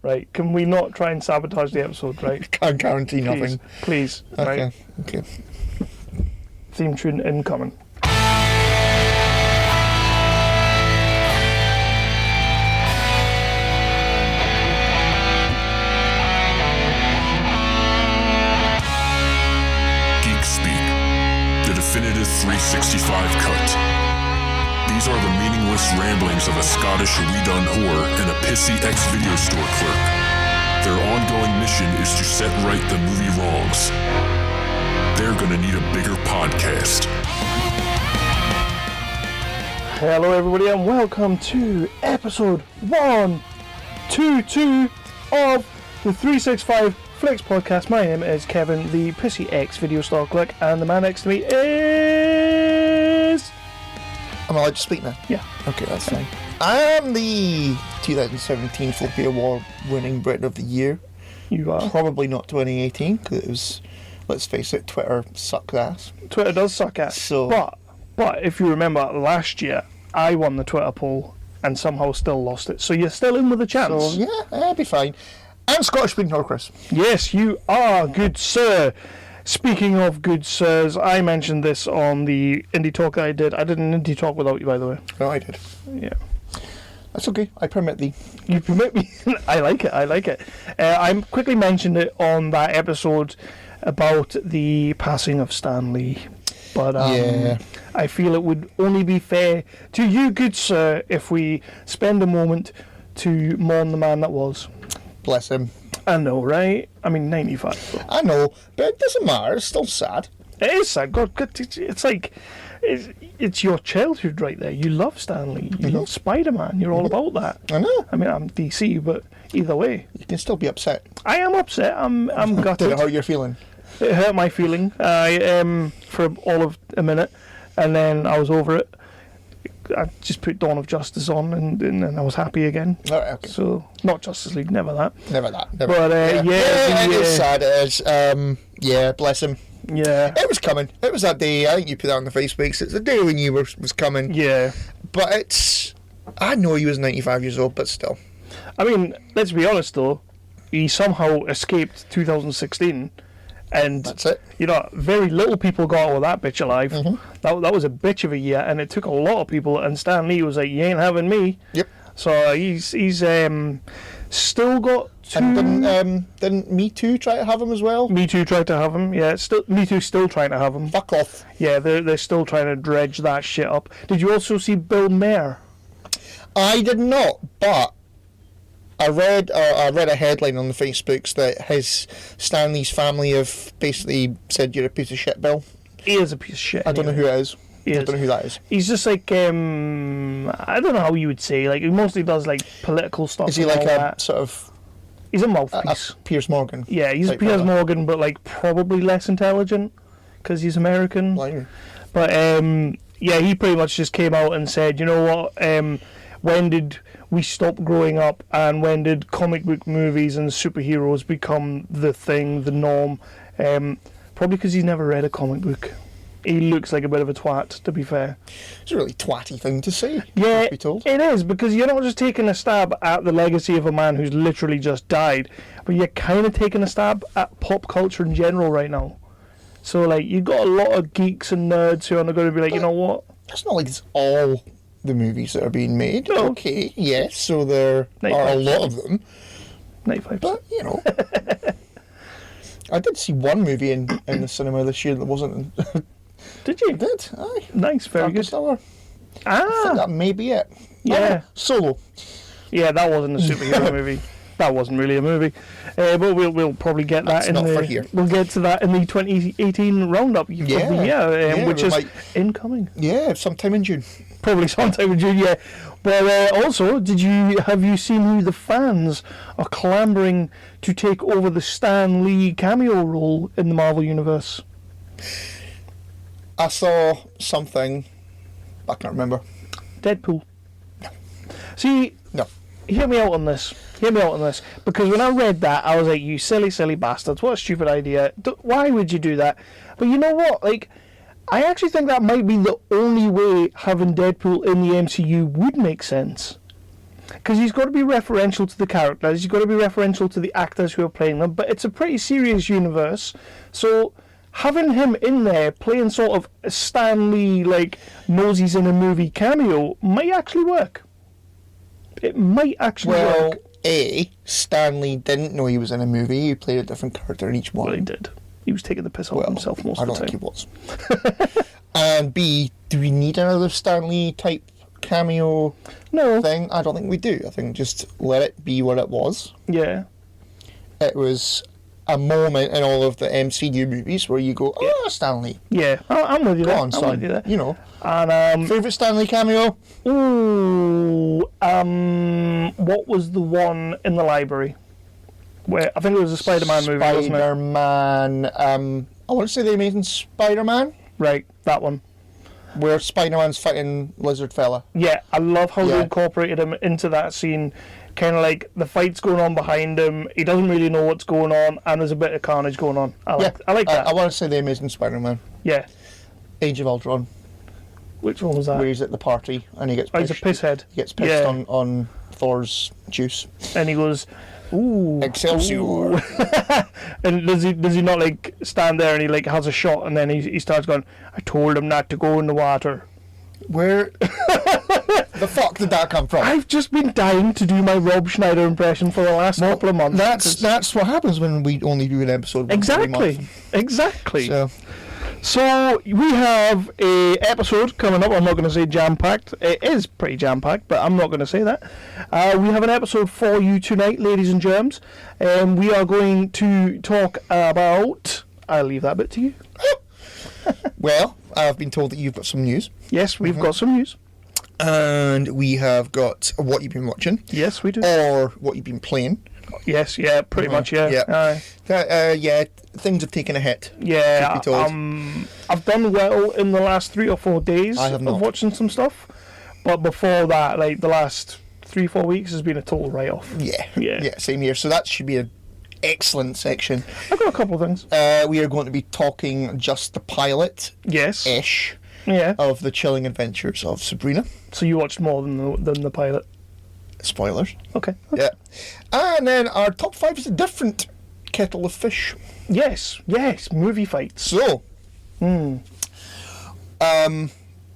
Right, can we not try and sabotage the episode, right? Can't guarantee nothing. Please, Okay, right? okay. Theme tune incoming. Geek Speak, the definitive 365 cut. These are the meaningless ramblings of a Scottish redone whore and a pissy ex-video store clerk. Their ongoing mission is to set right the movie wrongs. They're gonna need a bigger podcast. Hello everybody and welcome to episode 122 of the 365 Flicks podcast. My name is Kevin, the pissy ex-video store clerk, and the man next to me is... Am I allowed to speak now? Yeah. Okay, that's fine. I am the 2017 Flippy Award winning Britain of the Year. You are. Probably not 2018, because it was, let's face it, Twitter sucked ass. Twitter does suck ass. So, But if you remember last year, I won the Twitter poll and somehow still lost it. So you're still in with a chance. So yeah, I'll be fine. I'm Scottish speaking Chris. Yes, you are, good sir. Speaking of good sirs, I mentioned this on the indie talk I did. I did an indie talk without you, by the way. No, I did. Yeah. That's okay. I permit thee. You permit me? I like it. I quickly mentioned it on that episode about the passing of Stan Lee. But yeah. I feel it would only be fair to you, good sir, if we spend a moment to mourn the man that was. Bless him. I know, right? I mean, 95. I know, but it doesn't matter. It's still sad. It is sad. God, it's like... It's your childhood right there. You love Stan Lee. You love Spider-Man. You're all about that. I know. I mean, I'm DC, but either way. You can still be upset. I am upset. I'm gutted. Did it hurt your feeling? It hurt my feeling for all of a minute, and then I was over it. I just put Dawn of Justice on, and I was happy again. All right, okay. So, not Justice League, never that. Never that. But, it is sad. It is. Yeah, bless him. Yeah. It was coming. It was that day. I think you put that on the Facebook. It's the day when you was coming. Yeah. But it's... I know he was 95 years old, but still. I mean, let's be honest, though. He somehow escaped 2016. And, that's it. You know, very little people got out of that bitch alive. Mm-hmm. That was a bitch of a year, and it took a lot of people. And Stan Lee was like, "You ain't having me." Yep. So he's still got two. And didn't Me Too try to have him as well? Me Too tried to have him. Yeah, Me Too still trying to have him. Fuck off. Yeah, they're still trying to dredge that shit up. Did you also see Bill Maher? I did not, but I read a headline on the Facebooks that his Stanley's family have basically said you're a piece of shit, Bill. He is a piece of shit. I don't know who it is. I don't know who that is. He's just like I don't know how you would say. Like he mostly does like political stuff. Is he like a that. sort of? He's a mouthpiece. A Piers Morgan. Yeah, he's a Piers Morgan, but like probably less intelligent because he's American. Like. But yeah, he pretty much just came out and said, you know what? When did we stop growing up, and when did comic book movies and superheroes become the thing, the norm? Probably because he's never read a comic book. He looks like a bit of a twat, to be fair. It's a really twatty thing to say. Yeah, to be told. It is, because you're not just taking a stab at the legacy of a man who's literally just died, but you're kind of taking a stab at pop culture in general right now. So, like, you've got a lot of geeks and nerds who are going to be like, you know what? It's not like it's all the movies that are being made. No. Okay, yes, so there are a lot of them. 95%. But, you know. I did see one movie in the cinema this year that wasn't... Did you? I did, aye. Nice, very good. I think that may be it. Yeah. Solo. Yeah, that wasn't a superhero movie. That wasn't really a movie. But we'll probably get that That's in not the... for here. We'll get to that in the 2018 roundup of the year, which is incoming. Yeah, sometime in June. Probably sometime in June, yeah. But also, have you seen who the fans are clambering to take over the Stan Lee cameo role in the Marvel Universe? I saw something, I can't remember. Deadpool. No. See, no. Hear me out on this, because when I read that, I was like, you silly, silly bastards, what a stupid idea. Why would you do that? But you know what, like, I actually think that might be the only way having Deadpool in the MCU would make sense. because he's got to be referential to the characters, he's got to be referential to the actors who are playing them, but it's a pretty serious universe, so having him in there playing sort of a Stan Lee, like, knows he's in a movie cameo might actually work. It might actually work. Stan Lee didn't know he was in a movie. He played a different character in each one. Well, he did. He was taking the piss out of himself most I of the don't time. think he was. And B, do we need another Stan Lee type cameo thing? I don't think we do. I think just let it be what it was. Yeah. It was a moment in all of the MCU movies where you go, oh, Stan Lee. Yeah, I'm with you there. Go on, son. I'm with you there. You know. And, favourite Stan Lee cameo? what was the one in the library? Where I think it was a Spider-Man movie, wasn't it? Spider-Man, I want to say The Amazing Spider-Man. Right, that one. Where Spider-Man's fighting Lizard Fella. Yeah, I love how they incorporated him into that scene. Kind of like the fight's going on behind him, he doesn't really know what's going on, and there's a bit of carnage going on. I like that. I want to say The Amazing Spider-Man. Yeah. Age of Ultron. Which one was that? Where he's at the party and he gets pissed. He's a pisshead. He gets pissed on Thor's juice. And he goes, ooh. Excelsior. Ooh. And does he not like stand there and he like has a shot and then he starts going, I told him not to go in the water. Where the fuck did that come from? I've just been dying to do my Rob Schneider impression for the last couple of months. That's what happens when we only do an episode once every month. Exactly. So we have a episode coming up. I'm not going to say jam-packed. It is pretty jam-packed, but I'm not going to say that. We have an episode for you tonight, ladies and germs. We are going to talk about... I'll leave that bit to you. Well, I've been told that you've got some news. Yes, we've got some news. And we have got what you've been watching. Yes, we do. Or what you've been playing. Yes, yeah, pretty much, yeah. Things have taken a hit. Yeah, truth be told. I've done well in the last 3 or 4 days of watching some stuff, but before that, like the last 3-4 weeks has been a total write-off. Yeah, same here. So that should be an excellent section. I've got a couple of things. We are going to be talking just the pilot, ish, of the chilling adventures of Sabrina. So you watched more than the pilot. Spoilers. Okay. Yeah. And then our top 5 is a different kettle of fish. Yes, movie fights. So, we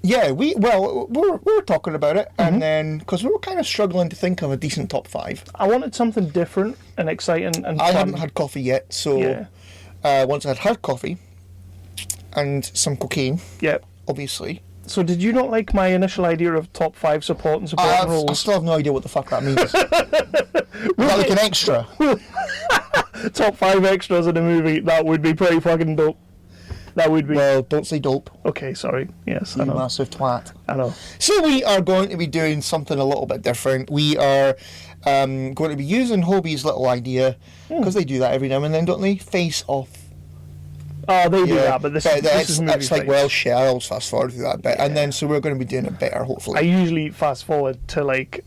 were talking about it, and then because we were kind of struggling to think of a decent top 5. I wanted something different and exciting and I fun. hadn't had coffee yet, so once I'd had coffee and some cocaine, obviously. So did you not like my initial idea of top 5 supporting roles? I still have no idea what the fuck that means. Is that like an extra? Top 5 extras in a movie, that would be pretty fucking dope. That would be. Well, don't say dope. Okay, sorry. Yes, you I know. massive twat. I know. So we are going to be doing something a little bit different. We are going to be using Hobie's little idea, because they do that every now and then, don't they? Face off. Oh, they do that, but this is movie it's like, well, shit, I always fast forward through that bit. And then, so we're going to be doing it better, hopefully. I usually fast forward to, like,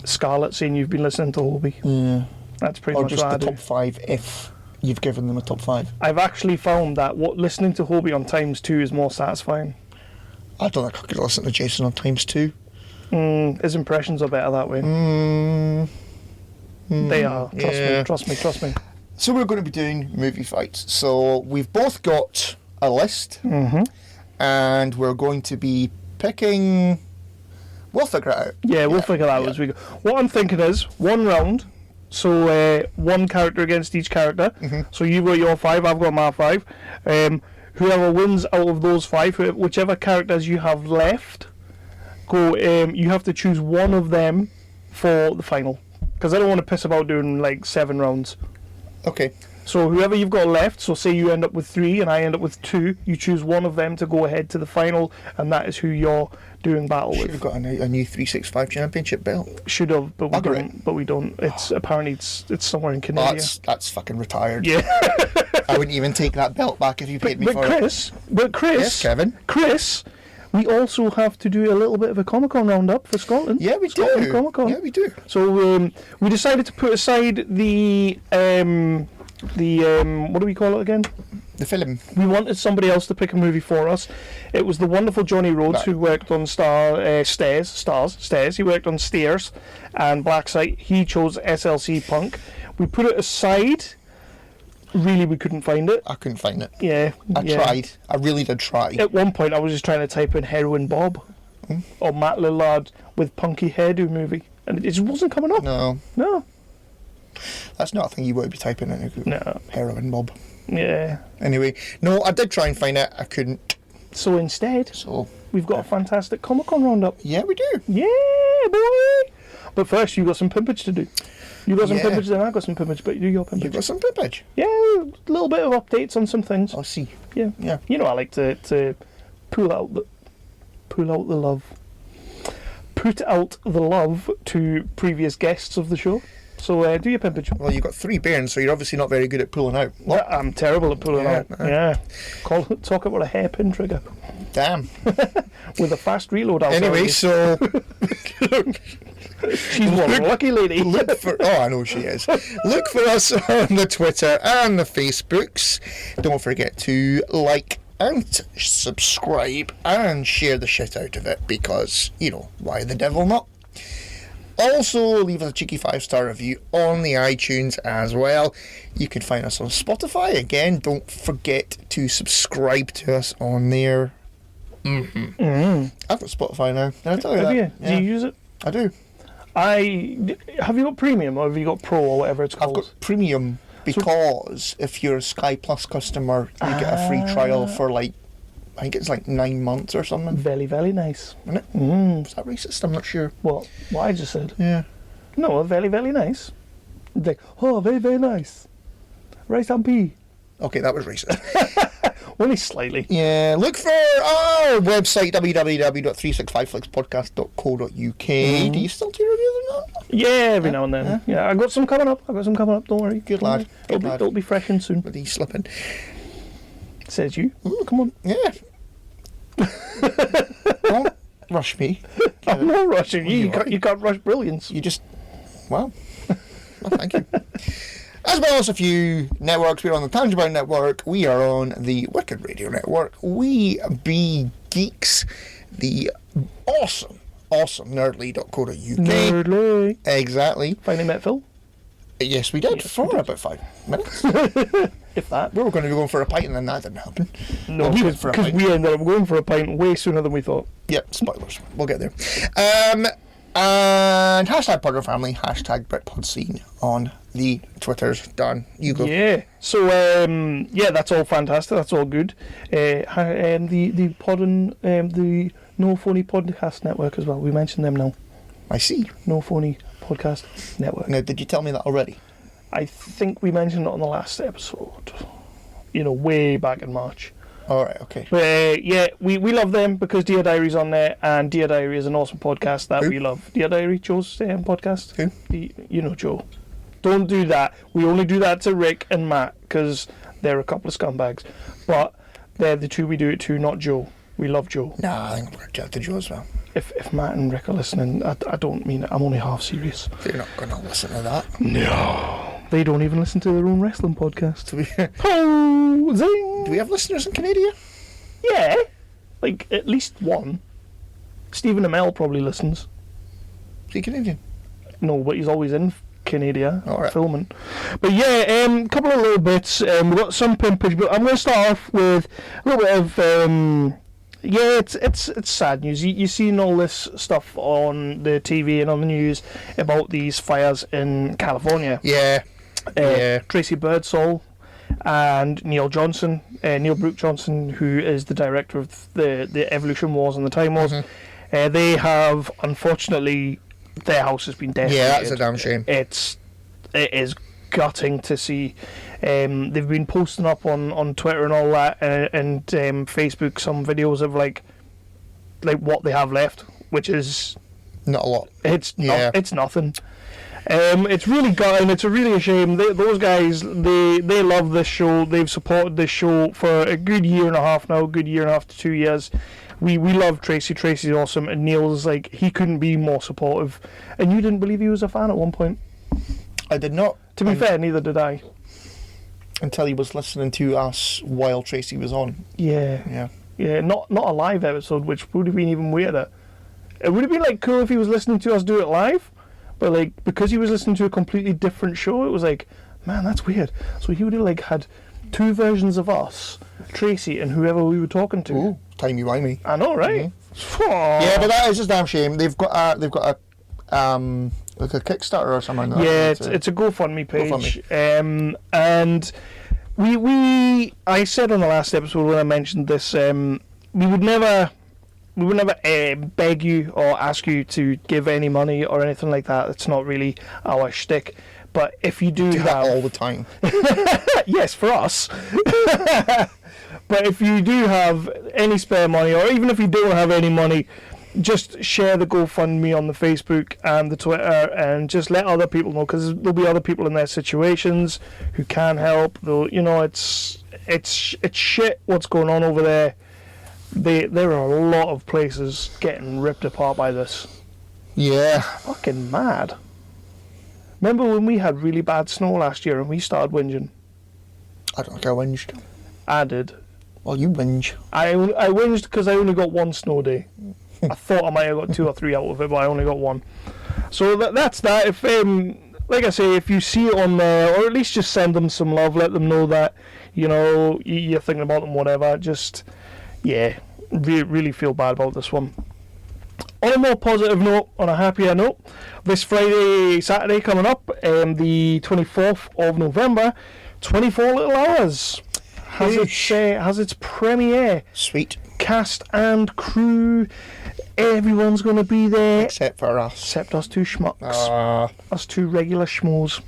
Scarlett saying you've been listening to Hobie. Yeah. That's pretty much what I do. Or just the top 5 if you've given them a top 5. I've actually found that listening to Hobie on times 2 is more satisfying. I don't think I could listen to Jason on times 2. His impressions are better that way. They are. Trust me. So we're going to be doing movie fights. So we've both got a list, and we're going to be picking... We'll figure it out. Yeah, we'll figure it out as we go. What I'm thinking is 1 round, so one character against each character. So you've got your 5, I've got my 5. Whoever wins out of those 5, whichever characters you have left, you have to choose one of them for the final. Because I don't want to piss about doing like 7 rounds. Okay. So whoever you've got left, so say you end up with 3 and I end up with 2, you choose one of them to go ahead to the final, and that is who you're doing battle with. Should have got a new 365 championship belt. Should have, but we don't. But we don't. It's apparently it's somewhere in Canada. That's fucking retired. Yeah. I wouldn't even take that belt back if you paid me for it. But Chris, yes, Kevin. Chris, we also have to do a little bit of a Comic-Con roundup for Scotland. Yeah, we Scotland do. Comic-Con. Yeah, we do. So we decided to put aside the what do we call it again? The film. We wanted somebody else to pick a movie for us. It was the wonderful Johnny Rhodes, who worked on Stairs. He worked on Stairs and Black Site. He chose SLC Punk. We put it aside. Really, we couldn't find it. I couldn't find it. Yeah. I tried. I really did try. At one point, I was just trying to type in Heroin Bob or Matt Lillard with punky hairdo movie, and it just wasn't coming up. No. That's not a thing you would be typing in. No. Heroin Bob. Yeah. Anyway, no, I did try and find it. I couldn't. So instead, So we've got a fantastic Comic-Con roundup. yeah, we do. Yeah, boy! But first, you got some pimpage to do. You got some Yeah. pimpage, then I got some pimpage, but you do your pimpage. You got some pimpage. Yeah, a little bit of updates on some things. I'll see. Yeah. Yeah. You know, I like to pull out the love. Put out the love to previous guests of the show. So do your pimpage. Well, you got 3 bairns, so you're obviously not very good at pulling out. Yeah, I'm terrible at pulling out. Yeah. Talk about a hairpin trigger Damn. with a fast reload. Anyway, so she's one lucky lady. look for. Oh, I know she is. Look for us on the Twitter and the Facebooks. Don't forget to like and subscribe and share the shit out of it because, you know, why the devil not? Also, leave us a cheeky 5-star review on the iTunes as well. You can find us on Spotify. Again, don't forget to subscribe to us on there. I've got Spotify now. Did I tell you Have that? you? Yeah, Do you use it? I do. Have you got premium or have you got pro or whatever it's I've called? got premium because if you're a Sky Plus customer, you get a free trial for I think it's 9 months or something. Very, very nice. Isn't it? Is that racist? I'm not sure. What I just said. Yeah. No, very, very nice. Like, oh, very, very nice. Rice and pea. Okay, that was racist. Only slightly. Yeah, look for our website, www.365flixpodcast.co.uk. Do you still do reviews or not? Yeah, every now and then. Yeah, I got some coming up. Don't worry. Good lad. Good lad. It'll be fresh and soon. But he's slipping. Says you. Come on. Yeah. Don't rush me. I'm not rushing you. You You can't rush brilliance. You just... Well, thank you. As well as a few networks, we're on the Tangibound Network, we are on the Wicked Radio Network, We Be Geeks, the awesome nerdly.co.uk. Nerdly. Exactly. Finally met Phil. Yes, we did, for about 5 minutes. If that. We were going to be going for a pint and then that didn't happen. No, Well, we went for a because pint. we ended up going for a pint way sooner than we thought. Yep, spoilers. We'll get there. And hashtag Podder Family, hashtag BritPodScene on the Twitters. Done. You go. Yeah. So that's all fantastic. That's all good. The the No Phony Podcast Network as well. We mentioned them now. I see. No Phony Podcast Network. Now, did you tell me that already? I think we mentioned it on the last episode. Way back in March. Alright, okay. But we love them because Dear Diary's on there, and Dear Diary is an awesome podcast that Who? we love. Dear Diary, Joe's podcast. Who? You know Joe. Don't do that. We only do that to Rick and Matt because they're a couple of scumbags. But they're the two we do it to, not Joe. We love Joe. Nah, I think we're chat to Joe as well. If Matt and Rick are listening, I don't mean it. I'm only half serious. They're not going to listen to that. No. They don't even listen to their own wrestling podcast. Do Oh, zing! we have listeners in Canada? Yeah. Like, at least one. Stephen Amell probably listens. Is he Canadian? No, but he's always in Canada Alright. filming. But yeah, a couple of little bits. We've got some pimpage, but I'm going to start off with a little bit of... it's sad news. You've seen all this stuff on the TV and on the news about these fires in California. Yeah. Tracey Birdsall and Neil Brooke Johnson, who is the director of the Evolution Wars and the Time Wars. They have, unfortunately, their house has been devastated. Yeah, that's a damn shame. It is gutting to see. They've been posting up on Twitter and all that, and Facebook some videos of like what they have left, which is Not a lot. it's nothing. It's really gutting. It's really a shame. Those guys, they love this show. They've supported this show for a good year and a half now. Good year and a half to 2 years. We love Tracey. Tracey's awesome, and Neil's he couldn't be more supportive. And you didn't believe he was a fan at one point. I did not. To be fair, neither did I. Until he was listening to us while Tracey was on. Yeah. Yeah. Not a live episode, which would have been even weirder. It would have been like cool if he was listening to us do it live, but like because he was listening to a completely different show, it was like, man, that's weird. So he would have like had two versions of us, Tracey and whoever we were talking to. Ooh, timey-wimey. I know, right? Yeah, but that is just a damn shame. They've got a like a Kickstarter or something like that. Yeah, it's a GoFundMe page. And I said on the last episode when I mentioned this, we would never beg you or ask you to give any money or anything like that. It's not really our shtick. But if you do that have all the time. yes, for us. But if you do have any spare money, or even if you don't have any money, just share the GoFundMe on the Facebook and the Twitter, and just let other people know, because there'll be other people in their situations who can help. Though it's shit what's going on over there. There are a lot of places getting ripped apart by this. Yeah. Fucking mad. Remember when we had really bad snow last year and we started whinging? I don't think I whinged. I did. Well, you whinge. I whinged because I only got one snow day. I thought I might have got 2 or 3 out of it, but I only got one. So that's that. If like I say, if you see it on there, or at least just send them some love, let them know that you're thinking about them, whatever. Just really feel bad about this one. On a more positive note, on a happier note, this Saturday coming up, the 24th of November, 24 Little Hours has its premiere. Sweet. Cast and crew, everyone's going to be there. Except for us. Except us two schmucks. Us two regular schmoes.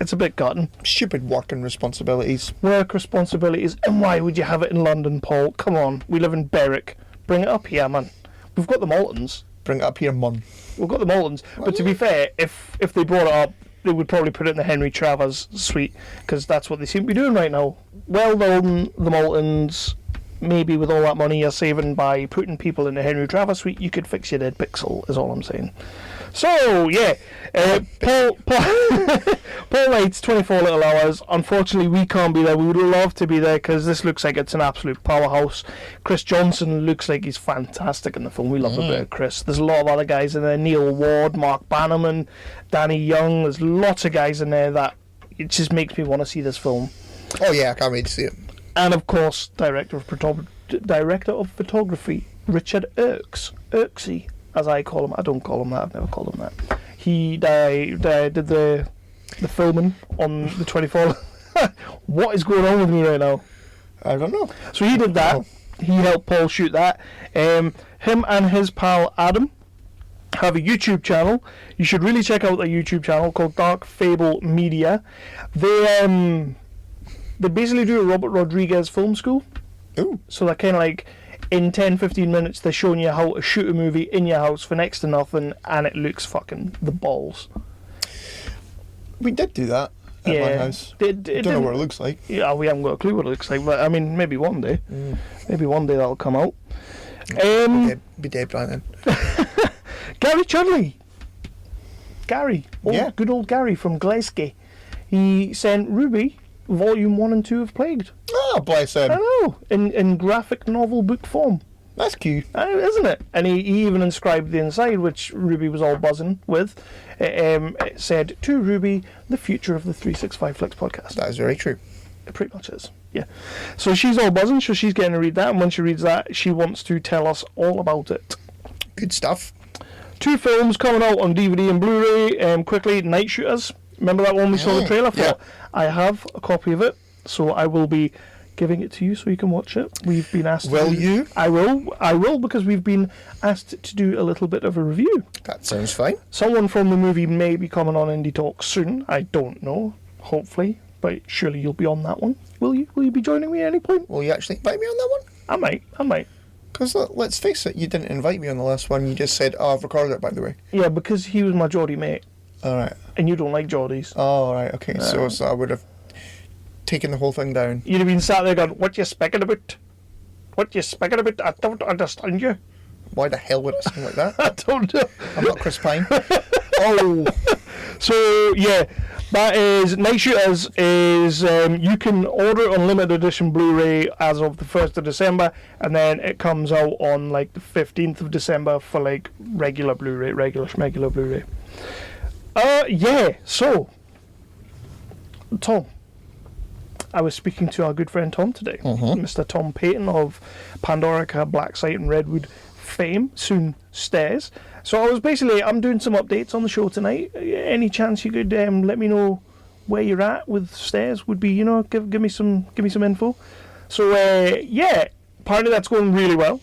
It's a bit gutting. Stupid working responsibilities. Work responsibilities. And why would you have it in London, Paul? Come on, we live in Berwick. Bring it up here, man. We've got the Maltons. Bring it up here, Mun. We've got the Maltons. But to be fair, if they brought it up, they would probably put it in the Henry Travers suite, because that's what they seem to be doing right now. Well done, the Maltons. Maybe with all that money you're saving by putting people in the Henry Travers suite, you could fix your dead pixel, is all I'm saying. So, yeah, Paul writes 24 Little Hours. Unfortunately, we can't be there. We would love to be there, because this looks like it's an absolute powerhouse. Chris Johnson looks like he's fantastic in the film. We love a bit of Chris. There's a lot of other guys in there. Neil Ward, Mark Bannerman, Danny Young. There's lots of guys in there that it just makes me want to see this film. Oh, yeah, I can't wait to see it. And, of course, director of photography, Richard Irksey, as I call him. I don't call him that. I've never called him that. He did the filming on the 24th. What is going on with me right now? I don't know. So he did that. He helped Paul shoot that. Him and his pal Adam have a YouTube channel. You should really check out their YouTube channel called Dark Fable Media. They basically do a Robert Rodriguez film school. Ooh. So they're kind of like, in 10-15 minutes, they're showing you how to shoot a movie in your house for next to nothing, and it looks fucking the balls. We did do that at my house. Don't know what it looks like. Yeah, we haven't got a clue what it looks like, but I mean, maybe one day. Maybe one day that'll come out. Be dead by then. Gary Chudley. Gary. Good old Gary from Glasgow. He sent Ruby Volume 1 and 2 of Plagued. Oh, bless him. I know, in graphic novel book form. That's cute. Isn't it? And he even inscribed the inside, which Ruby was all buzzing with. It said, "To Ruby, the future of the 365 Flicks podcast." That is very true. It pretty much is, yeah. So she's all buzzing, so she's getting to read that, and when she reads that, she wants to tell us all about it. Good stuff. 2 films coming out on DVD and Blu-ray. Quickly, Night Shooters. Remember that one we saw the trailer for? Yeah. I have a copy of it, so I will be giving it to you so you can watch it. We've been asked Will you? I will, because we've been asked to do a little bit of a review. That sounds fine. Someone from the movie may be coming on Indie Talk soon. I don't know, hopefully, but surely you'll be on that one. Will you? Will you be joining me at any point? Will you actually invite me on that one? I might. Because let's face it, you didn't invite me on the last one. You just said, "Oh, I've recorded it, by the way." Yeah, because he was my Geordie mate. All right. And you don't like Geordies. Oh, right, okay. So I would have taken the whole thing down. You'd have been sat there going, "What you speaking about? What you speaking about? I don't understand you." Why the hell would I sound like that? I don't know. I'm not Chris Pine. Oh. So, yeah. That is Night Shooters. Is you can order it on limited edition Blu-ray as of the 1st of December, and then it comes out on like the 15th of December for like regular Blu-ray, regular Blu-ray. Yeah. So, Tom, I was speaking to our good friend Tom today, Mr. Tom Payton of Pandorica, Blacksite, and Redwood fame, soon Stairs. So I'm doing some updates on the show tonight. Any chance you could let me know where you're at with Stairs? Would be, give me some info. So yeah, apparently that's going really well.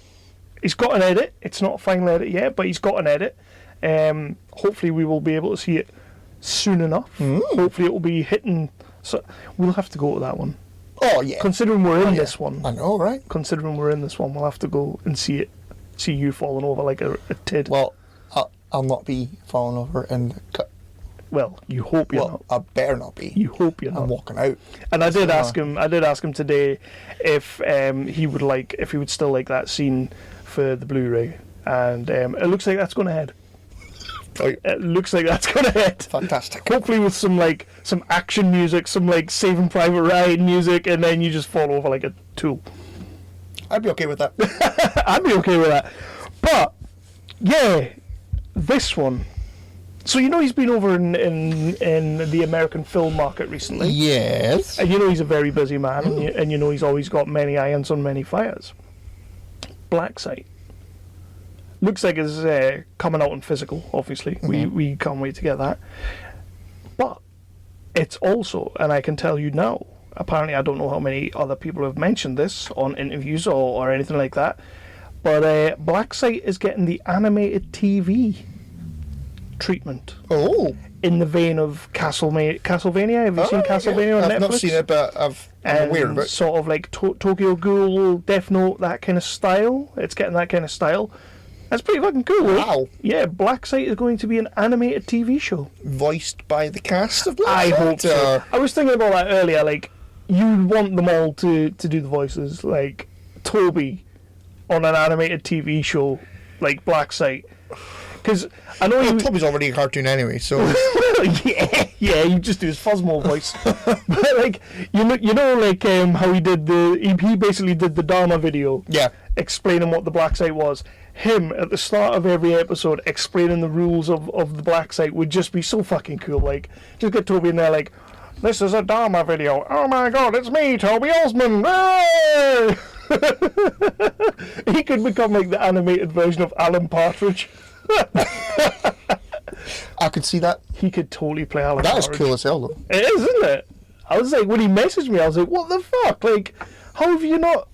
He's got an edit. It's not a final edit yet, but he's got an edit. Hopefully we will be able to see it soon enough. Hopefully it will be hitting. So we'll have to go to that one. Oh yeah. Considering we're in this one. I know, right? Considering we're in this one, we'll have to go and see it. See you falling over like a tid. Well, I'll not be falling over in the cut. Well, you hope you're not. I better not be. You hope you're not. I'm walking out. And I did ask him today if he would still like that scene for the Blu-ray, and it looks like that's going ahead. Right. It looks like that's going ahead. Fantastic. Hopefully with some action music, some like Saving Private Ryan music, and then you just fall over like a tool. I'd be okay with that. I'd be okay with that. But yeah, this one. So he's been over in the American film market recently. Yes. And he's a very busy man, and he's always got many irons on many fires. Blacksite. Looks like it's coming out on physical, obviously. We can't wait to get that. But it's also, and I can tell you now, apparently I don't know how many other people have mentioned this on interviews or anything like that, but Blacksite is getting the animated TV treatment. Oh. In the vein of Castlevania. Have you seen Castlevania on Netflix? I've not seen it, but I'm aware of it. Sort of like Tokyo Ghoul, Death Note, that kind of style. It's getting that kind of style. That's pretty fucking cool, eh? Wow. Yeah, Blacksite is going to be an animated TV show. Voiced by the cast of Blacksite? I hope so. I was thinking about that earlier, like, you'd want them all to do the voices, like Toby on an animated TV show like Blacksite. Because I know Toby's already a cartoon anyway, so yeah, you just do his Fuzzmo voice. But like like how he basically did the Dharma video, explaining what the Blacksite was. Him at the start of every episode explaining the rules of the Blacksite would just be so fucking cool. Like, just get Toby in there like, this is a Dharma video. Oh my god, it's me, Toby Osmond. Hey! He could become like the animated version of Alan Partridge. I could see that. He could totally play Alan Partridge. That is cool as hell, though. It is, isn't it? I was like, when he messaged me, I was like, what the fuck? Like, how have you not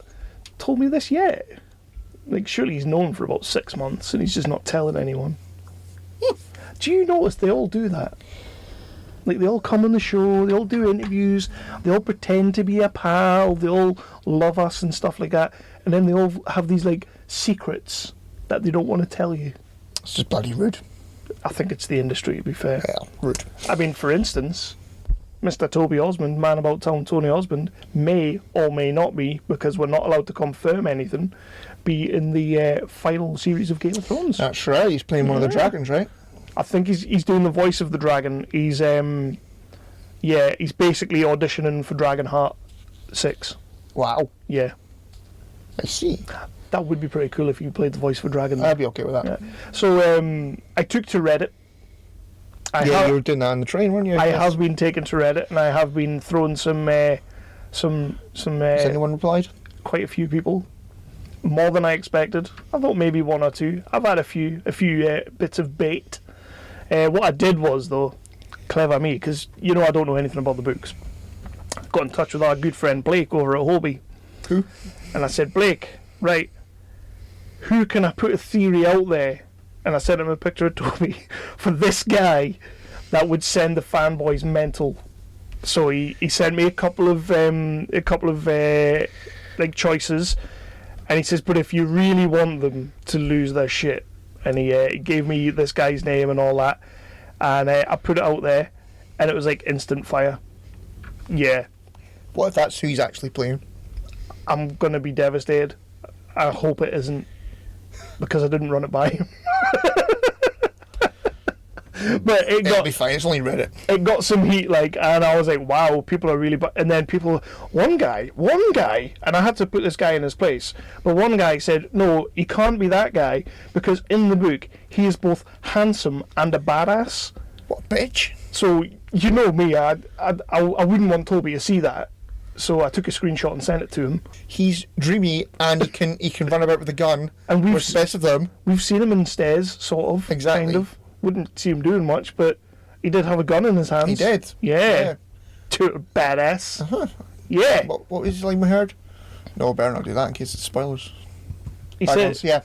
told me this yet? Like, surely he's known for about 6 months and he's just not telling anyone. Do you notice they all do that? Like, they all come on the show, they all do interviews, they all pretend to be a pal, they all love us and stuff like that, and then they all have these, like, secrets that they don't want to tell you. It's just bloody rude. I think it's the industry, to be fair. Yeah, rude. I mean, for instance, Mr. Toby Osmond, Man About Town Tony Osmond, may or may not be, because we're not allowed to confirm anything, be in the final series of Game of Thrones. That's right, he's playing one of the dragons, right? I think he's doing the voice of the dragon. He's he's basically auditioning for Dragonheart 6. Wow. Yeah. I see. That would be pretty cool if you played the voice for Dragon. I'd be okay with that. Yeah. So I took to Reddit. You were doing that on the train, weren't you? I have been taken to Reddit, and I have been throwing some. Has anyone replied? Quite a few people. More than I expected. I thought maybe one or two. I've had a few bits of bait. What I did was, though, clever me, because I don't know anything about the books. Got in touch with our good friend Blake over at Hobie. Who? And I said, Blake, right, who can I put a theory out there? And I sent him a picture of Toby for this guy that would send the fanboys mental. So he sent me a couple of choices, and he says, but if you really want them to lose their shit, and he gave me this guy's name and all that, and I put it out there, and it was like instant fire. Yeah. What if that's who he's actually playing? I'm gonna be devastated. I hope it isn't, because I didn't run it by him. But it It'll got be fine. It's only Reddit. it got some heat, like, and I was like, wow, people are really. And then one guy, and I had to put this guy in his place. But one guy said, no, he can't be that guy because in the book he is both handsome and a badass. What a bitch. So you know me, I wouldn't want Toby to see that. So I took a screenshot and sent it to him. He's dreamy and he can run about with a gun. And What's the best of them? We've seen him in stairs, sort of. Exactly. Kind of. Wouldn't see him doing much, but he did have a gun in his hands. He did. Yeah. Badass. Uh-huh. Yeah. What was his line we heard? No, better not do that in case it's spoilers. He Bygones, said yeah.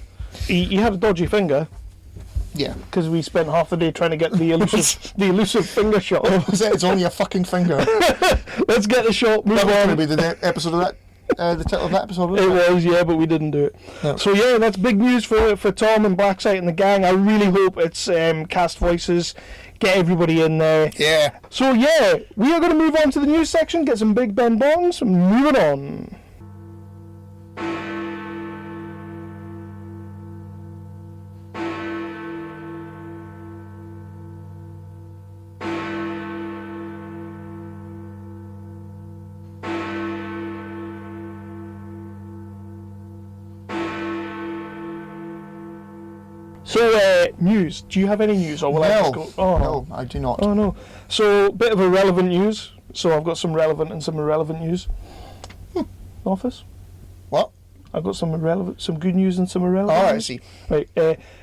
he had a dodgy finger Yeah. because we spent half the day trying to get the elusive finger shot. It's only a fucking finger. Let's get the shot. Move That was going to on. be the episode of that. The title of that episode. It Wasn't it? was, yeah, but we didn't do it. No. So yeah, that's big news for Tom and Blacksite and the gang. I really hope it's cast voices. Get everybody in there. Yeah. So yeah, we are going to move on to the news section, get some Big Ben bongs, and moving on. So, news. Do you have any news? Or will I just go? Oh. No, I do not. Oh no. So, bit of irrelevant news. So I've got some relevant and some irrelevant news. Office. What? I've got some good news and some irrelevant. Oh, I news. see. Right.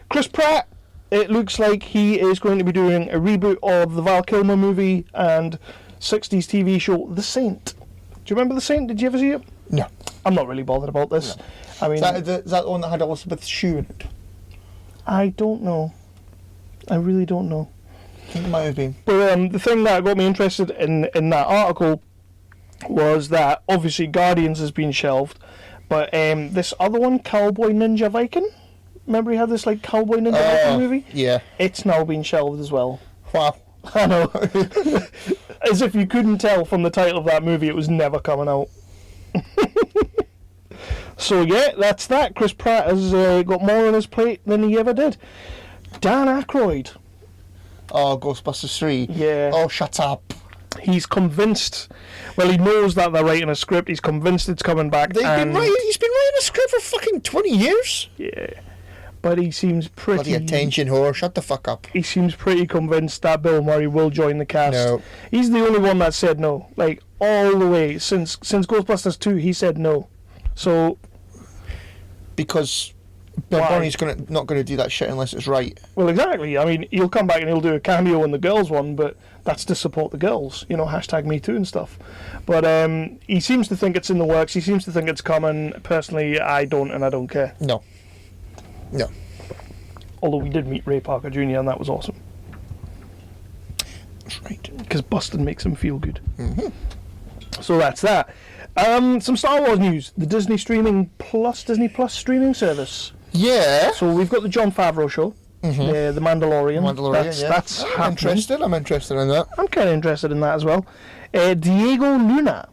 Chris Pratt. It looks like he is going to be doing a reboot of the Val Kilmer movie and 60s TV show The Saint. Do you remember The Saint? Did you ever see it? No. I'm not really bothered about this. No. I mean, Is that the one that had Elizabeth Shue in it? I don't know. I really don't know. I think it might have been. But the thing that got me interested in that article was that obviously Guardians has been shelved, but this other one, Cowboy Ninja Viking, remember he had this like Cowboy Ninja Viking movie? Yeah. It's now been shelved as well. Wow. I know. As if you couldn't tell from the title of that movie, it was never coming out. So yeah, that's that. Chris Pratt has got more on his plate than he ever did. Dan Aykroyd. Oh, Ghostbusters 3. Yeah. Oh, shut up. He's convinced. Well, he knows that they're writing a script. He's convinced it's coming back. He's been writing a script for fucking 20 years. Yeah, but he seems pretty. Bloody attention whore. Shut the fuck up. He seems pretty convinced that Bill Murray will join the cast. No. He's the only one that said no. Like all the way since Ghostbusters 2, he said no. So. Because Bill Murray's not going to do that shit unless it's right. Well, exactly. I mean, he'll come back and he'll do a cameo in the girls one, but that's to support the girls, you know, #MeToo and stuff. But he seems to think it's in the works. He seems to think it's coming. Personally, I don't, and I don't care. No. No. Although we did meet Ray Parker Jr. and that was awesome. That's right. Because busting makes him feel good. Mm-hmm. So that's that. Some Star Wars news. The Disney Plus streaming service. Yeah. So we've got the Jon Favreau show. Mm-hmm. The Mandalorian. That's I'm interested. I'm interested in that. I'm kind of interested in that as well. Diego Luna.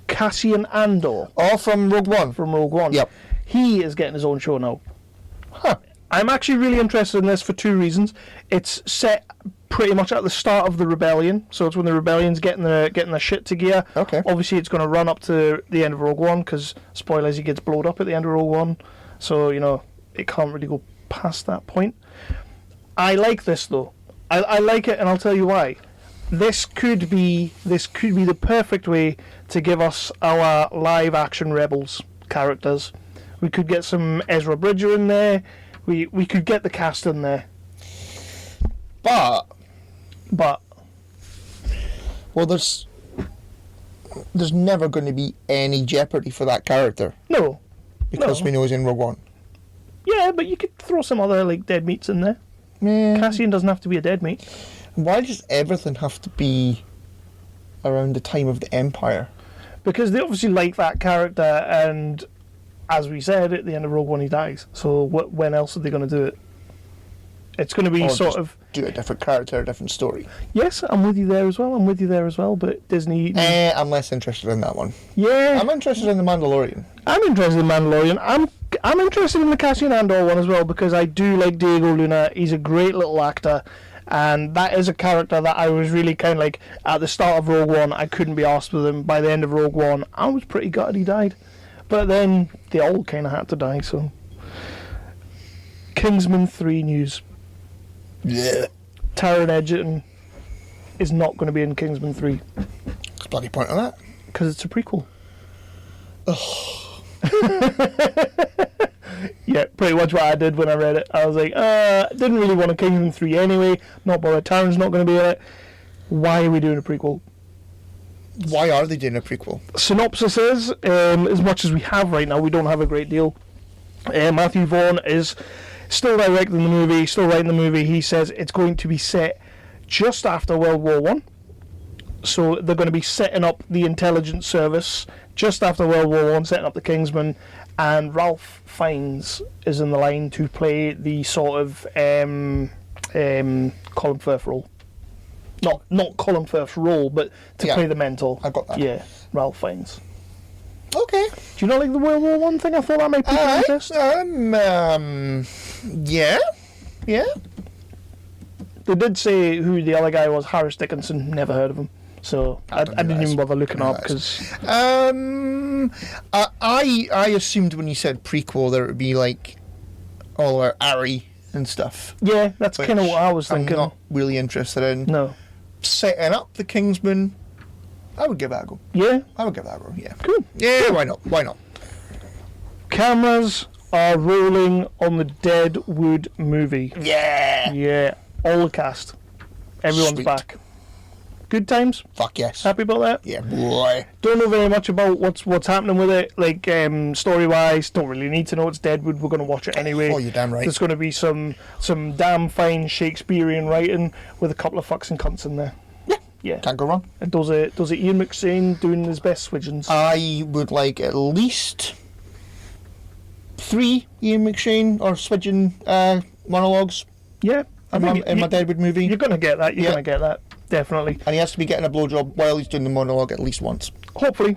Cassian Andor. Oh, from Rogue One. From Rogue One. Yep. He is getting his own show now. Huh. I'm actually really interested in this for two reasons. It's set pretty much at the start of the rebellion, so it's when the rebellion's getting their shit to gear. Okay. Obviously, it's going to run up to the end of Rogue One because spoilers, he gets blown up at the end of Rogue One, so you know it can't really go past that point. I like this though. I like it, and I'll tell you why. This could be the perfect way to give us our live action Rebels characters. We could get some Ezra Bridger in there. We could get the cast in there. But well, there's never going to be any jeopardy for that character. No. Because we know he's in Rogue One. Yeah, but you could throw some other like dead meats in there. Yeah. Cassian doesn't have to be a dead meat. Why does everything have to be around the time of the Empire? Because they obviously like that character, and as we said, at the end of Rogue One he dies. So when else are they going to do it? It's going to be sort of do a different character, a different story. Yes, I'm with you there as well. But Disney. I'm less interested in that one. Yeah. I'm interested in the Mandalorian. I'm interested in Mandalorian. I'm interested in the Cassian Andor one as well because I do like Diego Luna. He's a great little actor, and that is a character that I was really kind of like at the start of Rogue One. I couldn't be arsed with him. By the end of Rogue One, I was pretty gutted he died, but then they all kind of had to die. So, Kingsman 3 news. Yeah. Taron Egerton is not going to be in Kingsman 3 What's the bloody point of that? because it's a prequel. Yeah, pretty much what I did when I read it. I was like, didn't really want a Kingsman 3 anyway. Not bothered. Taron's not going to be in it. Why are we doing a prequel? Why are they doing a prequel? Synopsis is, as much as we have right now, we don't have a great deal. Matthew Vaughn is still directing the movie, still writing the movie. He says it's going to be set just after World War One. So they're going to be setting up the intelligence service just after World War One, setting up the Kingsman, and Ralph Fiennes is in the line to play the sort of Colin Firth role. Not Colin Firth's role, but to play the mentor. I got that. Yeah, Ralph Fiennes. Okay. Do you not like the World War One thing? I thought that might pique your interest. Yeah. They did say who the other guy was, Harris Dickinson. Never heard of him. So I didn't even bother looking up because I assumed when you said prequel there would be like all our Ari and stuff. yeah, that's kind of what I was I'm thinking. not really interested in. No. Setting up the Kingsman, I would give that a go. Yeah. I would give that a go. Yeah. Cool. Yeah. Why not? Why not? Cameras are rolling on the Deadwood movie. Yeah. Yeah. All the cast. Everyone's Sweet. back. Good times. Fuck yes. Happy about that. Yeah, boy. Don't know very much about what's happening with it, like story wise. Don't really need to know. It's Deadwood. We're going to watch it anyway. Oh, you're damn right. There's going to be some damn fine Shakespearean writing with a couple of fucks and cunts in there. Yeah. Can't go wrong. And does it Ian McShane doing his best swidgens? I would like at least 3 Ian McShane or Swidgen monologues Yeah. in my Deadwood movie. You're going to get that. You're Yeah. going to get that. Definitely. And he has to be getting a blowjob while he's doing the monologue at least once. Hopefully.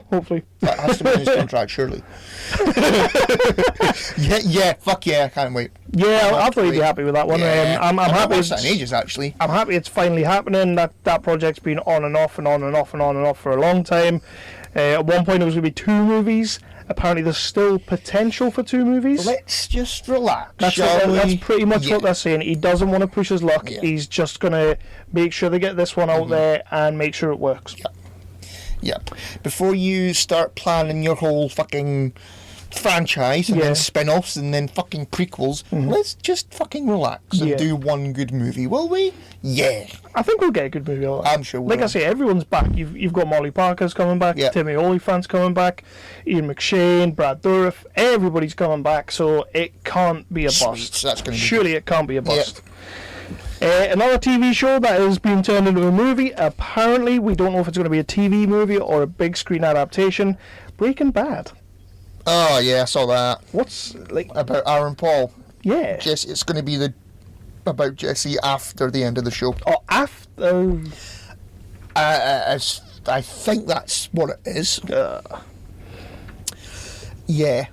That has to be in his contract, surely. Fuck yeah, I can't wait. Yeah, I'll probably be happy with that one. Yeah. I'm I've happy. not watched that in ages, actually. I'm happy it's finally happening. That project's been on and off and on and off and on and off for a long time. At one point, it was going to be 2 movies. Apparently, there's still potential for 2 movies. Let's just relax, That's pretty much what they're saying. He doesn't want to push his luck. Yeah. He's just going to make sure they get this one out there and make sure it works. Yep. Before you start planning your whole fucking franchise and then spin-offs and then fucking prequels, let's just fucking relax and do one good movie, will we? Yeah. I think we'll get a good movie out of that. I'm sure we Like will. I say, everyone's back. You've got Molly Parker's coming back, Timmy Olyphant's coming back, Ian McShane, Brad Dourif, everybody's coming back, so it can't be a bust. So that's gonna be Surely it can't be a bust. Another TV show that has been turned into a movie. Apparently, we don't know if it's going to be a TV movie or a big screen adaptation. Breaking Bad. Oh yeah, I saw that. What's like About Aaron Paul. Yeah. Jesse, it's going to be about Jesse after the end of the show. Oh, after. I think that's what it is. Yeah.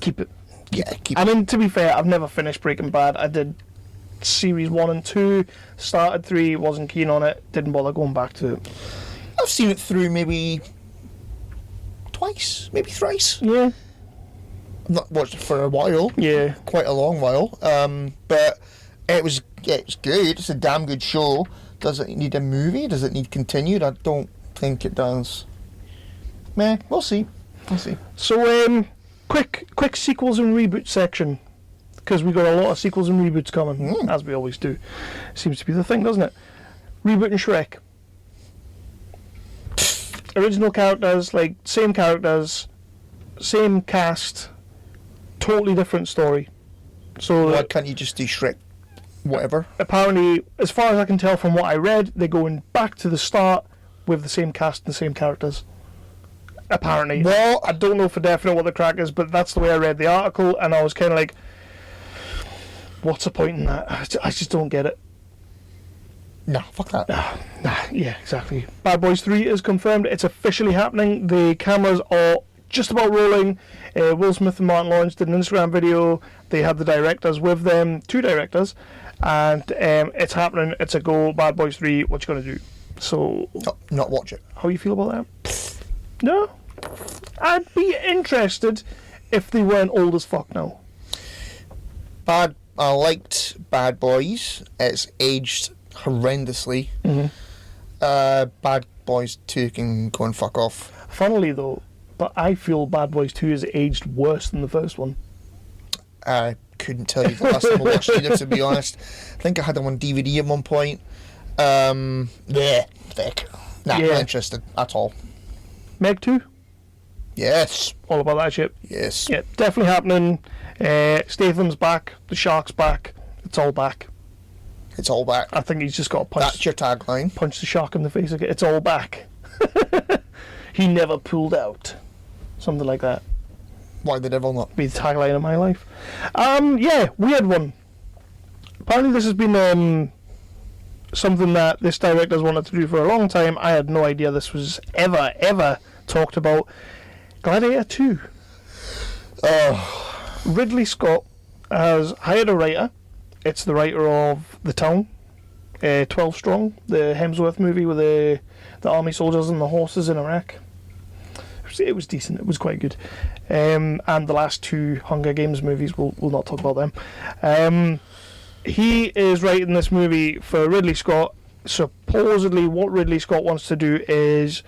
Keep it. Yeah, keep I it. mean, to be fair, I've never finished Breaking Bad. I did series 1 and 2, started 3, wasn't keen on it, didn't bother going back to it. I've seen it through maybe twice, maybe thrice. Yeah. I've not watched it for a while. Yeah. Quite a long while. But it was good. It's a damn good show. Does it need a movie? Does it need continued? I don't think it does. Meh, we'll see. We'll see. So, quick sequels and reboot section. Because we've got a lot of sequels and reboots coming, as we always do. Seems to be the thing, doesn't it? Rebooting Shrek. Original characters, like, same characters, same cast, totally different story. So Why can't you just do Shrek whatever? apparently, as far as I can tell from what I read, they're going back to the start with the same cast and the same characters. Apparently. Well, I don't know for definite what the crack is, but that's the way I read the article, and I was kind of like, what's the point in that? I just don't get it. no, fuck that. Yeah, exactly. Bad Boys 3 is confirmed. It's officially happening. The cameras are just about rolling. Will Smith and Martin Lawrence did an Instagram video. They had the directors with them, 2 directors, and it's happening. It's a go. Bad Boys 3. What you gonna do? So, not watch it. how you feel about that? No, I'd be interested if they weren't old as fuck now. I liked Bad Boys. It's aged horrendously. Bad Boys 2 can go and fuck off. Funnily though, but I feel Bad Boys 2 is aged worse than the first one. I couldn't tell you the last time I watched either, to be honest. I think I had them on DVD at one point. Thick. Not interested at all. Meg 2? Yes. All about that shit. Yes. Yeah, definitely happening. Statham's back. The Shark's back. It's all back. It's all back. I think he's just got to That's your tagline. punch the shark in the face again. It's all back. He never pulled out. Something like that. Why the devil not? Be the tagline of my life. Yeah, weird one. Apparently this has been something that this director's wanted to do for a long time. I had no idea this was ever talked about. Gladiator 2. Ridley Scott has hired a writer. It's the writer of The Town, 12 Strong, the Hemsworth movie with the army soldiers and the horses in Iraq. It was decent. It was quite good. And the last 2 Hunger Games movies, we'll not talk about them. He is writing this movie for Ridley Scott. Supposedly what Ridley Scott wants to do is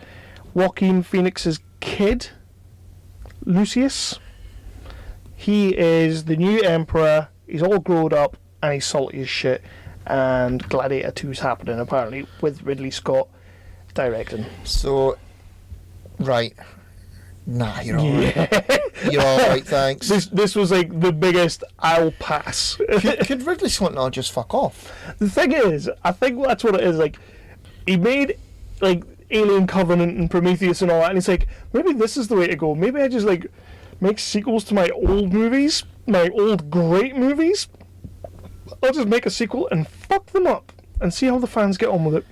Joaquin Phoenix's kid, Lucius. He is the new emperor. He's all grown up and he's salty as shit. And Gladiator 2 is happening apparently with Ridley Scott directing. So, right. Nah, you're alright. You're alright, thanks. This was like the biggest I'll pass. Could Ridley Scott not just fuck off? The thing is, I think that's what it is. Like, he made like Alien Covenant and Prometheus and all that, and he's like, maybe this is the way to go. Maybe I just like make sequels to my old movies, my old great movies. I'll just make a sequel and fuck them up and see how the fans get on with it.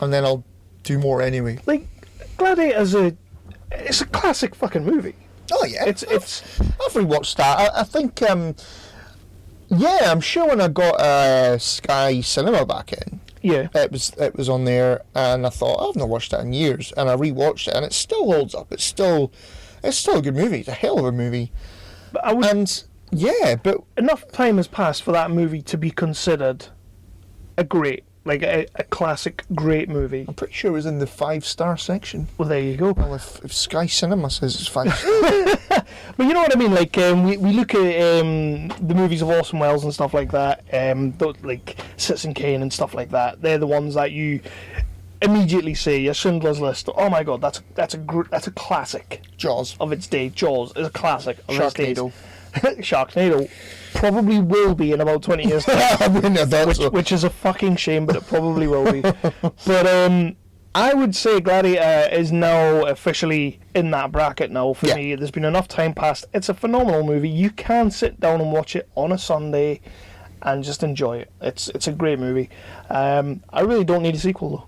And then I'll do more anyway. Like, Gladiator's it's a classic fucking movie. Oh yeah, It's I've rewatched that. I think yeah, I'm sure when I got Sky Cinema back in, yeah. it was on there, and I thought I've not watched that in years, and I rewatched it, and it still holds up. It's still a good movie. It's a hell of a movie. But I would, And yeah, but enough time has passed for that movie to be considered a classic great movie. I'm pretty sure it was in the 5-star section. Well, there you go. Well, if Sky Cinema says it's 5 But you know what I mean? Like, we look at the movies of Orson Welles and stuff like that, like Citizen Kane and stuff like that. They're the ones that you immediately see. Your Schindler's List. Oh my God, that's a classic Jaws. of its day. Jaws is a classic of Sharknado. its day. Sharknado probably will be in about 20 years time. I wouldn't have thought so. Which is a fucking shame, but it probably will be. But I would say Gladiator is now officially in that bracket now for me. There's been enough time passed. It's a phenomenal movie. You can sit down and watch it on a Sunday and just enjoy it. It's a great movie. I really don't need a sequel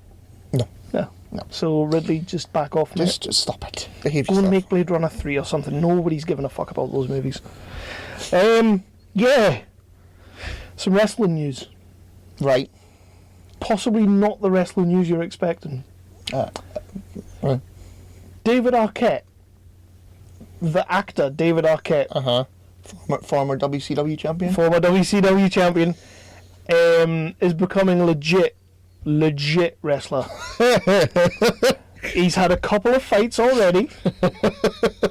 though. No. So Ridley, just back off. Just stop it. Behave Go and yourself. make Blade Runner 3 or something. Nobody's giving a fuck about those movies. Yeah. Some wrestling news. Right. Possibly not the wrestling news you're expecting. Right. David Arquette, the actor David Arquette, Former WCW champion. former WCW champion, is becoming legit wrestler. He's had a couple of fights already.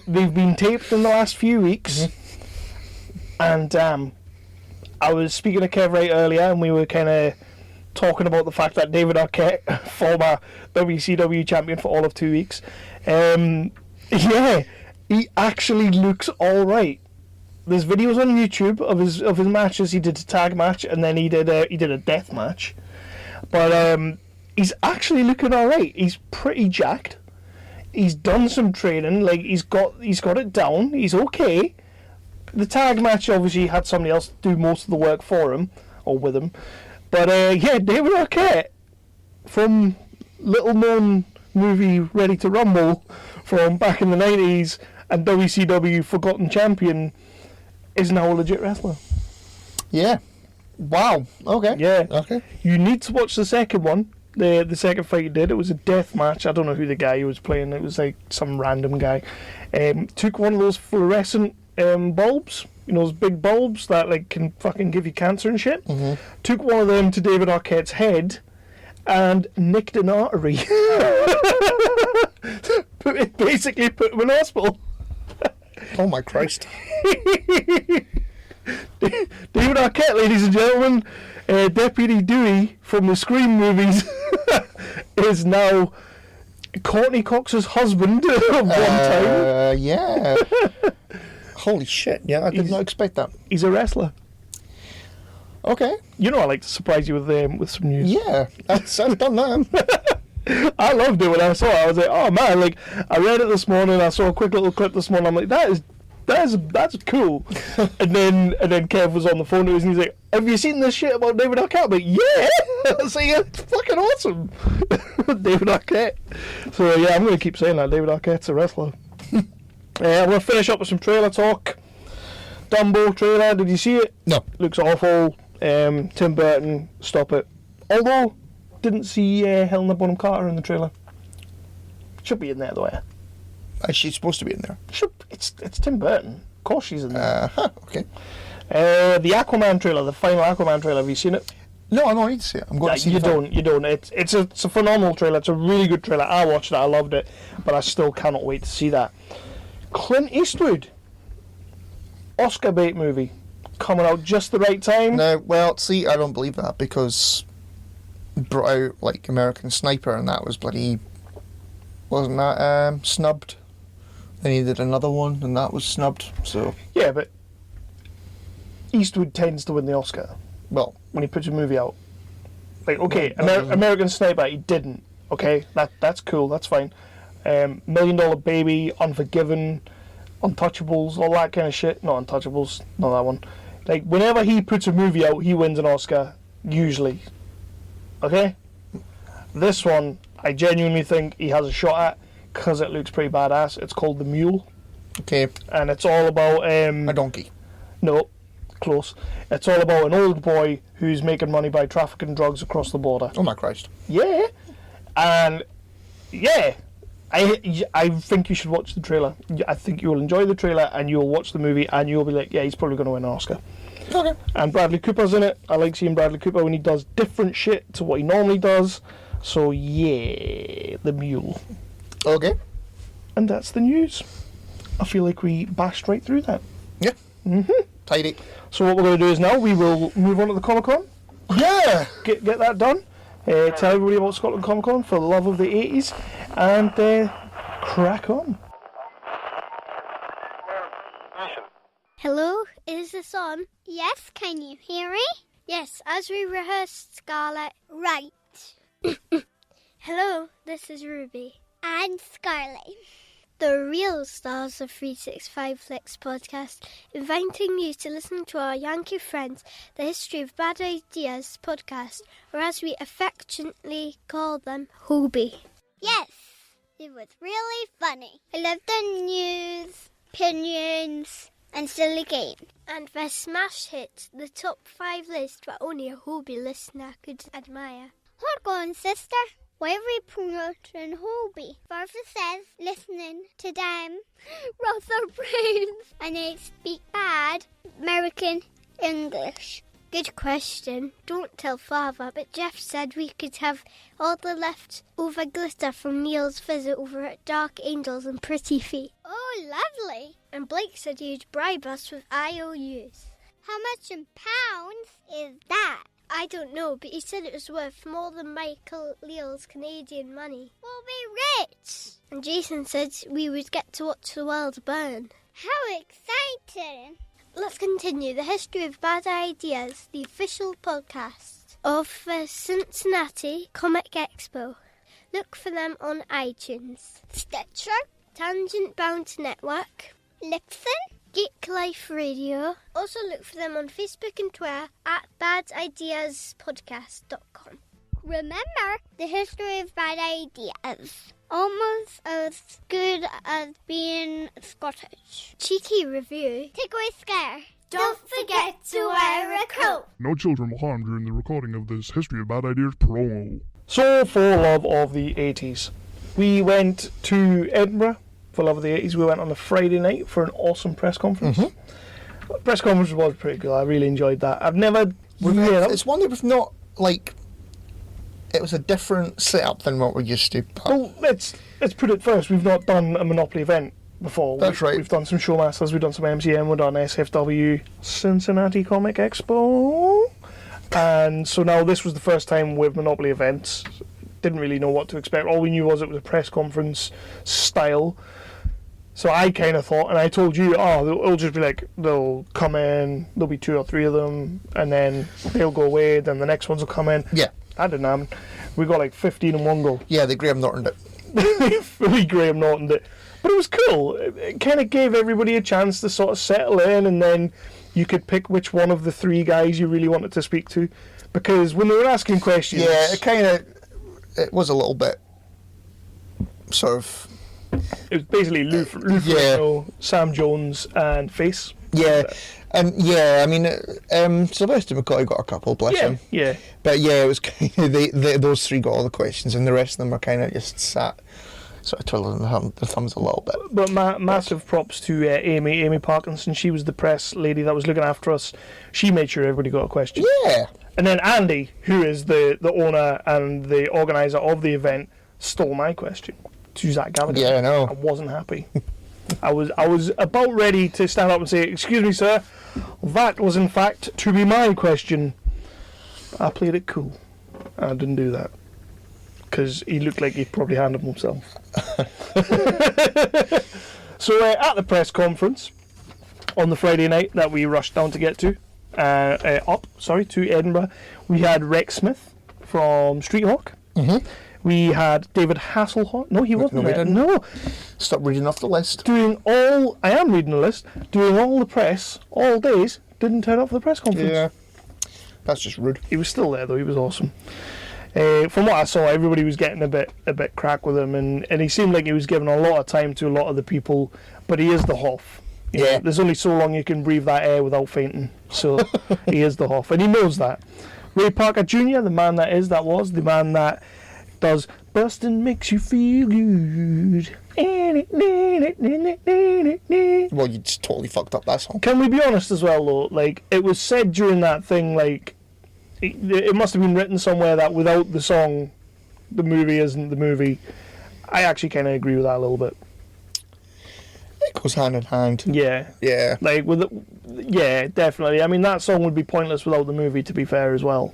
They've been taped in the last few weeks. And I was speaking to Kev right earlier, and we were kind of talking about the fact that David Arquette, former WCW champion for all of 2 weeks, yeah, he actually looks all right. There's videos on YouTube of his matches. He did a tag match, and then he did a death match. But he's actually looking all right. He's pretty jacked. He's done some training. Like he's got it down. He's okay. The tag match obviously had somebody else do most of the work for him or with him. But yeah, David Arquette, from little known movie Ready to Rumble from back in the 90s and WCW Forgotten Champion is now a legit wrestler. Yeah. Wow. Okay. Yeah. Okay. You need to watch the second one. The second fight he did, it was a death match. I don't know who the guy was playing. It was like some random guy. Took one of those fluorescent bulbs, you know, those big bulbs that like can fucking give you cancer and shit. Mm-hmm. Took one of them to David Arquette's head and nicked an artery. Basically put him in hospital. Oh my Christ. David Arquette, ladies and gentlemen, Deputy Dewey from the Scream movies, is now Courtney Cox's husband at one time. Yeah. Holy shit. Yeah, I did not expect that. He's a wrestler. Okay. You know I like to surprise you with some news. Yeah, I've done that. I loved it when I saw it. I was like, oh man, like I read it this morning, I saw a quick little clip this morning, I'm like, that's cool. and then Kev was on the phone to us and he's like, have you seen this shit about David Arquette? I'm like, yeah. I was like, yeah, it's fucking awesome. David Arquette. So yeah, I'm going to keep saying that. David Arquette's a wrestler. I'm going to finish up with some trailer talk. Dumbo trailer, did you see it? No. Looks awful. Tim Burton, stop it. Although, didn't see Helena Bonham Carter in the trailer. Should be in there though, yeah. Is she supposed to be in there? It's Tim Burton. Of course she's in there. Okay. The Aquaman trailer, the final Aquaman trailer, have you seen it? No, I don't need to see it. I'm going to see it. You don't. It's a phenomenal trailer. It's a really good trailer. I watched it, I loved it, but I still cannot wait to see that. Clint Eastwood, Oscar bait movie, coming out just the right time. No, well, see, I don't believe that because brought out like American Sniper and that was bloody, wasn't that snubbed? They needed another one and that was snubbed. So yeah, but Eastwood tends to win the Oscar. Well, when he puts a movie out, like okay, American Sniper, he didn't. Okay, that's cool. That's fine. $1 Million Baby, Unforgiven, Untouchables, all that kind of shit. Not Untouchables, not that one. Like whenever he puts a movie out, he wins an Oscar usually. Okay, this one I genuinely think he has a shot at because it looks pretty badass. It's called The Mule. Okay. And it's all about a donkey. No, close. It's all about an old boy who's making money by trafficking drugs across the border. Oh my Christ. Yeah, and yeah, I think you should watch the trailer. I think you'll enjoy the trailer and you'll watch the movie and you'll be like, yeah, he's probably going to win an Oscar. Okay. And Bradley Cooper's in it. I like seeing Bradley Cooper when he does different shit to what he normally does. So yeah, The Mule. Okay. And that's the news. I feel like we bashed right through that. Yeah. Mm-hmm. Tidy. So what we're going to do is now we will move on to the Comic-Con. Yeah. Get that done. Tell everybody about Scotland Comic-Con for the love of the 80s. And crack on. Hello, is this on? Yes, can you hear me? Yes, as we rehearsed, Scarlett. Right. Hello, this is Ruby. And Scarlett. The real stars of 365 Flicks podcast, inviting you to listen to our Yankee friends, the History of Bad Ideas podcast, or as we affectionately call them, Hobie. Yes, it was really funny. I love the news, opinions, and silly games. And their smash hits, the top 5 list that only a Hobie listener could admire. Hold on, sister. Why are we promoting Hobie? Father says listening to them rather brains and they speak bad American English. Good question. Don't tell Father, but Jeff said we could have all the leftover glitter from Neil's visit over at Dark Angels and Pretty Feet. Oh, lovely. And Blake said he'd bribe us with IOUs. How much in pounds is that? I don't know, but he said it was worth more than Michael Leal's Canadian money. We'll be rich! And Jason said we would get to watch the world burn. How exciting! Let's continue the History of Bad Ideas, the official podcast of the Cincinnati Comic Expo. Look for them on iTunes, Stitcher, Tangent Bound Network, Lipson, Geek Life Radio. Also look for them on Facebook and Twitter at badideaspodcast.com. Remember, the history of bad ideas. Almost as good as being Scottish. Cheeky review. Takeaway scare. Don't forget to wear a coat. No children were harmed during the recording of this History of Bad Ideas promo. So, for love of the 80s, we went to Edinburgh for love of the 80s. We went on a Friday night for an awesome press conference. Mm-hmm. Press conference was pretty good. I really enjoyed that. It's one that we've not, like... It was a different setup than what we're used to. Well, let's put it first. We've not done a Monopoly event before. That's right. We've done some Showmasters, we've done some MCM, we've done SFW, Cincinnati Comic Expo. And so now this was the first time with Monopoly events. Didn't really know what to expect. All we knew was it was a press conference style. So I kind of thought, and I told you, it'll just be like, they'll come in, there'll be 2 or 3 of them, and then they'll go away, then the next ones will come in. Yeah. That didn't happen. We got like 15 in one go. Yeah, they Graham Nortoned it. Fully Graham Nortoned it. But it was cool. It kind of gave everybody a chance to sort of settle in, and then you could pick which one of the 3 guys you really wanted to speak to. Because when they were asking questions... Yeah, it was a little bit sort of... It was basically Lou Ferrigno, Sam Jones, and Face. Yeah, and I mean, Sylvester McCoy got a couple, bless him. Yeah. But yeah, it was kind of those 3 got all the questions, and the rest of them are kind of just sat, sort of twiddling their thumbs a little bit. But massive props to Amy Parkinson. She was the press lady that was looking after us. She made sure everybody got a question. Yeah. And then Andy, who is the owner and the organizer of the event, stole my question to Zach Gallagher. Yeah, I know. I wasn't happy. I was about ready to stand up and say, "Excuse me, sir, that was in fact to be my question." I played it cool. I didn't do that because he looked like he probably handled himself. So at the press conference on the Friday night that we rushed down to get to, to Edinburgh, we had Rex Smith from Street Hawk. Mm-hmm. We had David Hasselhoff. No, he wasn't there. No. Stop reading off the list. I am reading the list. Doing all the press, all days, didn't turn up for the press conference. Yeah. That's just rude. He was still there though. He was awesome. From what I saw, everybody was getting a bit crack with him, and he seemed like he was giving a lot of time to a lot of the people. But he is the Hoff. You know, there's only so long you can breathe that air without fainting. So he is the Hoff, and he knows that. Ray Parker Jr., the man that does Bustin' Makes You Feel Good. Well, you just totally fucked up that song. Can we be honest as well, though? Like, it was said during that thing, like, it must have been written somewhere that without the song, the movie isn't the movie. I actually kind of agree with that a little bit. It goes hand in hand. Yeah. Yeah. Like, yeah, definitely. I mean, that song would be pointless without the movie, to be fair, as well.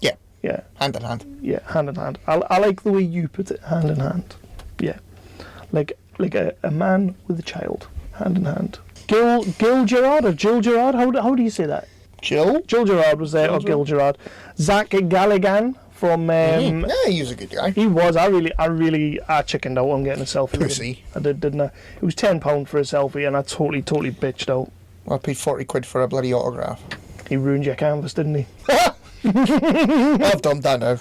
Yeah. Yeah. Hand in hand. Yeah, hand in hand. I like the way you put it, hand in hand. Yeah. Like a man with a child, hand in hand. Gil Gerard or Jill Gerard? How do you say that? Jill Gerard was there, or Gil Gerard. Zach Galligan from... yeah, he was a good guy. He was. I chickened out on getting a selfie Pussy. with him. I did, didn't I? It was £10 for a selfie, and I totally bitched out. Well, I paid 40 quid for a bloody autograph. He ruined your canvas, didn't he? I've done that now.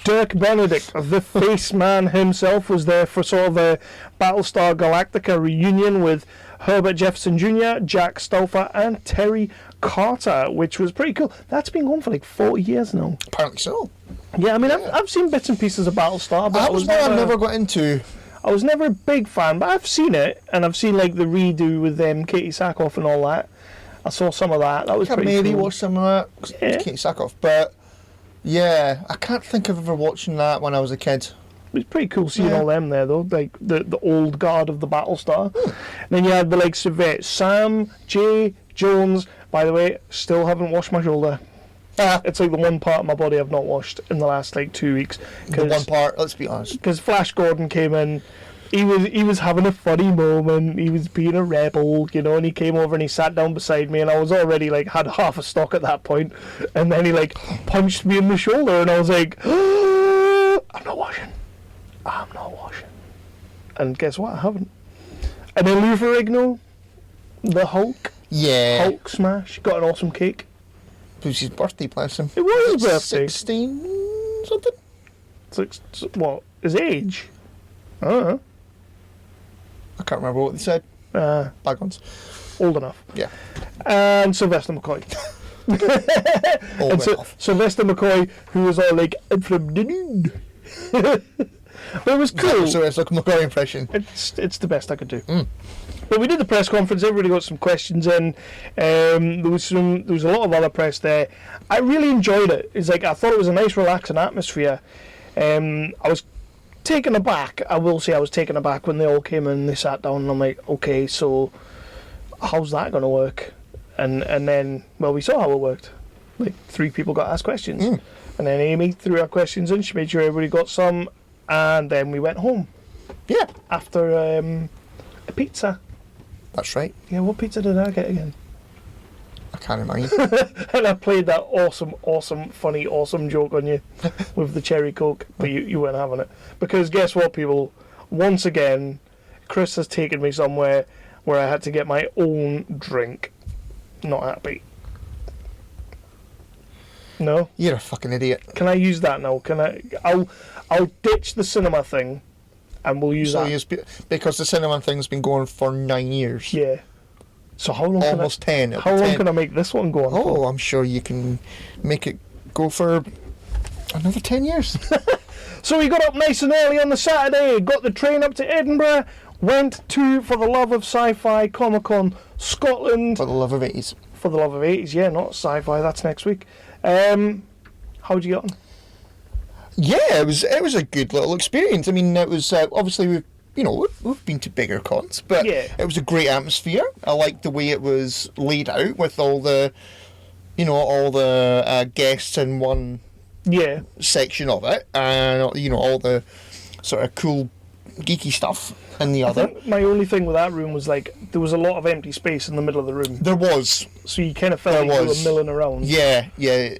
Dirk Benedict, the face man himself, was there for sort of a Battlestar Galactica reunion with Herbert Jefferson Jr., Jack Stauffer, and Terry Carter, which was pretty cool. That's been going for like 40 years now. Apparently so. Yeah, I mean, I've seen bits and pieces of Battlestar, but that was one I never got into. I was never a big fan, but I've seen it, and I've seen like the redo with Katie Sackhoff and all that. I saw some of that. That was pretty maybe cool. watch some of that. Yeah. Katie Sackhoff, but yeah, I can't think of ever watching that when I was a kid. It was pretty cool seeing all them there, though, like the old guard of the Battlestar. And then you had the likes of Sam J. Jones. By the way, still haven't washed my shoulder. It's like the one part of my body I've not washed in the last like 2 weeks. The one part, let's be honest. Because Flash Gordon came in. He was having a funny moment. He was being a rebel, you know, and he came over and he sat down beside me, and I was already like had half a stock at that point, and then he like punched me in the shoulder, and I was like, I'm not washing. And guess what? I haven't. And then Lou Ferrigno, the Hulk. Yeah. Hulk smash. Got an awesome cake. It was his birthday, bless him. It was his birthday. 16 something? What? His age? I don't know. I can't remember what they said. Bygones. Old enough. Yeah. And Sylvester McCoy. Old And enough. Sylvester McCoy, who was all like, I'm from the nude. But it was cool. So it's like a McCoy impression. It's the best I could do. But we did the press conference. Everybody got some questions in. There was a lot of other press there. I really enjoyed it. It's like I thought it was a nice, relaxing atmosphere. I was taken aback. I will say I was taken aback when they all came in and they sat down, and I'm like, okay, so how's that going to work? And then, well, we saw how it worked. Like 3 people got asked questions, and then Amy threw her questions in. She made sure everybody got some, and then we went home. Yeah. After a pizza. That's right. Yeah, what pizza did I get again? I can't remind. And I played that awesome, funny, awesome joke on you with the cherry coke, but you weren't having it. Because guess what, people? Once again, Chris has taken me somewhere where I had to get my own drink. Not happy. No? You're a fucking idiot. Can I use that now? I'll ditch the cinema thing, and we'll use that. Because the cinema thing's been going for 9 years. Yeah. So how long? Almost 10. How long can I make this one go on for? Oh, I'm sure you can make it go for another 10 years. So we got up nice and early on the Saturday, got the train up to Edinburgh, went to For the Love of Sci-Fi Comic-Con Scotland. For the love of 80s. For the Love of 80s, yeah, not sci-fi, that's next week. How'd you get on? Yeah, it was a good little experience. I mean, it was obviously we've been to bigger cons, but Yeah. it was a great atmosphere. I liked the way it was laid out with all the guests in one Yeah. section of it, and all the sort of cool geeky stuff in the I other. think my only thing with that room was like there was a lot of empty space in the middle of the room, There was, so you kind of felt like you were milling around. yeah. I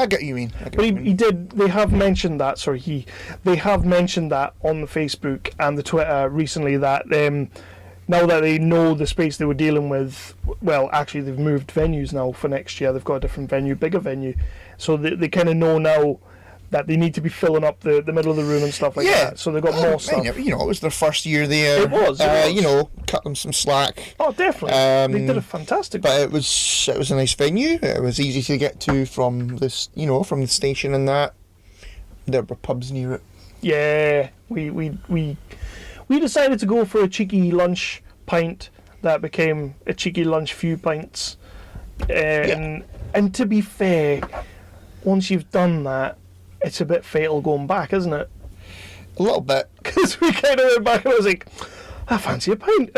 get what you mean. But he did. They have mentioned that. Sorry, they have mentioned that on the Facebook and the Twitter recently that now that they know the space they were dealing with, well, actually they've moved venues now for next year. They've got a different venue, bigger venue, so they kind of know now that they need to be filling up the middle of the room and stuff like that. So they've got more stuff. It was their first year there. It was. Cut them some slack. Oh, definitely. They did a fantastic. But it was a nice venue. It was easy to get to from this, from the station and that. There were pubs near it. Yeah, we decided to go for a cheeky lunch pint that became a cheeky lunch few pints. And to be fair, once you've done that, it's a bit fatal going back, isn't it? A little bit. Because we kind of went back and I was like, I fancy a pint.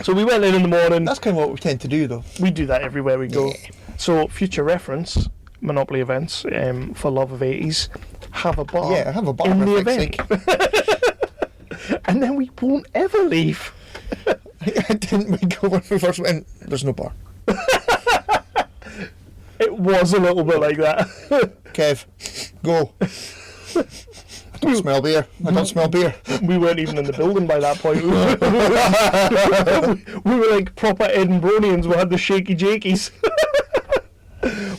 So we went in the morning. That's kind of what we tend to do, though. We do that everywhere we go. Yeah. So, future reference, Monoploy Events, for Love of 80s, have a bar. Yeah, have a bar in for the fuck's event. And then we won't ever leave. Didn't we go when we first went? There's no bar. It was a little bit like that. Kev, go. I don't smell beer. I don't smell beer. We weren't even in the building by that point. We were like proper Edinburghians. We had the shaky jakies.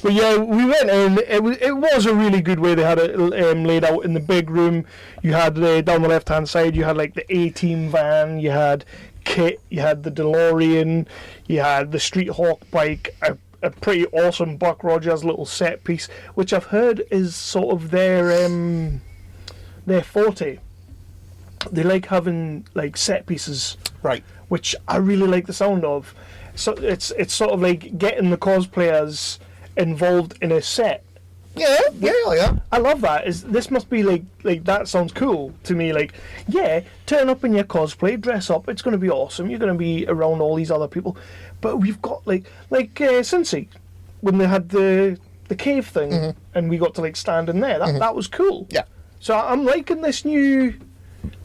But yeah, we went in. It was a really good way. They had it laid out in the big room. You had down the left hand side, you had like the A-Team van. You had Kit. You had the DeLorean. You had the Street Hawk bike. A pretty awesome Buck Rogers little set piece, which I've heard is sort of their forte. They like having like set pieces, Right. which I really like the sound of. So it's sort of like getting the cosplayers involved in a set. Yeah. I love that. This must be like that sounds cool to me. Like, yeah, turn up in your cosplay, dress up. It's going to be awesome. You're going to be around all these other people. But we've got like Cincy, when they had the cave thing, and we got to like stand in there. That was cool. Yeah. So I'm liking this new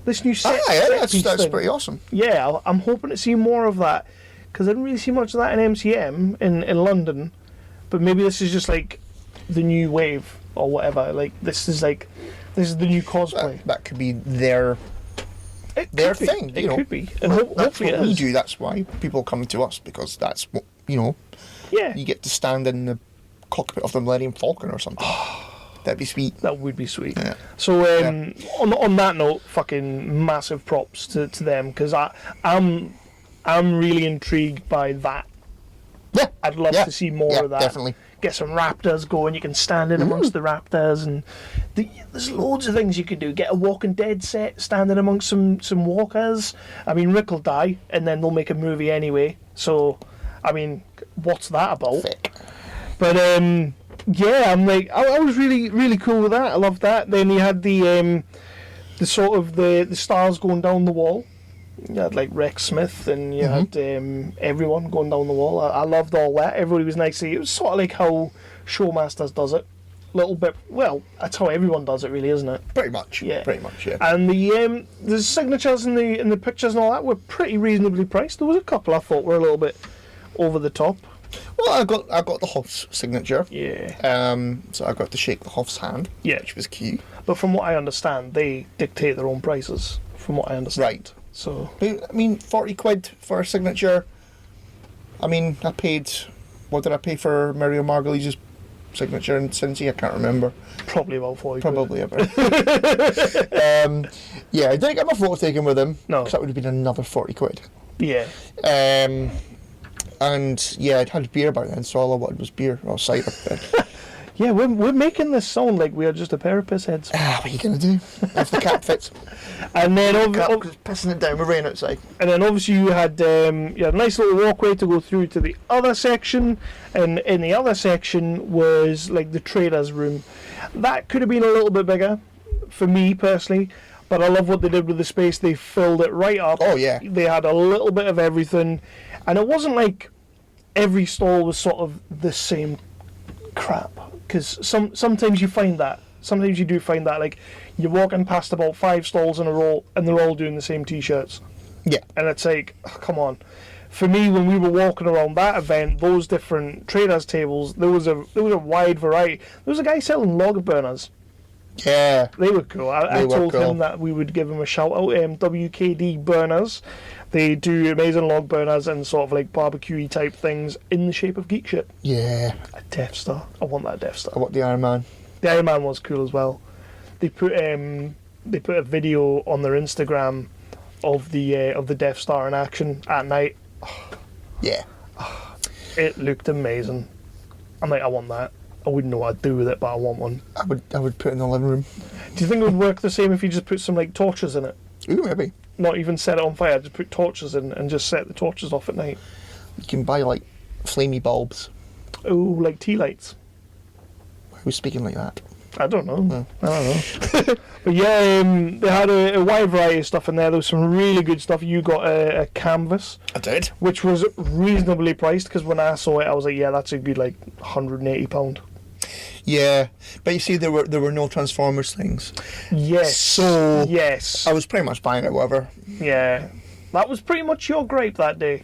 set. That's pretty awesome. Yeah, I'm hoping to see more of that, because I didn't really see much of that in MCM in London. But maybe this is just like the new wave or whatever. Like this is the new cosplay. That could be their thing. It could be, and That's hopefully what it we is. do. That's why people come to us, because that's what Yeah. You get to stand in the cockpit of the Millennium Falcon or something. That'd be sweet. That would be sweet. Yeah. So on that note, fucking massive props to them, because I'm really intrigued by that. Yeah. I'd love to see more of that. Definitely. Get some raptors going. You can stand in amongst the raptors, and there's loads of things you could do. Get a Walking Dead set, standing amongst some walkers. I mean, Rick will die, and then they'll make a movie anyway. So, I mean, what's that about? Thick. But yeah, I'm like, I was really cool with that. I loved that. Then you had the sort of the stars going down the wall. You had like Rex Smith, and you had everyone going down the wall. I loved all that. Everybody was nice. It was sort of like how Showmasters does it. Little bit. Well, that's how everyone does it, really, isn't it? Pretty much. Yeah. Pretty much. Yeah. And the signatures in the pictures and all that were pretty reasonably priced. There was a couple I thought were a little bit over the top. Well, I got the Hoff's signature. Yeah. So I got to shake the Hoff's hand. Yeah. Which was cute. But from what I understand, they dictate their own prices. From what I understand. Right. So. I mean, 40 quid for a signature. I mean, I paid. What did I pay for Mario Margulies' signature in Cincy? I can't remember. Probably about 40 Probably about. Yeah, I didn't get my photo taken with him. No. Because that would have been another 40 quid. Yeah. And yeah, I'd had beer by then, so all I wanted was beer or cider. Yeah, we're making this sound like we are just a pair of pissheads. What are you going to do? If the cap fits. And then It's pissing it down with rain outside. And then obviously you had a nice little walkway to go through to the other section, and in the other section was like the traders room. That could have been a little bit bigger for me personally, but I love what they did with the space. They filled it right up. Oh yeah. They had a little bit of everything, and it wasn't like every stall was sort of the same crap, because sometimes you find that. Sometimes you do find that, like, you're walking past about 5 stalls in a row and they're all doing the same t-shirts. Yeah. And it's like, oh, come on. For me, when we were walking around that event, those different traders tables, there was a wide variety. There was a guy selling log burners. Yeah. They were cool. I told him that we would give him a shout out. WKD Burners. They do amazing log burners and sort of like barbecue type things in the shape of geek shit. Yeah. A Death Star. I want that Death Star. I want the Iron Man. The Iron Man was cool as well. They put a video on their Instagram of the Death Star in action at night. Yeah. It looked amazing. I'm like, I want that. I wouldn't know what I'd do with it, but I want one. I would put it in the living room. Do you think it would work the same if you just put some like torches in it? Ooh, maybe. Not even set it on fire, just put torches in and just set the torches off at night. You can buy like flamey bulbs. Oh, like tea lights. Who's speaking like that? I don't know. No. I don't know. But yeah, they had a wide variety of stuff in there. There was some really good stuff. You got a canvas. I did. Which was reasonably priced, because when I saw it, I was like, yeah, that's a good like £180. Yeah, but you see, there were no Transformers things. Yes. So yes, I was pretty much buying it, whatever. Yeah, that was pretty much your gripe that day.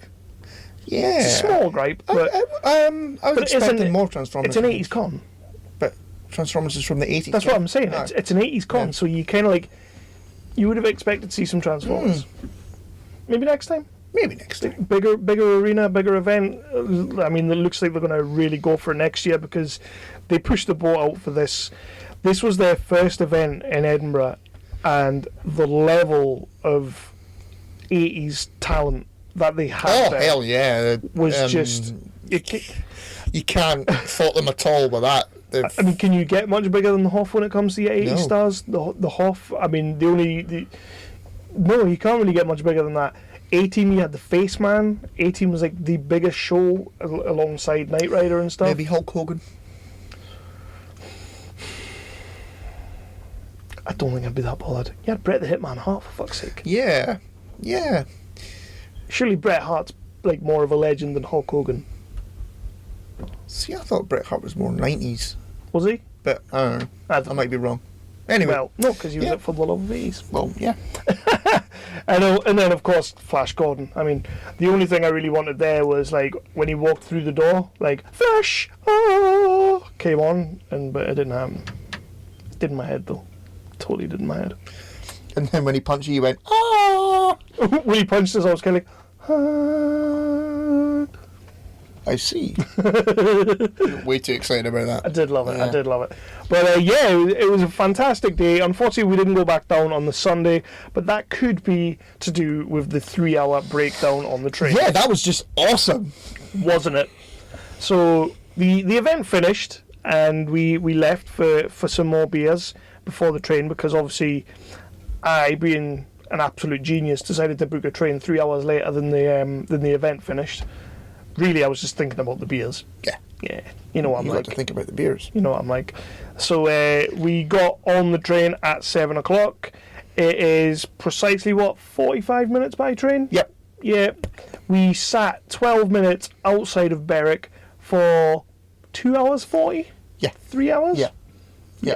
Yeah, It's a small gripe, but I was but expecting more Transformers. it's an 80s con. But Transformers is from the 80s. That's what I'm saying. No. It's an 80s con, Yeah. so you kind of like, you would have expected to see some Transformers. Maybe next time. Maybe next time. Bigger arena, bigger event. I mean, it looks like they're going to really go for it next year, because they pushed the boat out for this. This was their first event in Edinburgh, and the level of 80s talent that they had there Hell yeah! was just... You can't fault them at all with that. I mean, can you get much bigger than the Hoff when it comes to your 80 No. stars? The Hoff, I mean, no, you can't really get much bigger than that. A-Team, you had the Face Man. A-Team was like the biggest show alongside Knight Rider and stuff. Maybe Hulk Hogan. I don't think I'd be that bothered. You had Bret the Hitman Hart, for fuck's sake. Yeah, yeah. Surely Bret Hart's like more of a legend than Hulk Hogan. See, I thought Bret Hart was more 90s, Was he? but I don't know. I might be wrong. Anyway, Well, no, because he was Yeah. at For the Love of 80s. well, yeah. And then, of course, Flash Gordon. I mean, the only thing I really wanted there was, like, when he walked through the door, like, Flash! Oh! Came on, but it didn't happen. It did in my head, though. Totally did in my head. And then when he punched you, you went, ah! When he punched us, I was kind of like, I see. Way too excited about that. I did love it. I did love it. But yeah, it was a fantastic day. Unfortunately, we didn't go back down on the Sunday, but that could be to do with the 3-hour breakdown on the train. Yeah, that was just awesome. Wasn't it? So the event finished, and we left for some more beers before the train, because obviously I, being an absolute genius, decided to book a train 3 hours later than the event finished. Really, I was just thinking about the beers. Yeah. You know what I'm You like. got to think about the beers. You know what I'm like. So we got on the train at 7 o'clock. It is precisely, 45 minutes by train? Yep. Yeah. We sat 12 minutes outside of Berwick for 2 hours 40? Yeah. 3 hours? Yeah.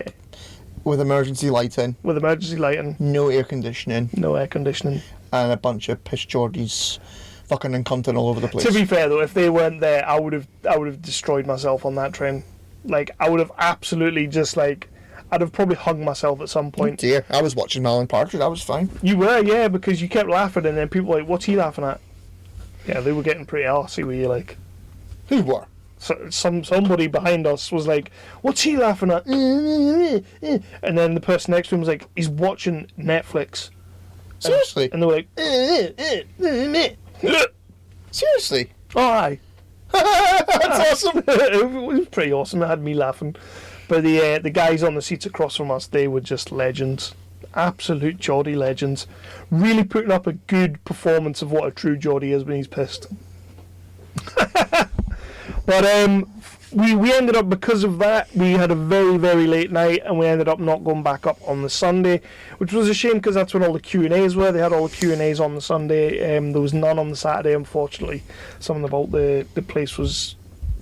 With emergency lighting. With emergency lighting. No air conditioning. No air conditioning. And a bunch of piss Geordies fucking and cunting all over the place. To be fair though, if they weren't there, I would have destroyed myself on that train. Like, I would have absolutely just I'd have probably hung myself at some point. Dear, I was watching Malin Partridge, I was fine. You were, yeah, because you kept laughing, and then people were like, what's he laughing at? Yeah, they were getting pretty arsey with you, like. Who were? So, somebody behind us was like, what's he laughing at? And then the person next to him was like, he's watching Netflix. Seriously? And they were like, Seriously? oh, aye. That's awesome. It was pretty awesome. It had me laughing. But the guys on the seats across from us, they were just legends. Absolute Geordie legends. Really putting up a good performance of what a true Geordie is when he's pissed. But we ended up, because of that, we had a very, very late night, and we ended up not going back up on the Sunday, which was a shame, because that's when all the Q&As were. They had all the Q&As on the Sunday. There was none on the Saturday, unfortunately. Something about the place was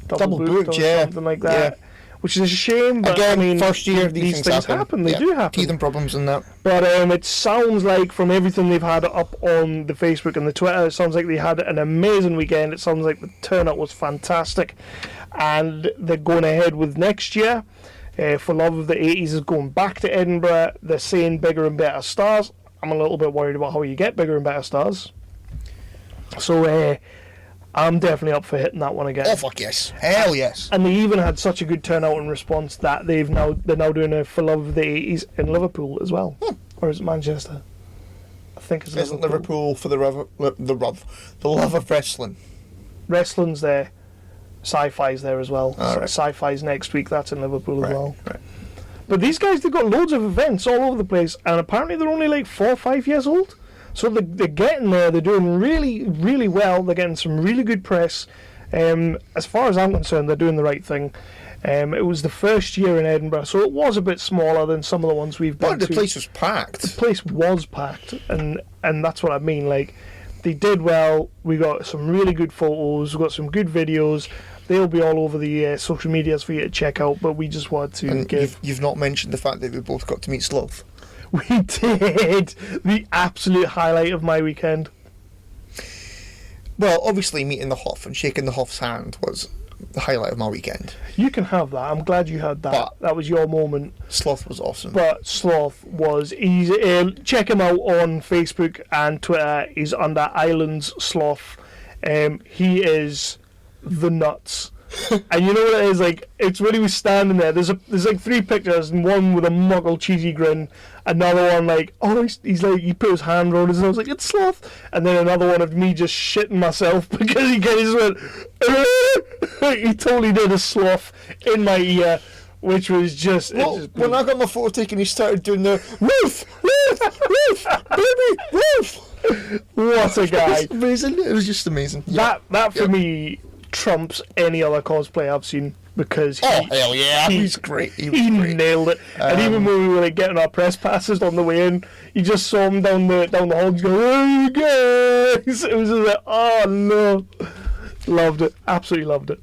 double booked or something like that. Yeah. Which is a shame, but again, I mean, first year these things happen. They do happen. Teething problems and that. But it sounds like, from everything they've had up on the Facebook and the Twitter, it sounds like they had an amazing weekend. It sounds like the turnout was fantastic. And they're going ahead with next year. For Love of the 80s is going back to Edinburgh. They're saying bigger and better stars. I'm a little bit worried about how you get bigger and better stars. So I'm definitely up for hitting that one again. Oh, fuck yes. Hell yes. And they even had such a good turnout and response that they're now doing a For Love of the 80s in Liverpool as well. Or is it Manchester? I think it's Isn't Liverpool for the love of wrestling? Wrestling's there. Sci-fi's there as well. Right. Sci-fi's next week. That's in Liverpool as well. Right. But these guys, they've got loads of events all over the place, and apparently they're only like 4 or 5 years old. So they're getting there. They're doing really, really well. They're getting some really good press. As far as I'm concerned, they're doing the right thing. It was the first year in Edinburgh, so it was a bit smaller than some of the ones we've been to. But the place was packed. The place was packed, and that's what I mean. Like, they did well. We got some really good photos. We got some good videos. They'll be all over the social medias for you to check out. But we just wanted to and give. You've not mentioned the fact that we both got to meet Sloth. We did. The absolute highlight of my weekend. Well, obviously meeting the Hoff and shaking the Hoff's hand was the highlight of my weekend. You can have that. I'm glad you had that. But that was your moment. Sloth was awesome. But Sloth was easy. Check him out on Facebook and Twitter. He's under Islands Sloth. He is the nuts. And you know what it is, like, it's when he was standing there, there's like 3 pictures, and one with a muggle cheesy grin, another one like, oh, he's like, he put his hand around his nose like, it's Sloth, and then another one of me just shitting myself because he just went he totally did a Sloth in my ear, which was just, well, when I got my photo taken, he started doing the Ruth, baby, Ruth. What a guy. It was amazing. It was just amazing. That for me trumps any other cosplay I've seen, because hell yeah, he's great. He nailed it. And even when we were like getting our press passes on the way in, you just saw him down the hall, just going, hey guys! It was just like, oh no, loved it, absolutely loved it.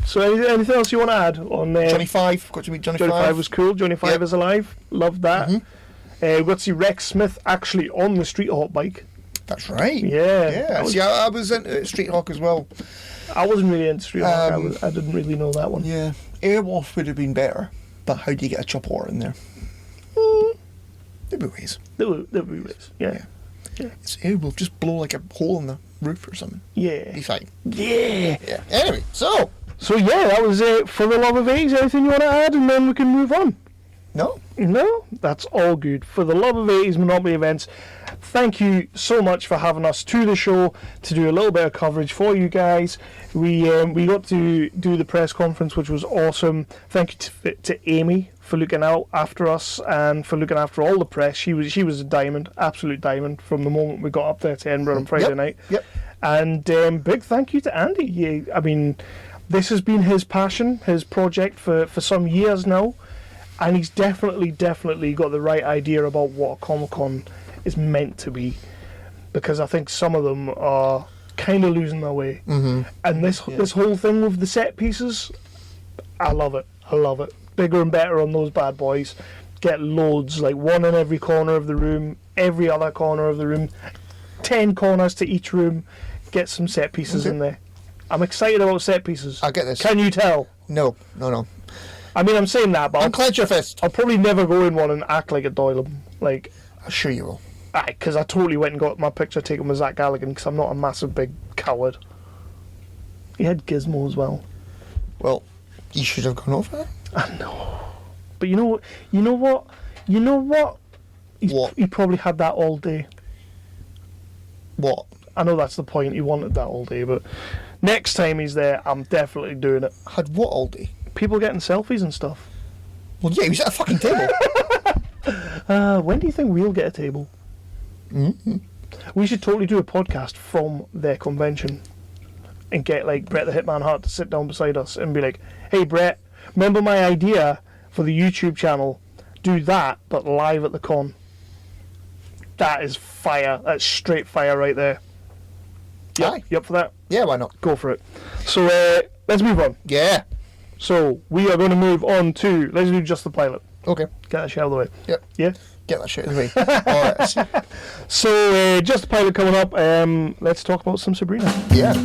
So anything else you want to add on Johnny 5? Got to meet Johnny 5. Johnny 5 was cool. Johnny 5 is alive. Loved that. We got to see Rex Smith actually on the Street Hawk bike. That's right. Yeah. See, I was into Street Hawk as well. I wasn't really into Street Hawk. I didn't really know that one. Yeah. Airwolf would have been better, but how do you get a chopper in there? There'd be ways. There would be ways. Yeah. It's Airwolf. Just blow like a hole in the roof or something. Yeah. Be fine. Yeah. Yeah. Anyway, so yeah, that was it. For the love of AIDS, anything you want to add, and then we can move on. no. No, that's all good. For the love of 80s Monopoly Events, thank you so much for having us to the show to do a little bit of coverage for you guys. We got to do the press conference, which was awesome. Thank you to Amy for looking out after us and for looking after all the press. She was a diamond, absolute diamond, from the moment we got up there to Edinburgh on Friday night. Yep. And big thank you to Andy. Yeah, I mean, this has been his passion, his project for some years now. And he's definitely got the right idea about what a Comic-Con is meant to be. Because I think some of them are kind of losing their way. Mm-hmm. And this whole thing with the set pieces, I love it. Bigger and better on those bad boys. Get loads, like one in every corner of the room, every other corner of the room, 10 corners to each room. Get some set pieces in there. I'm excited about set pieces. I get this. Can you tell? No. I mean, I'm saying that, but Unclench your fist. I'll probably never go in one and act like a Doyle. Like, I'm sure you will. because I totally went and got my picture taken with Zach Galligan because I'm not a massive big coward. He had Gizmo as well. Well, you should have gone over that. I know. But you know what? What? He probably had that all day. What? I know that's the point. He wanted that all day, but next time he's there, I'm definitely doing it. Had what all day? People getting selfies and stuff. Well, yeah, he was at a fucking table. When do you think we'll get a table? Mm-hmm. We should totally do a podcast from their convention and get like Brett the Hitman Hart to sit down beside us and be like, "Hey Brett, remember my idea for the YouTube channel? Do that, but live at the con." That is fire. That's straight fire right there. Yep. Aye. You up for that? Yeah, why not? Go for it. So let's move on. Yeah. So we are going to move on to, let's do just the pilot. Okay. Get that shit out of the way. Yep. Yeah? Get that shit out of the way. Alright. So just the pilot coming up. Let's talk about some Sabrina. Yeah.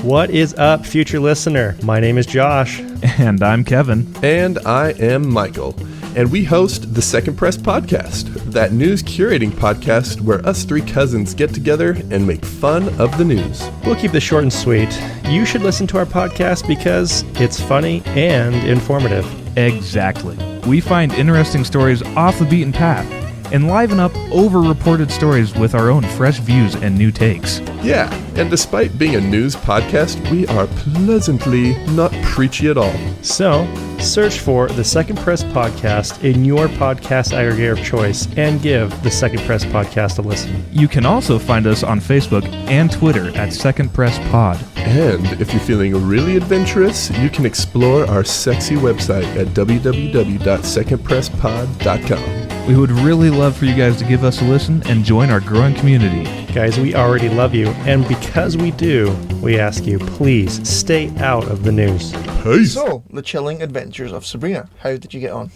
What is up, future listener? My name is Josh. And I'm Kevin. And I am Michael. And we host the Second Press Podcast, that news curating podcast where us three cousins get together and make fun of the news. We'll keep this short and sweet. You should listen to our podcast because it's funny and informative. Exactly. We find interesting stories off the beaten path and liven up over-reported stories with our own fresh views and new takes. Yeah, and despite being a news podcast, we are pleasantly not preachy at all. So, search for the Second Press Podcast in your podcast aggregator of choice and give the Second Press Podcast a listen. You can also find us on Facebook and Twitter at Second Press Pod. And if you're feeling really adventurous, you can explore our sexy website at www.secondpresspod.com. We would really love for you guys to give us a listen and join our growing community. Guys, we already love you, and because we do, we ask you, please stay out of the news. Peace! So, the chilling adventures of Sabrina. How did you get on?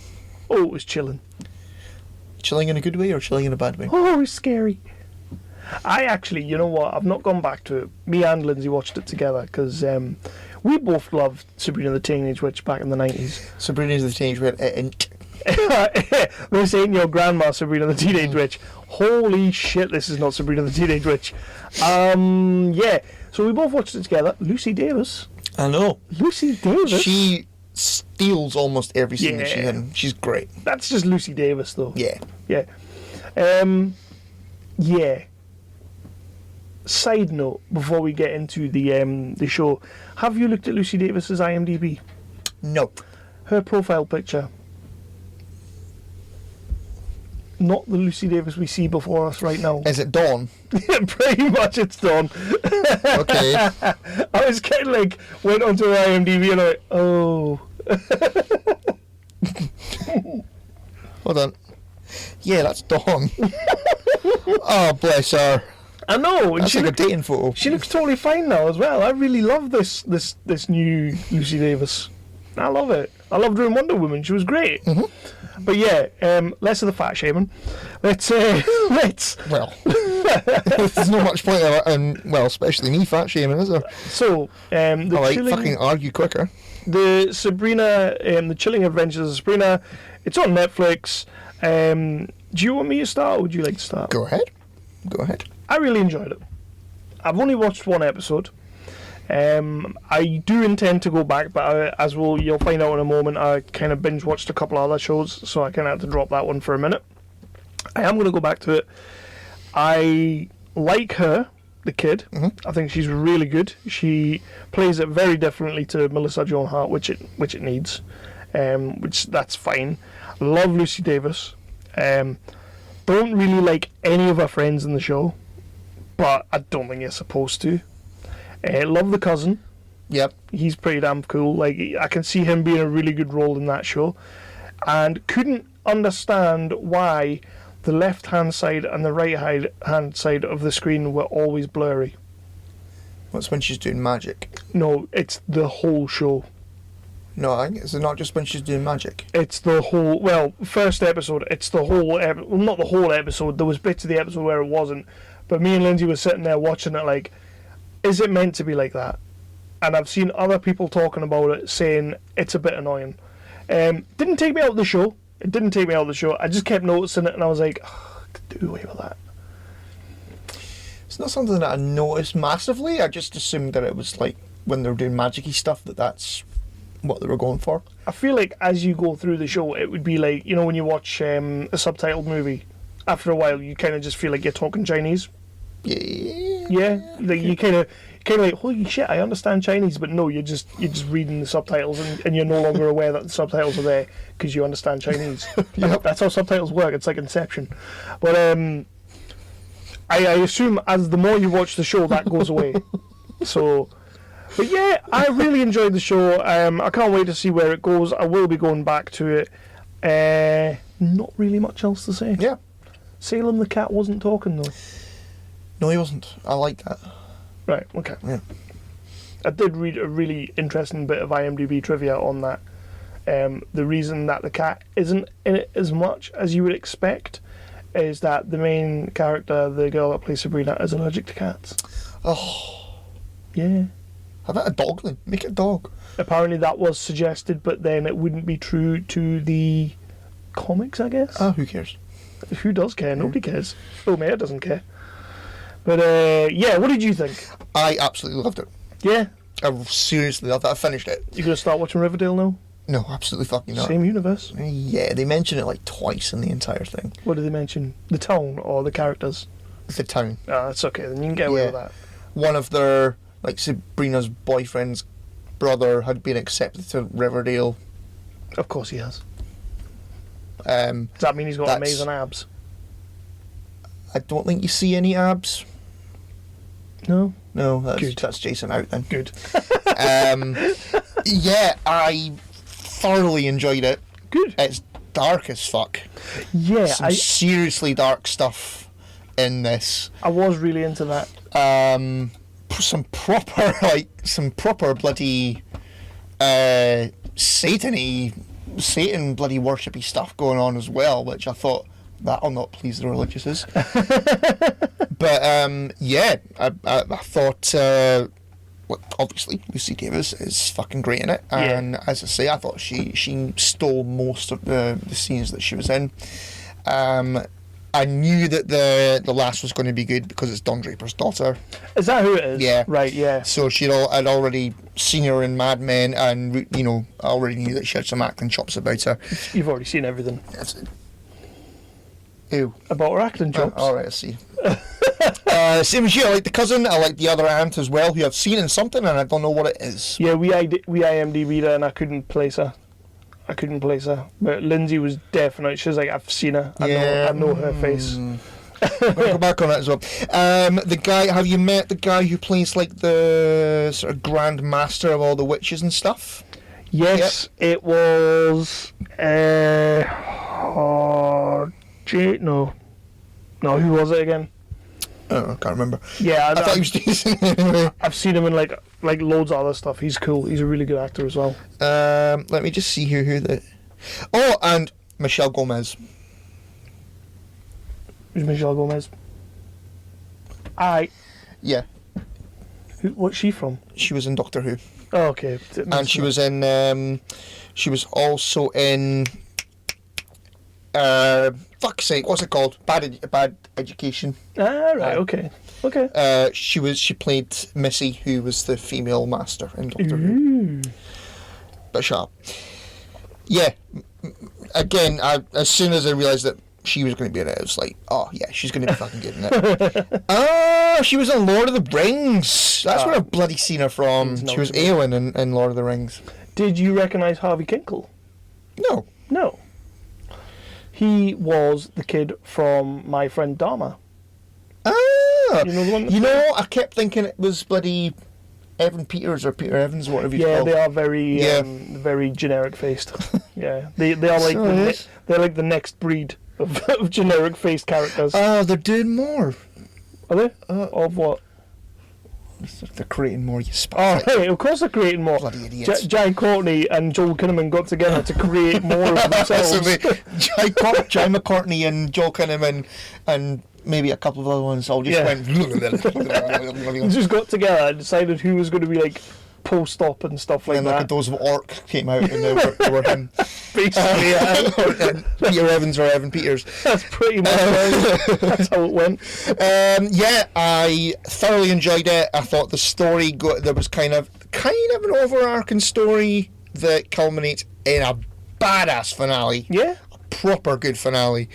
Oh, it was chilling. Chilling in a good way or chilling in a bad way? Oh, it was scary. I actually, you know what, I've not gone back to it. Me and Lindsay watched it together because we both loved Sabrina the Teenage Witch back in the 90s. Sabrina's the Teenage Witch. This ain't your grandma, Sabrina the Teenage Witch. Holy shit, this is not Sabrina the Teenage Witch. Yeah, so we both watched it together. Lucy Davis. I know. Lucy Davis? She steals almost every scene that she's Yeah. in. She's great. That's just Lucy Davis, though. Yeah. Yeah. Yeah. Side note, before we get into the show, have you looked at Lucy Davis's IMDb? No. Her profile picture. Not the Lucy Davis we see before us right now. Is it Dawn? Pretty much it's done. Okay. I was kind of like, went onto her IMDb and I went, oh. Hold on. Yeah, that's Dawn. Oh, bless her. I know. And That's like a dating photo. she looks totally fine now as well. I really love this new Lucy Davis. I love it. I loved her in Wonder Woman. She was great. Mm-hmm. But yeah, less of the fat shaming. Let's. Well, there's not much point in, well, especially me fat shaming, is there? So, the Alright, chilling, fucking argue quicker. the Sabrina, the Chilling Adventures of Sabrina. It's on Netflix. Do you want me to start, or would you like to start? Go ahead. Go ahead. I really enjoyed it. I've only watched one episode. I do intend to go back, but you'll find out in a moment, I kind of binge watched a couple of other shows, so I kind of had to drop that one for a minute. I am going to go back to it. I like her, the kid. I think she's really good. She plays it very differently to Melissa Joan Hart, which it needs, which that's fine. Love Lucy Davis. Don't really like any of her friends in the show, but I don't think you're supposed to. Love the cousin. Yep. He's pretty damn cool. Like, I can see him being a really good role in that show. And couldn't understand why the left-hand side and the right-hand side of the screen were always blurry. What's when she's doing magic? No, it's the whole show. No, I think it's not just when she's doing magic. It's the whole... Well, first episode, it's the whole... well, not the whole episode. There was bits of the episode where it wasn't. But me and Lindsay were sitting there watching it like... Is it meant to be like that? And I've seen other people talking about it, saying it's a bit annoying. Didn't take me out of the show. It didn't take me out of the show. I just kept noticing it, and I was like, I could do away with that. It's not something that I noticed massively. I just assumed that it was like when they were doing magic-y stuff, that's what they were going for. I feel like as you go through the show, it would be like, you know, when you watch a subtitled movie, after a while, you kind of just feel like you're talking Chinese. Yeah, like you kind of like, holy shit, I understand Chinese, but no, you're just reading the subtitles, and you're no longer aware that the subtitles are there because you understand Chinese. Yep. That's how subtitles work. It's like Inception. But I assume as the more you watch the show, that goes away. So, but yeah, I really enjoyed the show. I can't wait to see where it goes. I will be going back to it. Not really much else to say. Yeah. Salem the cat wasn't talking though. No, he wasn't. I like that. Right, okay. Yeah. I did read a really interesting bit of IMDb trivia on that. The reason that the cat isn't in it as much as you would expect is that the main character, the girl that plays Sabrina, is allergic to cats. Oh. Yeah. Have it a dog then. Make it a dog. Apparently that was suggested, but then it wouldn't be true to the comics, I guess. Who cares? Who does care? Nobody cares. Oh, Mayor doesn't care. But, yeah, what did you think? I absolutely loved it. Yeah? I seriously loved it. I finished it. You going to start watching Riverdale now? No, absolutely fucking not. Same universe? Yeah, they mention it like twice in the entire thing. What did they mention? The town or the characters? The town. Ah, that's okay, then you can get away with that. One of their, like, Sabrina's boyfriend's brother had been accepted to Riverdale. Of course he has. Does that mean he's got amazing abs? I don't think you see any abs. No? No, Good. That's Jason out then. Good. Yeah, I thoroughly enjoyed it. Good. It's dark as fuck. Yeah, Some seriously dark stuff in this. I was really into that. Some proper bloody Satan bloody worshipy stuff going on as well, which I thought that'll not please the religiouses. But yeah, I thought obviously Lucy Davis is fucking great in it, and as I say, I thought she stole most of the scenes that she was in. I knew that the last was going to be good because it's Don Draper's daughter. Is that who it is? Yeah. Right, yeah. So I'd already seen her in Mad Men, and I already knew that she had some acting chops about her. You've already seen everything. Ew. About her acting chops? Alright, I see. Same as you, I like the cousin, I like the other aunt as well, who I've seen in something and I don't know what it is. Yeah, we IMDb'd her and I couldn't place her. But Lindsay was definitely, she was like, I've seen her. I know her face. I'm going to go back on that as well. The guy, have you met the guy who plays like the sort of Grand Master of all the witches and stuff? Yes, It was... No, who was it again? Oh, I can't remember. Yeah, I thought he was decent anyway. I've seen him in like loads of other stuff. He's cool. He's a really good actor as well. Let me just see who the... Oh, and Michelle Gomez. Who's Michelle Gomez? Yeah. What's she from? She was in Doctor Who. Oh, okay. And she was in... she was also in... Fuck's sake, what's it called? Bad Education. Right, okay. She played Missy, who was the female master in Doctor Who. But shut up. Yeah, again, as soon as I realised that she was going to be in it, I was like, oh yeah, she's going to be fucking good in it. She was in Lord of the Rings. That's where I've bloody seen her from. She was Eowyn in Lord of the Rings. Did you recognise Harvey Kinkle? No. No. He was the kid from My Friend Dharma. Ah! You know the one? I kept thinking it was bloody Evan Peters or Peter Evans, whatever you call. Yeah, they are very generic faced. Yeah, they are like they're like the next breed of generic faced characters. Oh, they're doing more. Are they? Of what? They're creating more, you Oh, spastic. hey, of course they're creating more. Bloody idiots. Jai Courtney and Joel Kinnaman got together to create more of themselves. So Jai McCourtney and Joel Kinnaman and maybe a couple of other ones all just went... They just got together and decided who was going to be like post-op and stuff like and that. like those of Orc came out and they were him. Basically, yeah. Peter Evans or Evan Peters. That's pretty much right. That's how it went. Yeah, I thoroughly enjoyed it. I thought the story there was kind of an overarching story that culminates in a badass finale. Yeah. A proper good finale.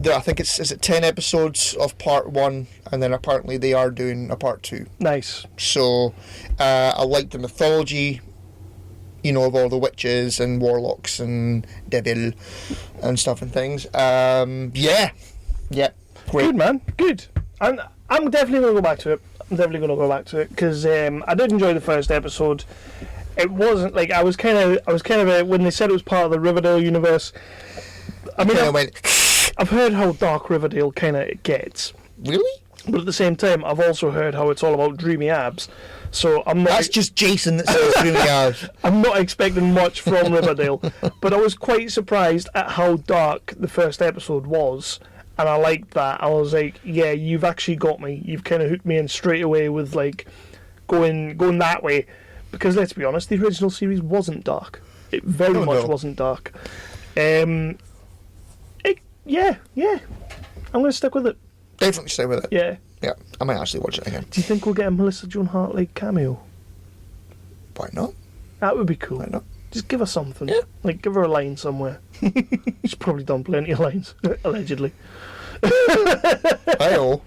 I think is it 10 episodes of part 1, and then apparently they are doing a part 2. Nice. So I like the mythology, of all the witches and warlocks and devil and stuff and things. Yeah, great. Good, man. Good. I'm definitely going to go back to it. Because I did enjoy the first episode. It wasn't like I was kind of when they said it was part of the Riverdale universe. I mean, I've heard how dark Riverdale kind of gets. Really? But at the same time, I've also heard how it's all about dreamy abs. So I'm not. That's just Jason that says dreamy abs. I'm not expecting much from Riverdale, but I was quite surprised at how dark the first episode was, and I liked that. I was like, yeah, you've actually got me. You've kind of hooked me in straight away with like going that way, because let's be honest, the original series wasn't dark. It very much wasn't dark. Yeah. I'm going to stick with it. Definitely stay with it. Yeah. Yeah, I might actually watch it again. Do you think we'll get a Melissa Joan Hart like cameo? Why not? That would be cool. Why not? Just give her something. Yeah. Like, give her a line somewhere. She's probably done plenty of lines, allegedly. Hey-oh.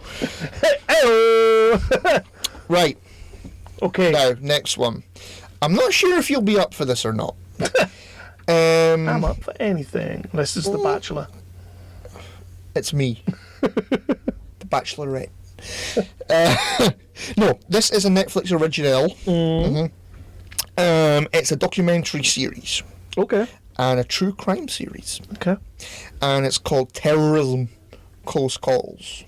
Hey-oh! Right. Okay. Now, next one. I'm not sure if you'll be up for this or not. I'm up for anything, unless it's The Bachelor. It's me. The Bachelorette. No, this is a Netflix original. It's a documentary series. Okay. And a true crime series. Okay. And it's called Terrorism Close Calls.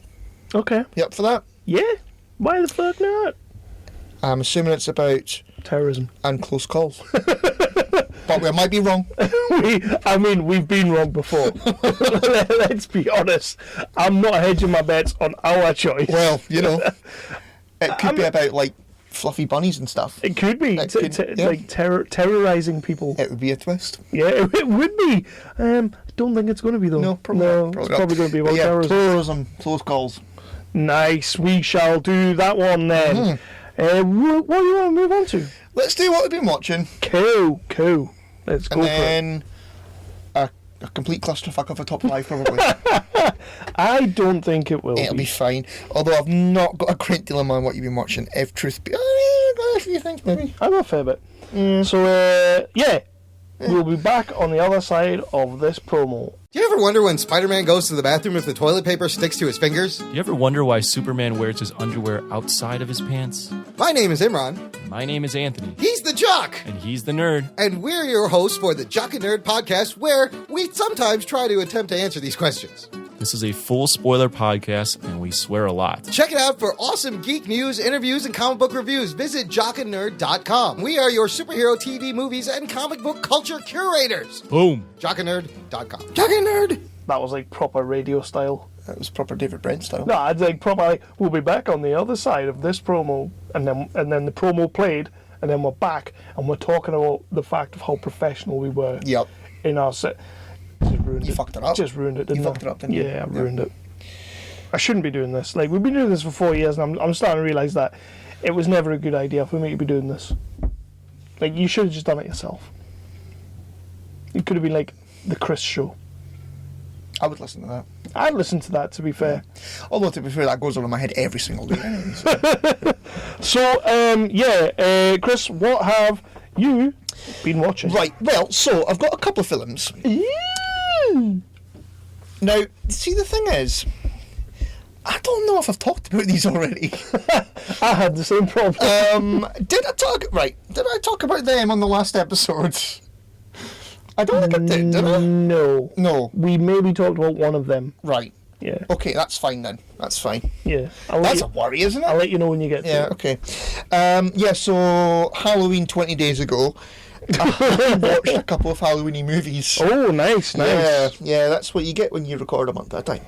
Okay. You up for that? Yeah. Why the fuck not? I'm assuming it's about terrorism and close calls. But we might be wrong. We've been wrong before. Let's be honest. I'm not hedging my bets on our choice. Well, it could be about like fluffy bunnies and stuff. It could be like terrorizing people. It would be a twist. Yeah, it would be. I don't think it's going to be though. No, probably not. It's probably going to be about terrorism, close calls. Nice. We shall do that one then. What do you want to move on to? Let's do what we've been watching. Cool. Let's go and for then a complete clusterfuck of a top 5 probably. I don't think it will. It'll be fine. Although I've not got a great deal in mind what you've been watching. If truth be, I've got a few things maybe. I've got a fair bit. So we'll be back on the other side of this promo. Do you ever wonder when Spider-Man goes to the bathroom if the toilet paper sticks to his fingers? Do you ever wonder why Superman wears his underwear outside of his pants? My name is Imran. My name is Anthony. He's the Jock! And he's the Nerd. And we're your hosts for the Jock and Nerd podcast, where we sometimes try to attempt to answer these questions. This is a full spoiler podcast, and we swear a lot. Check it out for awesome geek news, interviews, and comic book reviews. Visit jockandnerd.com. We are your superhero TV, movies, and comic book culture curators. Boom. Jockandnerd.com. Jock and Nerd! That was like proper radio style. That was proper David Brent style. No, I'd like proper. We'll be back on the other side of this promo, and then the promo played, and then we're back, and we're talking about the fact of how professional we were. Yep. In our set. ruined it. You fucked it up. Just ruined it, didn't You I? fucked it up, didn't you? Yeah, I ruined it. I shouldn't be doing this. Like, we've been doing this for 4 years, and I'm starting to realise that it was never a good idea for me to be doing this. Like, you should have just done it yourself. It could have been like the Chris show. I would listen to that. I'd listen to that, to be fair. Although, to be fair, that goes on in my head every single day anyway. So, Chris, what have you been watching? Right, well, so I've got a couple of films. Now, see, the thing is, I don't know if I've talked about these already. I had the same problem. Did I talk about them on the last episode? I don't think I did I? No. No. We maybe talked about one of them. Right. Yeah. Okay, that's fine then. That's fine. Yeah. That's a worry, isn't it? I'll let you know when you get to Yeah, it. okay. So Halloween 20 days ago, I watched a couple of Halloween-y movies. Oh, nice. Yeah, that's what you get when you record a month at a time.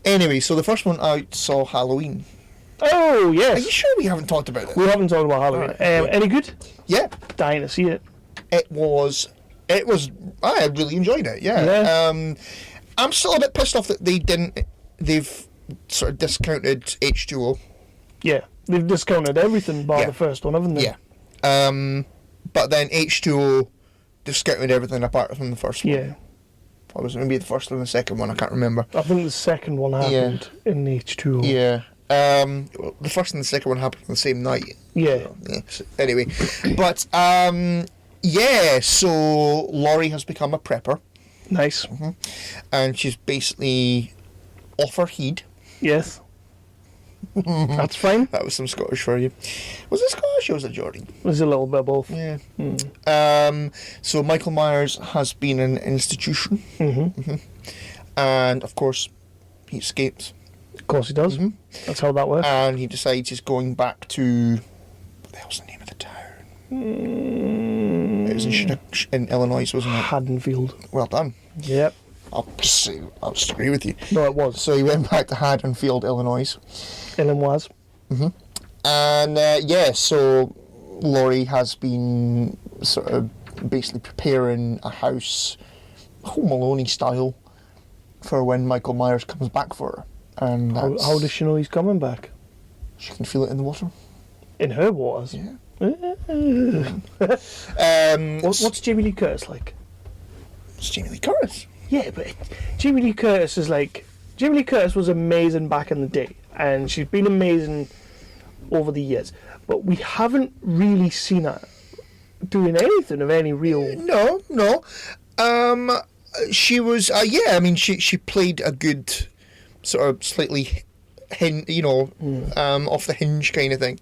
Anyway, so the first one out saw Halloween. Oh, Are yes. you sure we haven't talked about it? We haven't talked about Halloween. Right. Any good? Yeah, Dying to see it. it was. I really enjoyed it. Yeah. Yeah. I'm still a bit pissed off that they've sort of discounted H2O. Yeah. They've discounted everything bar Yeah. the first one, haven't they? Yeah. But then H2O discounted everything apart from the first one. Yeah. Or was it maybe the first one and the second one? I can't remember. I think the second one happened in H2O. Yeah. The first and the second one happened on the same night. Yeah. So, yeah. So, anyway, but so Laurie has become a prepper, Nice. and she's basically off her heed. Yes. That's fine. That was some Scottish for you. Was it Scottish or was it Geordie? There's a little bit of both. Yeah. So Michael Myers has been in an institution, and of course he escapes, Of course he does. That's how that works. and he decides he's going back to what the hell's the name of the town? It was in Illinois, wasn't it? Haddonfield. Well done. Yep. I'll just agree with you. No, it was. So he went back to Haddonfield, Illinois. Illinois. And so Laurie has been sort of basically preparing a house, Home Alone style, for when Michael Myers comes back for her. And How does she know he's coming back? she can feel it in the water. In her waters? Yeah. What's Jamie Lee Curtis like? It's Jamie Lee Curtis. Yeah, but Jamie Lee Curtis is like... Jamie Lee Curtis was amazing back in the day, and she's been amazing over the years. But we haven't really seen her doing anything of any real... No. She was, she played a good sort of slightly, off the hinge kind of thing.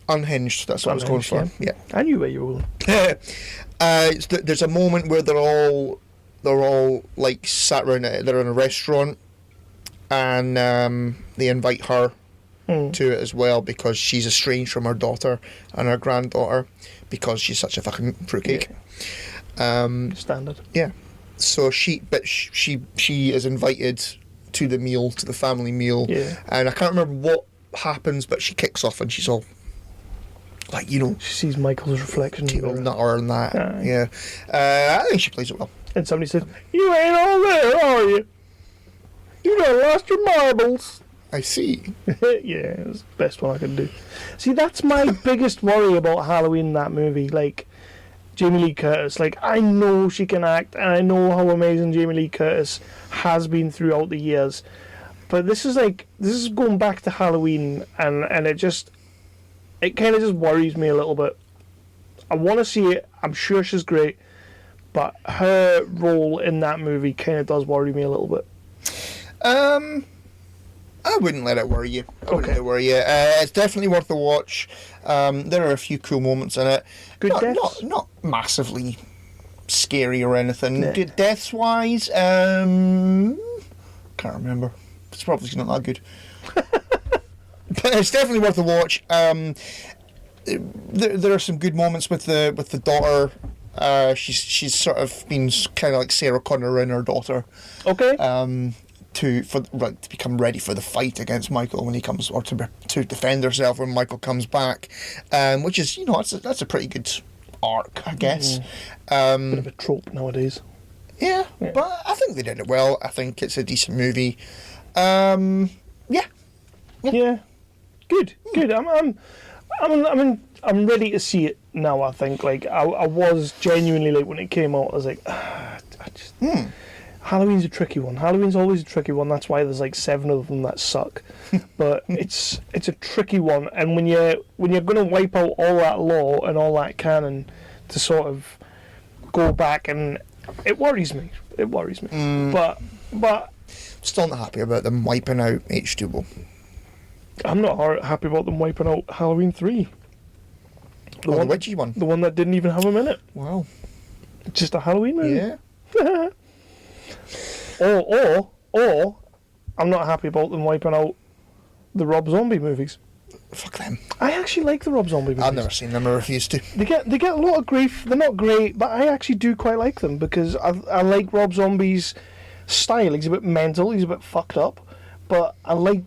Unhinged, that's what I was going for. Yeah. I knew where you were going. There's a moment where they're all like sat around. They're in a restaurant, and they invite her to it as well because she's estranged from her daughter and her granddaughter because she's such a fucking fruitcake. Standard. Yeah. So she is invited to the meal, to the family meal. Yeah. And I can't remember what happens, but she kicks off and she's all like, She sees Michael's reflection. Table nutter and that. Aye. Yeah. I think she plays it well. And somebody said, "You ain't all there, are you? You done lost your marbles." I see. Yeah, it was the best one I could do. See, that's my biggest worry about Halloween in that movie. Like, Jamie Lee Curtis. Like, I know she can act, and I know how amazing Jamie Lee Curtis has been throughout the years. But this is going back to Halloween, and it kind of just worries me a little bit. I want to see it. I'm sure she's great, but her role in that movie kind of does worry me a little bit. I wouldn't let it worry you. It's definitely worth a watch. There are a few cool moments in it. Good deaths? Not massively scary or anything. Nah. Good deaths wise, can't remember. It's probably not that good. But it's definitely worth a watch. There are some good moments with the daughter. She's sort of been kind of like Sarah Connor and her daughter. Okay. To become ready for the fight against Michael when he comes, or to defend herself when Michael comes back, which is that's a pretty good arc, I guess. Bit of a trope nowadays. Yeah, but I think they did it well. I think it's a decent movie. Yeah. Good. I'm ready to see it now. I think like I was genuinely like when it came out. I was like, Halloween's a tricky one. Halloween's always a tricky one. That's why there's like 7 of them that suck. But it's a tricky one. And when you're going to wipe out all that lore and all that canon to sort of go back, and it worries me. But Still not happy about them wiping out H2O. I'm not happy about them wiping out Halloween 3. The witchy one. The one that didn't even have him in it. Wow. Just a Halloween movie. Yeah. Or I'm not happy about them wiping out the Rob Zombie movies. Fuck them. I actually like the Rob Zombie movies. I've never seen them. I refuse to. They get a lot of grief. They're not great, but I actually do quite like them because I like Rob Zombie's style. He's a bit mental. He's a bit fucked up, but I like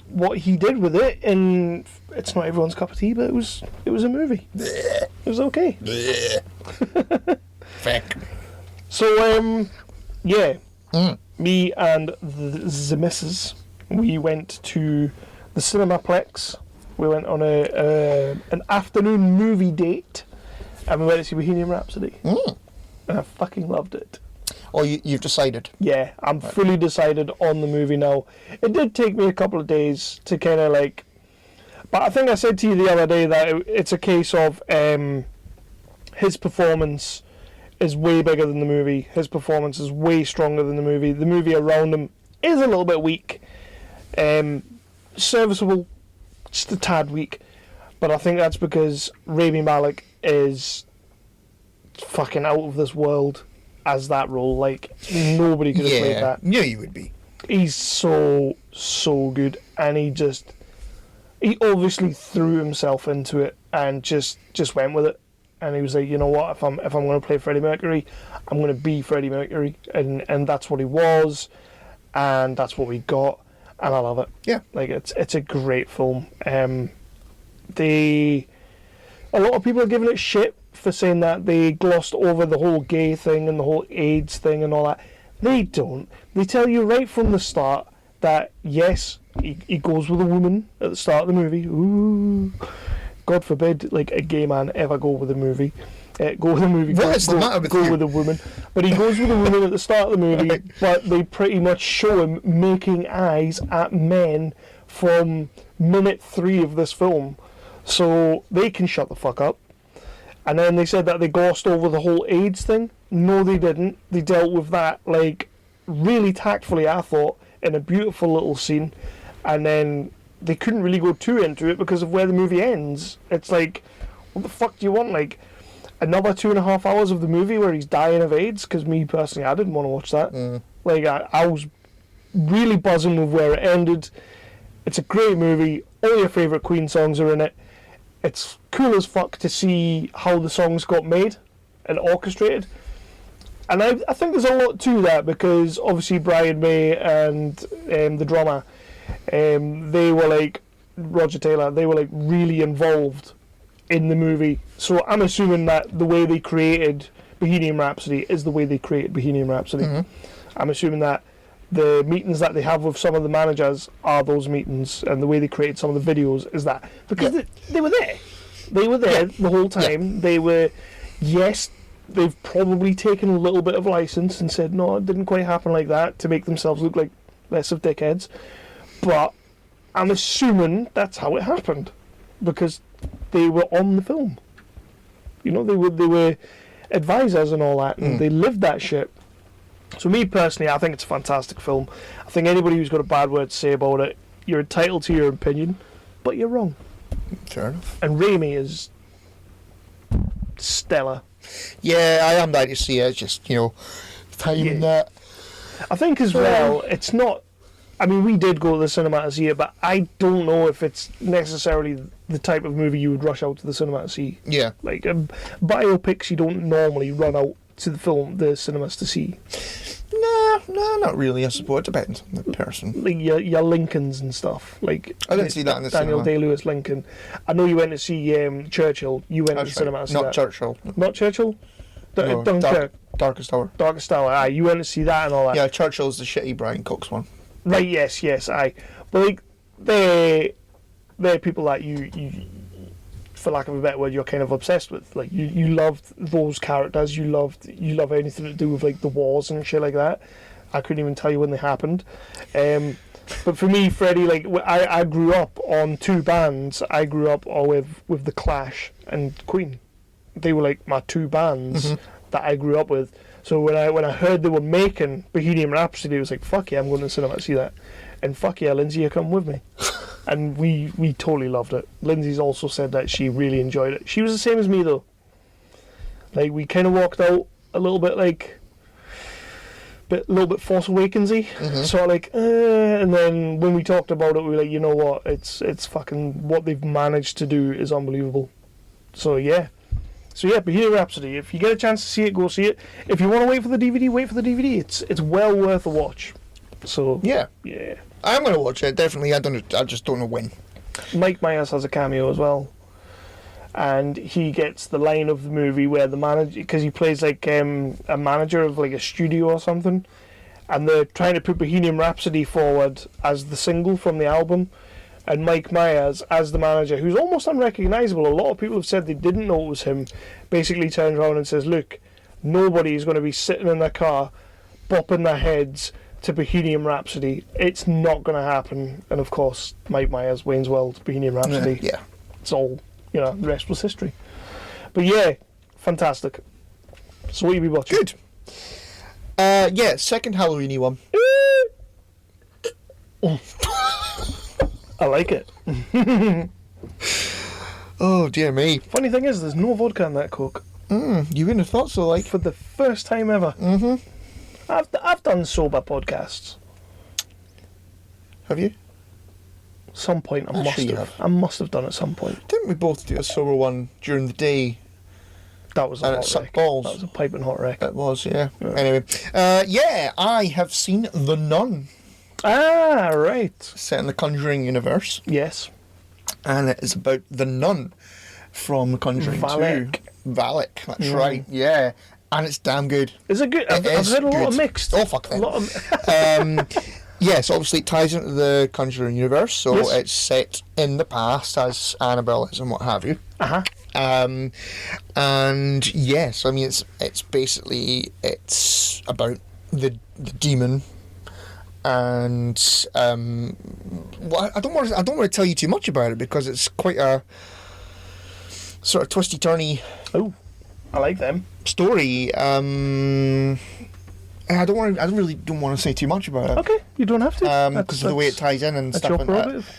what he did with it. And it's not everyone's cup of tea, but it was a movie. It was okay. Feck. So me and the missus, we went to the Cinemaplex. We went on an afternoon movie date, and we went to see Bohemian Rhapsody. And I fucking loved it. Oh, you've decided? Yeah, I'm fully decided on the movie now. It did take me a couple of days to kind of like... But I think I said to you the other day that it's a case of his performance is way bigger than the movie. His performance is way stronger than the movie. The movie around him is a little bit weak. Serviceable, just a tad weak. But I think that's because Rami Malek is fucking out of this world as that role. Like, nobody could have played that. Knew you would be. He's so good. And he obviously threw himself into it and just went with it. And he was like, you know what, if I'm going to play Freddie Mercury, I'm going to be Freddie Mercury. And that's what he was. And that's what we got. And I love it. Yeah. Like, it's a great film. A lot of people are giving it shit for saying that they glossed over the whole gay thing and the whole AIDS thing and all that. They don't. They tell you right from the start that, yes, he goes with a woman at the start of the movie. Ooh. God forbid, like, a gay man ever go with a movie. Go with a movie. What is the matter with you? Go with a woman. But he goes with a woman at the start of the movie, Right. but they pretty much show him making eyes at men from minute 3 of this film. So they can shut the fuck up. And then they said that they glossed over the whole AIDS thing. No, they didn't. They dealt with that, like, really tactfully, I thought, in a beautiful little scene. And then they couldn't really go too into it because of where the movie ends. It's like, what the fuck do you want? Like, another 2.5 hours of the movie where he's dying of AIDS? Because me, personally, I didn't want to watch that. Like, I was really buzzing with where it ended. It's a great movie. All your favourite Queen songs are in it. It's cool as fuck to see how the songs got made and orchestrated. And I think there's a lot to that because obviously Brian May and the drummer, they were like, Roger Taylor, they were like really involved in the movie. So I'm assuming that the way they created Bohemian Rhapsody is the way they created Bohemian Rhapsody. I'm assuming that the meetings that they have with some of the managers are those meetings, and the way they created some of the videos is that. Because they were there. They were there the whole time. They were, yes, they've probably taken a little bit of license and said, no, it didn't quite happen like that to make themselves look like less of dickheads. But I'm assuming that's how it happened. Because they were on the film. You know, they were advisors and all that, and they lived that shit. So me personally, I think it's a fantastic film. I think anybody who's got a bad word to say about it, you're entitled to your opinion, but you're wrong. Fair enough. And Raimi is stellar. Yeah, I am glad to see it. Just, timing that. I think as well, it's not... I mean, we did go to the cinema to see it, but I don't know if it's necessarily the type of movie you would rush out to the cinema to see. Yeah. Like, biopics you don't normally run out to the cinemas to see. Nah, No, not really. I suppose it depends on the person. Like your Lincolns and stuff. Like I didn't see that in the Daniel cinema. Day-Lewis Lincoln. I know you went to see Churchill. You went to the cinema to see Not that. Churchill. Not Churchill? No, Dunkirk. Darkest Hour. Darkest Hour. Aye, you went to see that and all that. Yeah, Churchill's the shitty Brian Cox one. Right, yes, aye. But like they're people that you for lack of a better word, you're kind of obsessed with. Like you loved those characters, you love anything to do with like the wars and shit like that. I couldn't even tell you when they happened. But for me, Freddie, like I grew up on two bands. I grew up all with The Clash and Queen. They were like my two bands that I grew up with. So when I heard they were making Bohemian Rhapsody, it was like, fuck yeah, I'm going to the cinema to see that. And fuck yeah, Lindsay, you come with me. And we totally loved it. Lindsay's also said that she really enjoyed it. She was the same as me though. Like we kind of walked out a little bit like, a little bit Force Awakens-y, sort of like, and then when we talked about it, we were like, you know what, it's fucking, what they've managed to do is unbelievable. So yeah, Bohemian Rhapsody. If you get a chance to see it, go see it. If you want to wait for the DVD, wait for the DVD. It's well worth a watch. So yeah, I'm going to watch it definitely. I just don't know when. Mike Myers has a cameo as well, and he gets the line of the movie where the manager, because he plays like a manager of like a studio or something, and they're trying to put Bohemian Rhapsody forward as the single from the album. And Mike Myers, as the manager, who's almost unrecognisable, a lot of people have said they didn't know it was him, basically turns around and says, look, nobody is going to be sitting in their car bopping their heads to Bohemian Rhapsody. It's not going to happen. And of course, Mike Myers, Wayne's World, Bohemian Rhapsody. Yeah. It's all, the rest was history. But yeah, fantastic. So what you be watching? Good. Second Halloween-y one. I like it. Oh dear me. Funny thing is, there's no vodka in that Coke. You wouldn't have thought so, like. For the first time ever. I've done sober podcasts. Have you? Some point I must have done at some point. Didn't we both do a sober one during the day? That was a and hot it sucked wreck. balls. That was a piping hot wreck. It was, yeah. Anyway, I have seen The Nun. Ah, right. Set in the Conjuring universe. Yes. And it is about the nun from The Conjuring 2. Valak, that's right, yeah. And it's damn good. Is it good? I've heard a lot of mixed. Oh, fuck that. Yes, obviously it ties into the Conjuring universe, so it's set in the past as Annabelle is and what have you. And yes, I mean it's basically about the demon. And I don't want to tell you too much about it because it's quite a sort of twisty turny. Oh, I like them story. I really don't want to say too much about it. Okay, you don't have to. Because of the way it ties in and that's stuff. Your prerogative.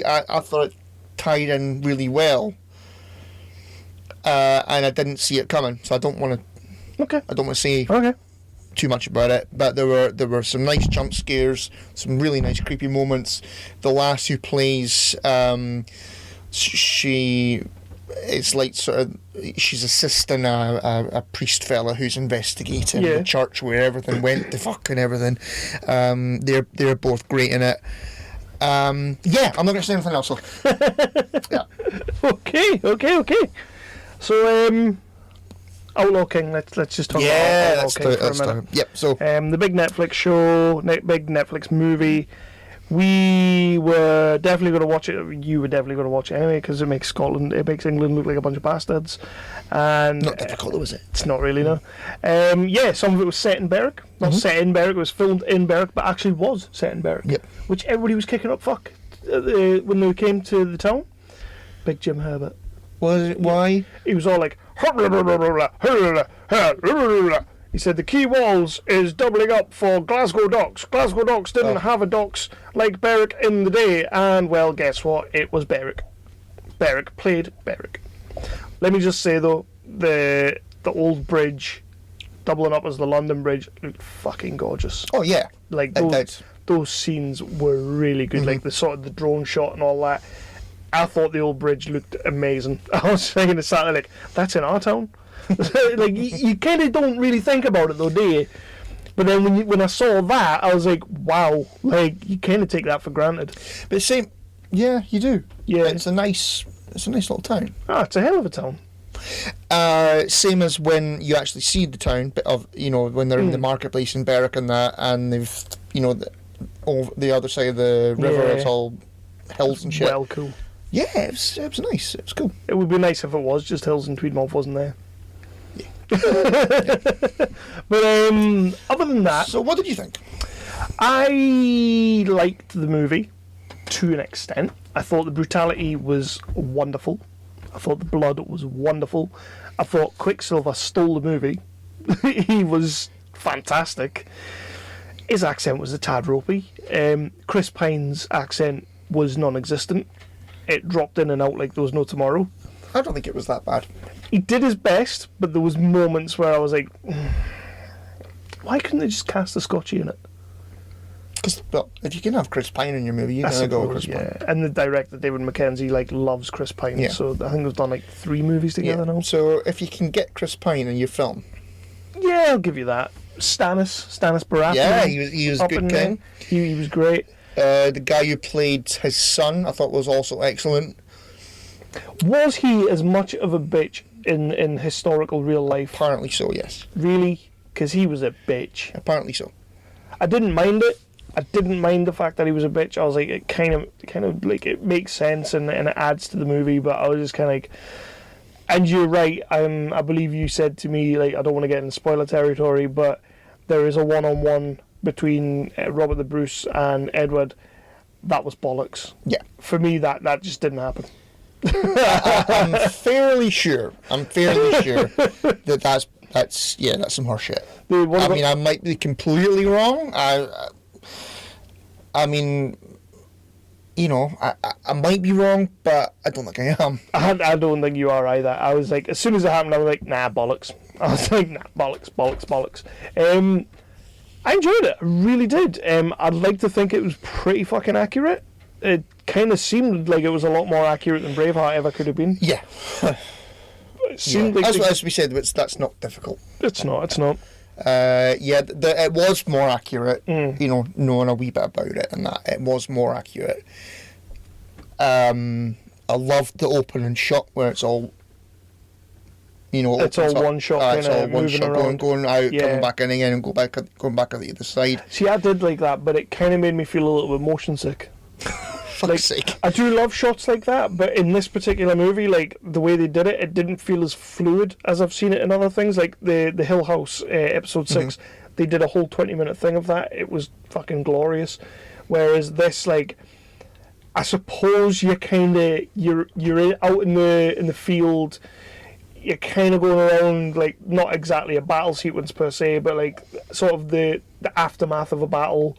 I thought it tied in really well, and I didn't see it coming, so I don't want to. Okay. I don't want to say. Okay. Too much about it, but there were some nice jump scares, some really nice creepy moments. The lass who plays, she is like sort of, she's assisting a priest fella who's investigating the church where everything went to fuck and everything. They're both great in it. I'm not going to say anything else. So. Yeah. Okay. So Outlaw King. Let's just talk about Outlaw King for a minute. Yep. So the big Netflix show, big Netflix movie. We were definitely going to watch it. You were definitely going to watch it anyway because it makes England look like a bunch of bastards. And not difficult, was it? It's not really, no. Some of it was set in Berwick. Not set in Berwick. It was filmed in Berwick, but actually was set in Berwick. Yep. Which everybody was kicking up fuck when they came to the town. Big Jim Herbert. Was it? Why? He was all like. He said the quay walls is doubling up for Glasgow docks. Glasgow docks didn't have a docks like Berwick in the day, and well, guess what? It was Berwick. Berwick played Berwick. Let me just say though, the old bridge doubling up as the London Bridge looked fucking gorgeous. Oh yeah, like those scenes were really good. Like the sort of the drone shot and all that. I thought the old bridge looked amazing. I was thinking to Saturday, like, that's in our town? Like, you kind of don't really think about it, though, do you? But then when I saw that, I was like, wow, like you kind of take that for granted. But same, yeah, you do. Yeah, it's a nice little town. Ah, it's a hell of a town. Same as when you actually see the town, but when they're in the marketplace in Berwick and that, and they've over the other side of the river, it's all hills and shit. Well, cool. Yeah, it was nice. It was cool. It would be nice if it was just hills and Tweedmouth wasn't there. Yeah. But other than that, so what did you think? I liked the movie to an extent. I thought the brutality was wonderful. I thought the blood was wonderful. I thought Quicksilver stole the movie. He was fantastic. His accent was a tad ropey. Chris Pine's accent was non-existent. It dropped in and out like there was no tomorrow. I don't think it was that bad. He did his best, but there was moments where I was like, why couldn't they just cast a Scotchie in it? Because, well, if you can have Chris Pine in your movie, you're going to go with Chris Pine. And the director, David Mackenzie, loves Chris Pine. Yeah. So I think they've done 3 movies together now. So if you can get Chris Pine in your film. Yeah, I'll give you that. Stanis Baratheon. Yeah, he was good king. He was great. The guy who played his son, I thought was also excellent. Was he as much of a bitch in historical real life? Apparently so, yes. Really? Because he was a bitch. Apparently so. I didn't mind it. I didn't mind the fact that he was a bitch. I was like, it kind of it makes sense and it adds to the movie, but I was just kind of like... And you're right, I believe you said to me, I don't want to get in spoiler territory, but there is a one-on-one between Robert the Bruce and Edward. That was bollocks. Yeah. For me, that just didn't happen. I'm fairly sure that that's some horse shit. I might be completely wrong. I mean, I might be wrong, but I don't think I am. I don't think you are either. I was like, as soon as it happened, I was like, nah, bollocks. I was like, nah, bollocks. I enjoyed it. I really did. I'd like to think it was pretty fucking accurate. It kind of seemed like it was a lot more accurate than Braveheart ever could have been. Yeah. It seemed like as we said, that's not difficult. It's not. It was more accurate, knowing a wee bit about it and that. It was more accurate. I loved the opening shot where it's all, it's all one shot, it's all one shot around. going out, coming back in again and going back on the other side. See, I did like that, but it kind of made me feel a little bit motion sick. Fuck's sake. I do love shots like that, but in this particular movie, the way they did it, it didn't feel as fluid as I've seen it in other things. Like the Hill House episode 6, they did a whole 20-minute thing of that. It was fucking glorious. Whereas this, I suppose you're out in the field. You're kind of going around, not exactly a battle sequence per se, but sort of the aftermath of a battle.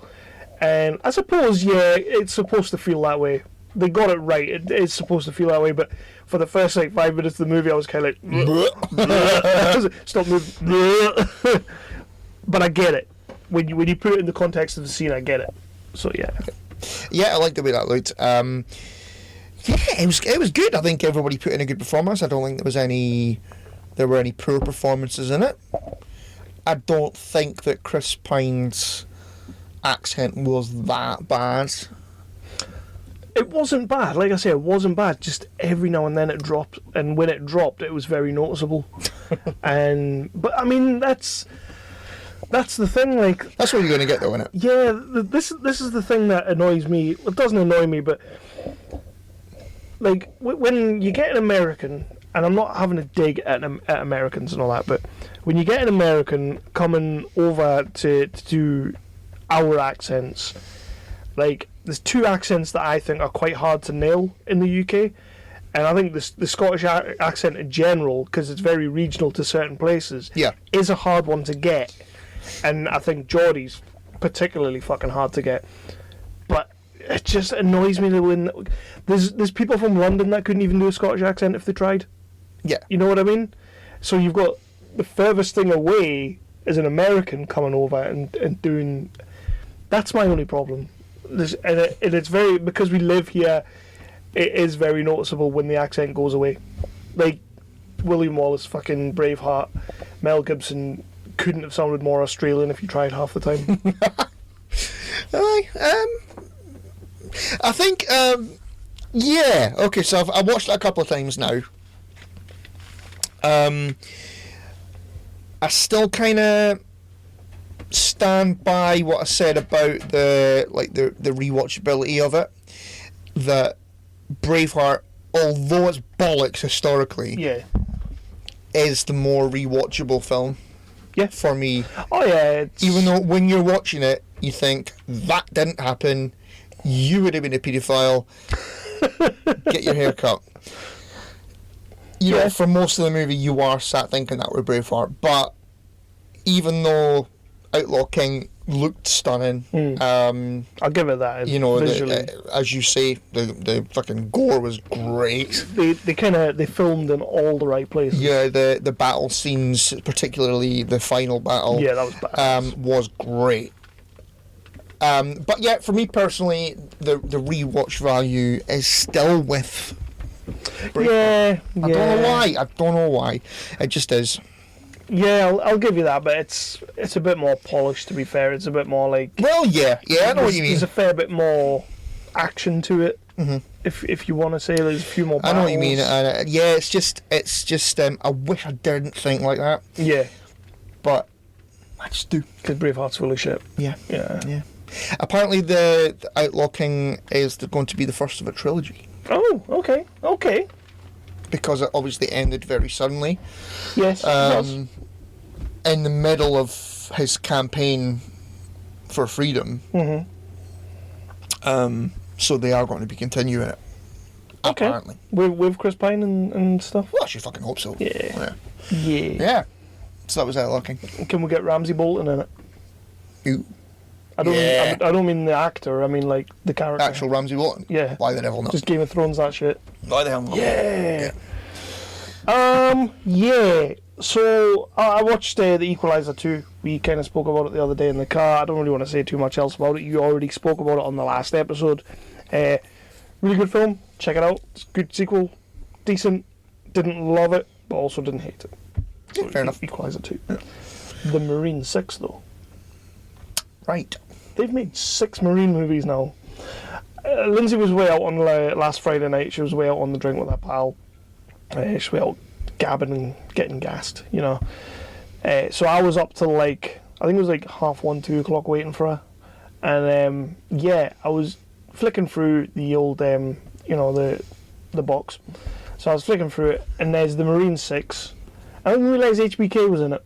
And I suppose, it's supposed to feel that way. They got it right. It is supposed to feel that way. But for the first 5 minutes of the movie, I was kind of like, stop moving. But I get it. When you put it in the context of the scene, I get it. So yeah. Yeah, I like the way that looked. It was good. I think everybody put in a good performance. I don't think there were any poor performances in it. I don't think that Chris Pine's accent was that bad. It wasn't bad. Like I say, it wasn't bad. Just every now and then it dropped, and when it dropped, it was very noticeable. But I mean, that's the thing. That's what you're going to get, though, isn't it? Yeah. This is the thing that annoys me. Well, it doesn't annoy me, but when you get an American, and I'm not having a dig at Americans and all that, but when you get an American coming over to do our accents, there's 2 accents that I think are quite hard to nail in the UK, and I think the Scottish accent in general, because it's very regional to certain places, is a hard one to get, and I think Geordie's particularly fucking hard to get. But it just annoys me that when there's people from London that couldn't even do a Scottish accent if they tried. Yeah, you know what I mean. So you've got the furthest thing away is an American coming over and doing. That's my only problem. And it's very, because we live here, it is very noticeable when the accent goes away. William Wallace, fucking Braveheart, Mel Gibson couldn't have sounded more Australian if you tried half the time. I think, yeah. Okay, so I watched it a couple of times now. I still kind of stand by what I said about the rewatchability of it. That Braveheart, although it's bollocks historically, Yeah. is the more rewatchable film. Yeah. For me. Oh yeah. Even though when you're watching it, you think that didn't happen. You would have been a paedophile. Get your hair cut. You know, for most of the movie, you are sat thinking that with Braveheart. But even though Outlaw King looked stunning, I'll give it that. you know, visually. as you say, the fucking gore was great. They filmed in all the right places. Yeah, the battle scenes, particularly the final battle, Yeah, that was badass. was great. But yeah, for me personally, the rewatch value is still with Braveheart. Yeah, I don't know why. It just is. Yeah, I'll give you that, but it's a bit more polished. To be fair, it's a bit more like. Well, yeah, I know what you mean. There's a fair bit more action to it. Mm-hmm. If you want to say there's a few more I battles. know what you mean. Yeah, it's just. I wish I didn't think like that, Yeah, but I just do. because Braveheart's full of shit. Yeah. Yeah. Apparently, the Outlaw King is going to be the first of a trilogy Oh, okay. because it obviously ended very suddenly. Yes. it does. In the middle of his campaign for freedom. So they are going to be continuing it. Okay. Apparently. With Chris Pine and stuff. Well, I should fucking hope so. Yeah. Yeah. So that was Outlaw King. Can we get Ramsay Bolton in it? Ooh. I don't mean the actor. I mean like the character. Actual Ramsay Bolton. Yeah. Why the devil not? Just Game of Thrones that shit. Why the hell not? Yeah. Yeah. So I watched The Equalizer 2. We kind of spoke about it the other day in the car. I don't really want to say too much else about it. You already spoke about it on the last episode. Really good film. Check it out. It's a good sequel. Decent. Didn't love it, but also didn't hate it. Yeah, fair enough. Equalizer 2. Yeah. The Marine 6 though. Right. They've made 6 Marine movies now. Lindsay was way out on last Friday night. She was way out on the drink with her pal. She was way out gabbing and getting gassed, you know. So I was up till I think it was 1:30, 2 o'clock waiting for her. And I was flicking through the old, the box. So I was flicking through it, and there's the Marine 6. I didn't realise HBK was in it.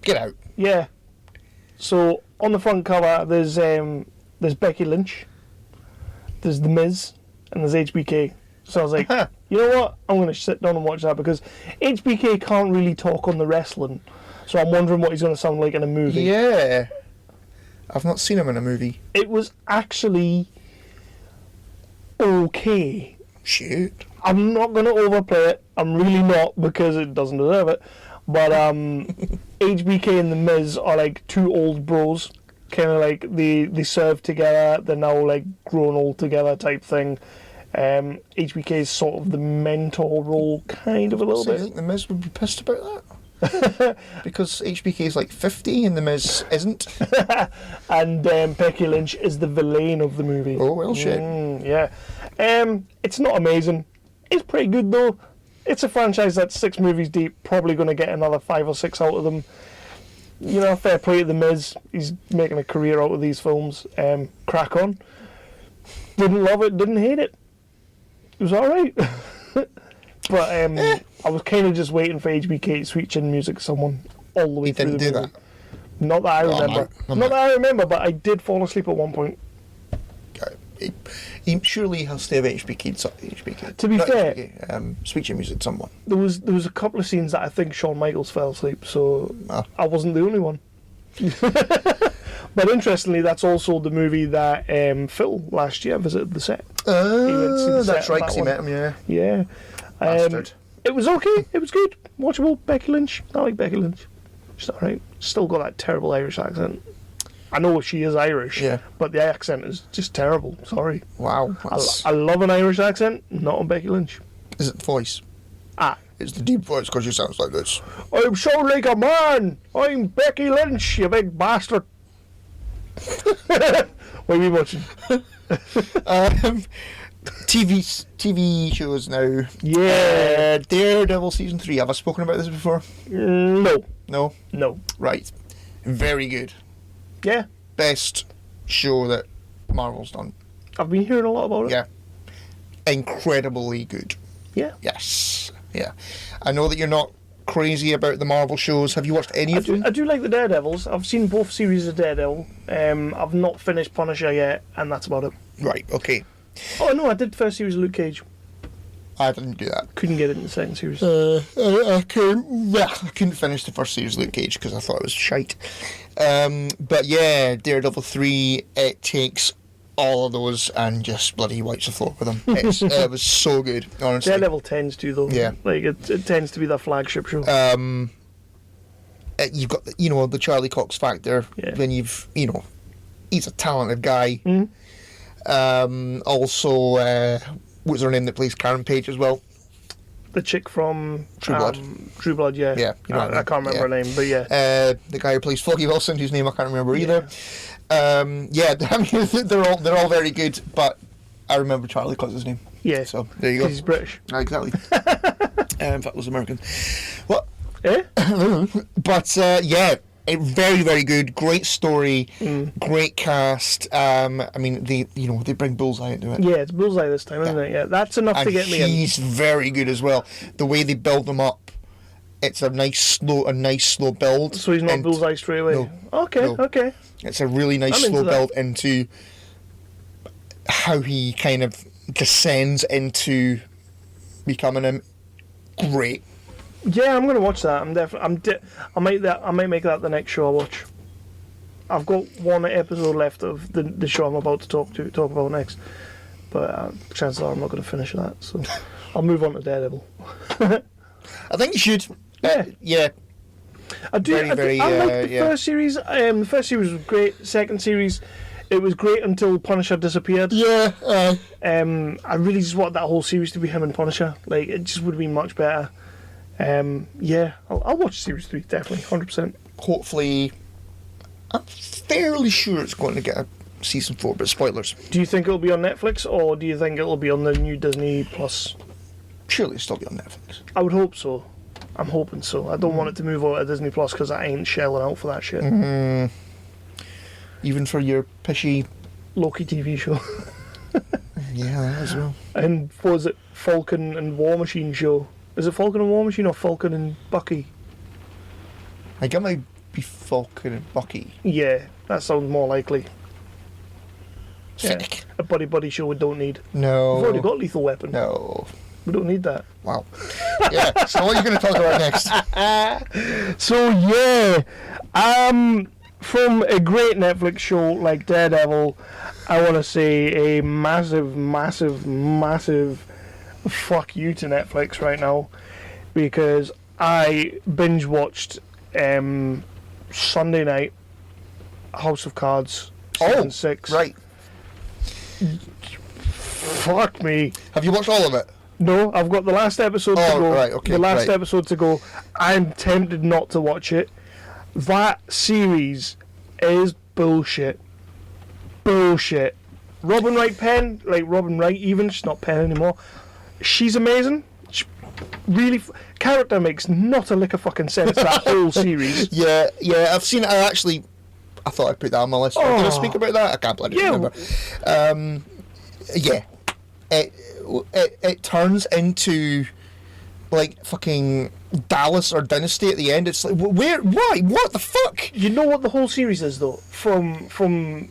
Get out. Yeah. So on the front cover, there's Becky Lynch, there's The Miz, and there's HBK. So I was like, you know what? I'm going to sit down and watch that because HBK can't really talk on the wrestling. So I'm wondering what he's going to sound like in a movie. Yeah. I've not seen him in a movie. It was actually okay. Shoot. I'm not going to overplay it. I'm really not because it doesn't deserve it. But HBK and The Miz are like two old bros. Kind of like they serve together. They're now like grown old together type thing. HBK is sort of the mentor role, kind of a little So you bit. think The Miz would be pissed about that? Because HBK is 50 and The Miz isn't? And Becky Lynch is the villain of the movie. Oh, well, shit. Yeah. It's not amazing. It's pretty good, though. It's a franchise that's 6 movies deep, probably going to get another 5 or 6 out of them. You know, fair play to The Miz. He's making a career out of these films. Crack on. Didn't love it, didn't hate it. It was alright. But I was kind of just waiting for HBK to switch in music to someone all the way He through didn't the do movie. that. Not that I remember. Not that I remember, but I did fall asleep at one point. Surely he'll stay with HBK. To be Not fair, HBK, switching music to someone. there was a couple of scenes that I think Shawn Michaels fell asleep, so I wasn't the only one. But interestingly, that's also the movie that Phil last year visited the set. That's right, because he met him, yeah. Yeah. Bastard. It was okay. It was good. Watchable. Becky Lynch. I like Becky Lynch. She's alright. Still got that terrible Irish accent. I know she is Irish, Yeah. but the accent is just terrible. Sorry. Wow. I love an Irish accent, not on Becky Lynch. Is it the voice? Ah, It's the deep voice because she sounds like this. I'm so like a man. I'm Becky Lynch, you big bastard. What are we watching? TV shows now. Yeah. Daredevil season 3. Have I spoken about this before? No. No. Right. Very good. Yeah. Best show that Marvel's done. I've been hearing a lot about it. Yeah. Incredibly good. Yeah. Yes. Yeah. I know that you're not crazy about the Marvel shows. Have you watched any of them? I do like the Daredevils. I've seen both series of Daredevil. I've not finished Punisher yet, and that's about it. Right. Okay. Oh no, I did the first series of Luke Cage. I didn't do that. Couldn't get it in the second series. I couldn't finish the first series of Luke Cage because I thought it was shite. But yeah, Daredevil 3, it takes all of those and just bloody wipes the floor with them. It was so good, honestly. Daredevil tends to, though. Yeah. Like, it tends to be their flagship show. You've got, the Charlie Cox factor. Yeah. Then you've, he's a talented guy. Mm-hmm. Also, what's her name that plays Karen Page as well? The chick from True Blood. True Blood, yeah. Yeah, you know what I mean. I can't remember her name, but yeah. The guy who plays Foggy Wilson, whose name I can't remember either. I mean, they're all very good, but I remember Charlie Cox's name. Yeah. So there you go. He's British. Exactly. In fact, it was American. What? Eh? But yeah, very, very good. Great story. Great cast. I mean, they bring Bullseye into it. Yeah, it's Bullseye this time, isn't it? Yeah, that's enough to get me in. He's very good as well. The way they build him up, it's a nice slow build. So he's not Bullseye straight away. No. Okay. It's a really nice slow build into how he kind of descends into becoming him. Great. Yeah, I'm gonna watch that. I might make that the next show I watch. I've got one episode left of the show I'm about to talk about next, but chances are I'm not going to finish that. So I'll move on to Daredevil. I think you should. Yeah. I do. I like the first series. The first series was great. Second series, it was great until Punisher disappeared. Yeah. I really just wanted that whole series to be him and Punisher. Like, it just would have been much better. Yeah, I'll watch series 3, definitely, 100%. Hopefully, I'm fairly sure it's going to get a season 4, but spoilers. Do you think it'll be on Netflix, or do you think it'll be on the new Disney Plus? Surely it'll still be on Netflix. I would hope so. I'm hoping so. I don't want it to move over to Disney Plus because I ain't shelling out for that shit. Even for your pishy Loki TV show. Yeah, that as well. And what was it? Falcon and War Machine show. Is it Falcon and War Machine or Falcon and Bucky? I think it might be Falcon and Bucky. Yeah, that sounds more likely. Sick. A buddy show we don't need. No. We've already got Lethal Weapon. No. We don't need that. Wow. Yeah, so what are you going to talk about next? So yeah, from a great Netflix show like Daredevil, I want to say a massive fuck you to Netflix right now, because I binge watched Sunday night House of Cards season 6. Right. Fuck me. Have you watched all of it? No, I've got the last episode to go. Right, okay, the last episode to go. I'm tempted not to watch it. That series is bullshit. Bullshit. Robin Wright Penn, like Robin Wright even, she's not Penn anymore. She's amazing. She really, character makes not a lick of fucking sense, that whole series. Yeah, I've seen it. I thought I'd put that on my list. Did I speak about that? I can't bloody remember. Yeah. It turns into like fucking Dallas or Dynasty at the end. It's like, where? Why? What the fuck? You know what the whole series is though? From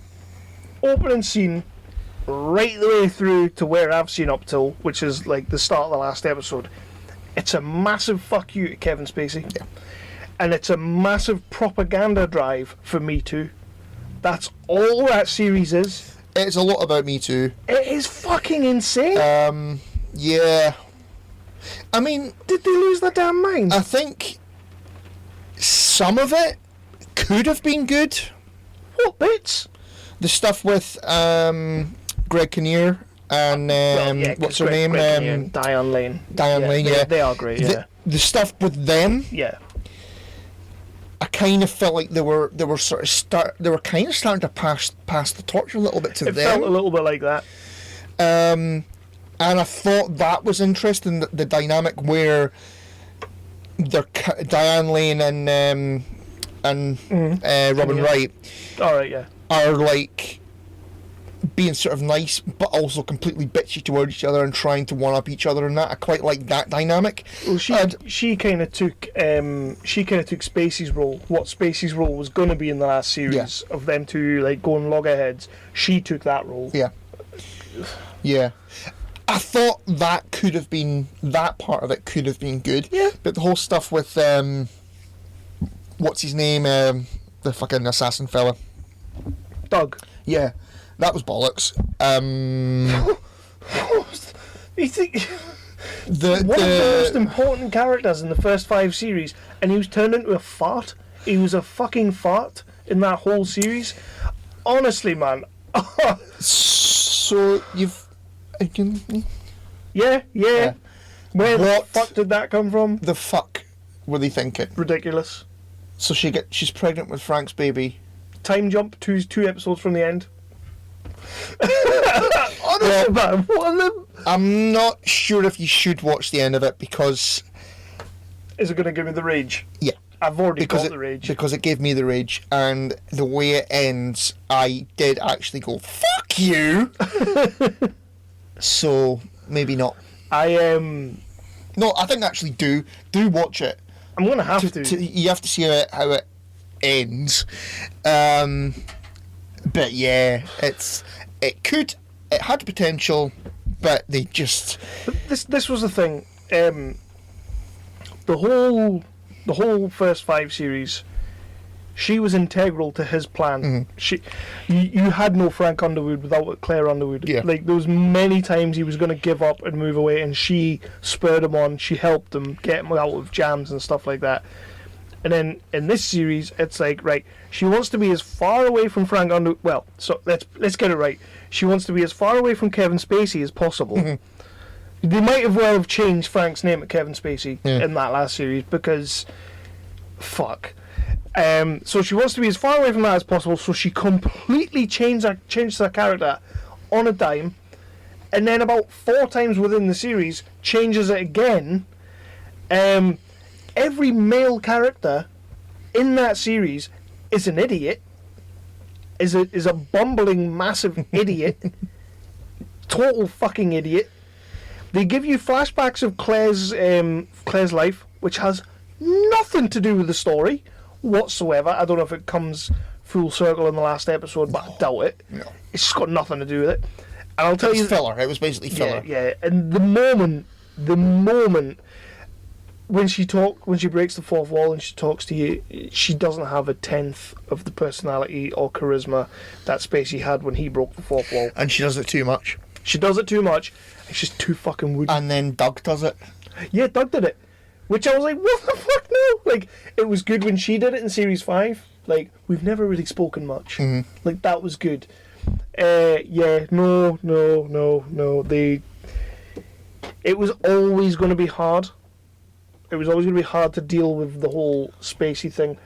opening scene right the way through to where I've seen up till, which is like the start of the last episode. It's a massive fuck you to Kevin Spacey. Yeah. And it's a massive propaganda drive for Me Too. That's all that series is. It's a lot about Me Too. It is fucking insane. Yeah. I mean, did they lose their damn mind? I think some of it could have been good. What bits? The stuff with Greg Kinnear and what's her name? Diane Lane. Diane Lane, yeah. They are great, yeah. the stuff with them, Yeah. I kind of felt like they were kind of starting to pass the torch a little bit to It them. felt a little bit like that. And I thought that was interesting, the dynamic where they're Diane Lane and Robin Wright All right, yeah. are like being sort of nice but also completely bitchy towards each other and trying to one up each other, and that I quite like that dynamic. Well, she kind of took Spacey's role. What Spacey's role was going to be in the last series of them two like going loggerheads. She took that role. Yeah. I thought that part of it could have been good. Yeah. But the whole stuff with what's his name, the fucking assassin fella. Doug. Yeah. That was bollocks. You think One of the most important characters in the first 5 series, and he was turned into a fart. He was a fucking fart in that whole series. Honestly, man. So you've. Yeah. Where the fuck did that come from? The fuck were they thinking? Ridiculous. So she's pregnant with Frank's baby. Time jump, two episodes from the end. Honestly, man, what the... I'm not sure if you should watch the end of it because... Is it going to give me the rage? Yeah. I've already got the rage. Because it gave me the rage, and the way it ends, I did actually go, fuck you! So, maybe not. No, I think actually do watch it. I'm going to have to. You have to see how it ends. But yeah, it had potential, but they just... But this was the thing. The whole first 5 series, she was integral to his plan. Mm-hmm. You had no Frank Underwood without Claire Underwood. Yeah. Like, there was many times he was going to give up and move away, and she spurred him on. She helped him get him out of jams and stuff like that. And then in this series, it's like, right, she wants to be as far away from Frank Underwood. Well, so let's get it right. She wants to be as far away from Kevin Spacey as possible. Mm-hmm. They might have well have changed Frank's name to Kevin Spacey in that last series because, fuck. So she wants to be as far away from that as possible. So she completely changes her character on a dime, and then about 4 times within the series changes it again. Every male character in that series is an idiot, is a bumbling, massive idiot, total fucking idiot. They give you flashbacks of Claire's life, which has nothing to do with the story whatsoever. I don't know if it comes full circle in the last episode, but I doubt it. No. It's just got nothing to do with it. And I'll tell you, filler. It was basically filler. Yeah. And the moment when she breaks the fourth wall and she talks to you, she doesn't have a tenth of the personality or charisma that Spacey had when he broke the fourth wall. And she does it too much. She does it too much. It's just too fucking woody. And then Doug does it. Yeah, Doug did it. Which I was like, what the fuck no? Like, it was good when she did it in Series 5. Like, we've never really spoken much. Mm-hmm. Like, that was good. No. It was always going to be hard. It was always going to be hard to deal with the whole Spacey thing.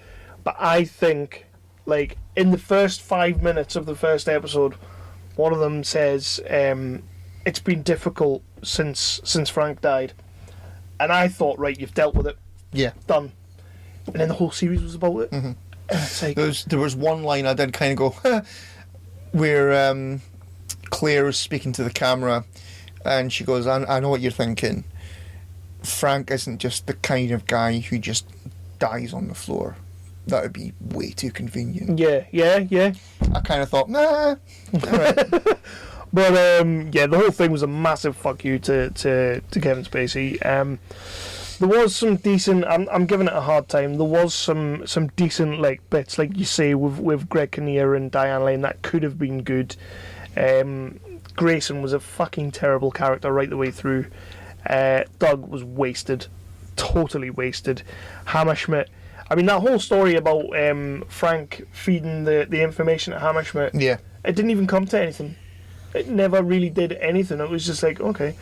But I think, like, in the first 5 minutes of the first episode, one of them says, it's been difficult since Frank died. And I thought, right, you've dealt with it. Yeah. Done. And then the whole series was about it. Mm-hmm. It's like, there was one line I did kind of go, where Claire was speaking to the camera, and she goes, I know what you're thinking. Frank isn't just the kind of guy who just dies on the floor. That would be way too convenient. Yeah. I kind of thought, nah. Right. But the whole thing was a massive fuck you to Kevin Spacey. There was some decent. I'm giving it a hard time. There was some decent like bits, like you say, with Greg Kinnear and Diane Lane that could have been good. Grayson was a fucking terrible character right the way through. Doug was wasted, totally wasted. Hammerschmidt. I mean, that whole story about Frank feeding the information to Hammerschmidt. Yeah. It didn't even come to anything. It never really did anything. It was just like, okay.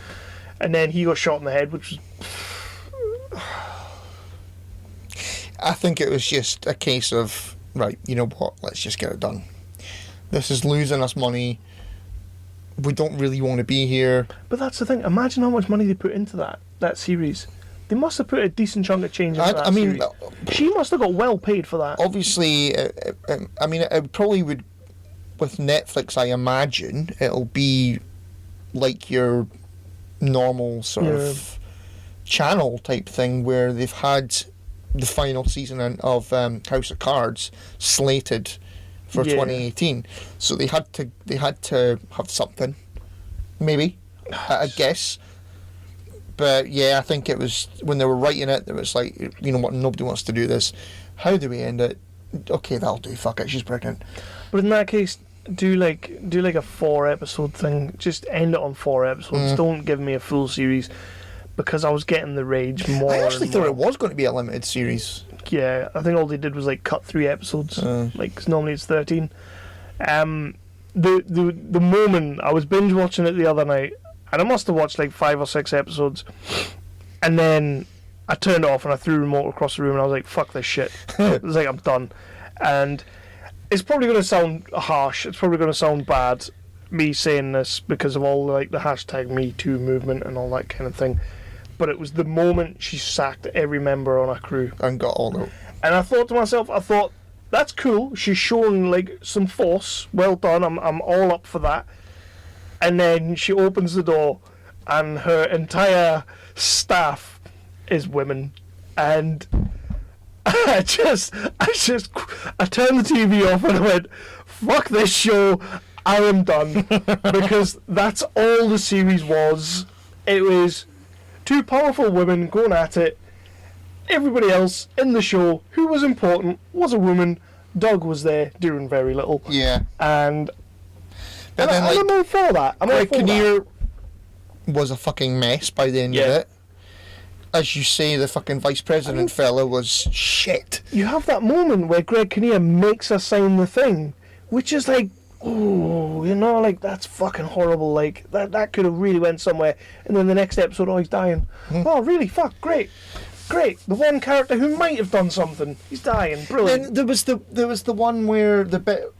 And then he got shot in the head, which was... I think it was just a case of, right, you know what, let's just get it done. This is losing us money. We don't really want to be here. But that's the thing. Imagine how much money they put into that series. They must have put a decent chunk of change into that series. She must have got well paid for that. Obviously, it probably would, with Netflix, I imagine, it'll be like your normal sort of channel type thing where they've had the final season of House of Cards slated for 2018. So they had to have something, maybe, I guess. But yeah, I think it was when they were writing it, it was like, you know what, nobody wants to do this. How do we end it? Okay, that'll do. Fuck it, she's pregnant. But in that case, do like a 4-episode thing. Just end it on 4 episodes. Don't give me a full series, because I was getting the rage more. I actually thought it was going to be a limited series. Yeah, I think all they did was like cut 3 episodes. Like, 'cause normally it's 13. The moment I was binge watching it the other night, and I must have watched like 5 or 6 episodes, and then I turned it off and I threw the remote across the room and I was like, fuck this shit. It was like, I'm done. And it's probably going to sound harsh, it's probably going to sound bad, me saying this, because of all like the hashtag #MeToo movement and all that kind of thing, but it was the moment she sacked every member on her crew and got all out. And I thought to myself, that's cool, she's shown like some force, well done, I'm all up for that. And then she opens the door and her entire staff is women, and I turned the TV off and I went, fuck this show, I am done. Because that's all the series was. It was 2 powerful women going at it. Everybody else in the show who was important was a woman. Doug was there doing very little. Yeah. And but then, I'm all for that. Greg Kinnear was a fucking mess by the end of it. As you say, the fucking vice president fella was shit. You have that moment where Greg Kinnear makes her sign the thing, which is like, oh, you know, like, that's fucking horrible. Like, that could have really went somewhere. And then the next episode, oh, he's dying. Oh, really? Fuck, great. The one character who might have done something, he's dying. Brilliant. Then there was the one where the bit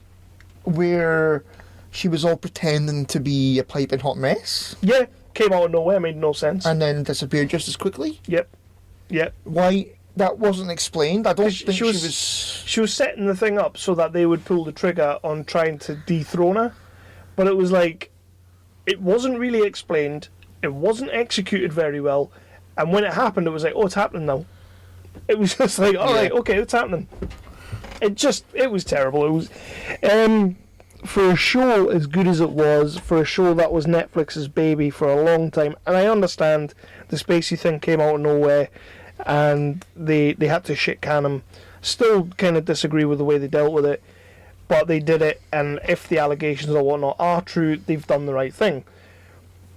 where she was all pretending to be a piping hot mess. Yeah, came out of nowhere, made no sense. And then disappeared just as quickly. Yep. Why that wasn't explained? I don't think she was setting the thing up so that they would pull the trigger on trying to dethrone her, but it was like, it wasn't really explained. It wasn't executed very well, and when it happened, it was like, oh, it's happening now. It was just like, all right, okay, it's happening. It was terrible. It was, for a show as good as it was, for a show that was Netflix's baby for a long time, and I understand the Spacey thing came out of nowhere, and they had to shit can him. Still kind of disagree with the way they dealt with it, but they did it, and if the allegations or whatnot are true, they've done the right thing.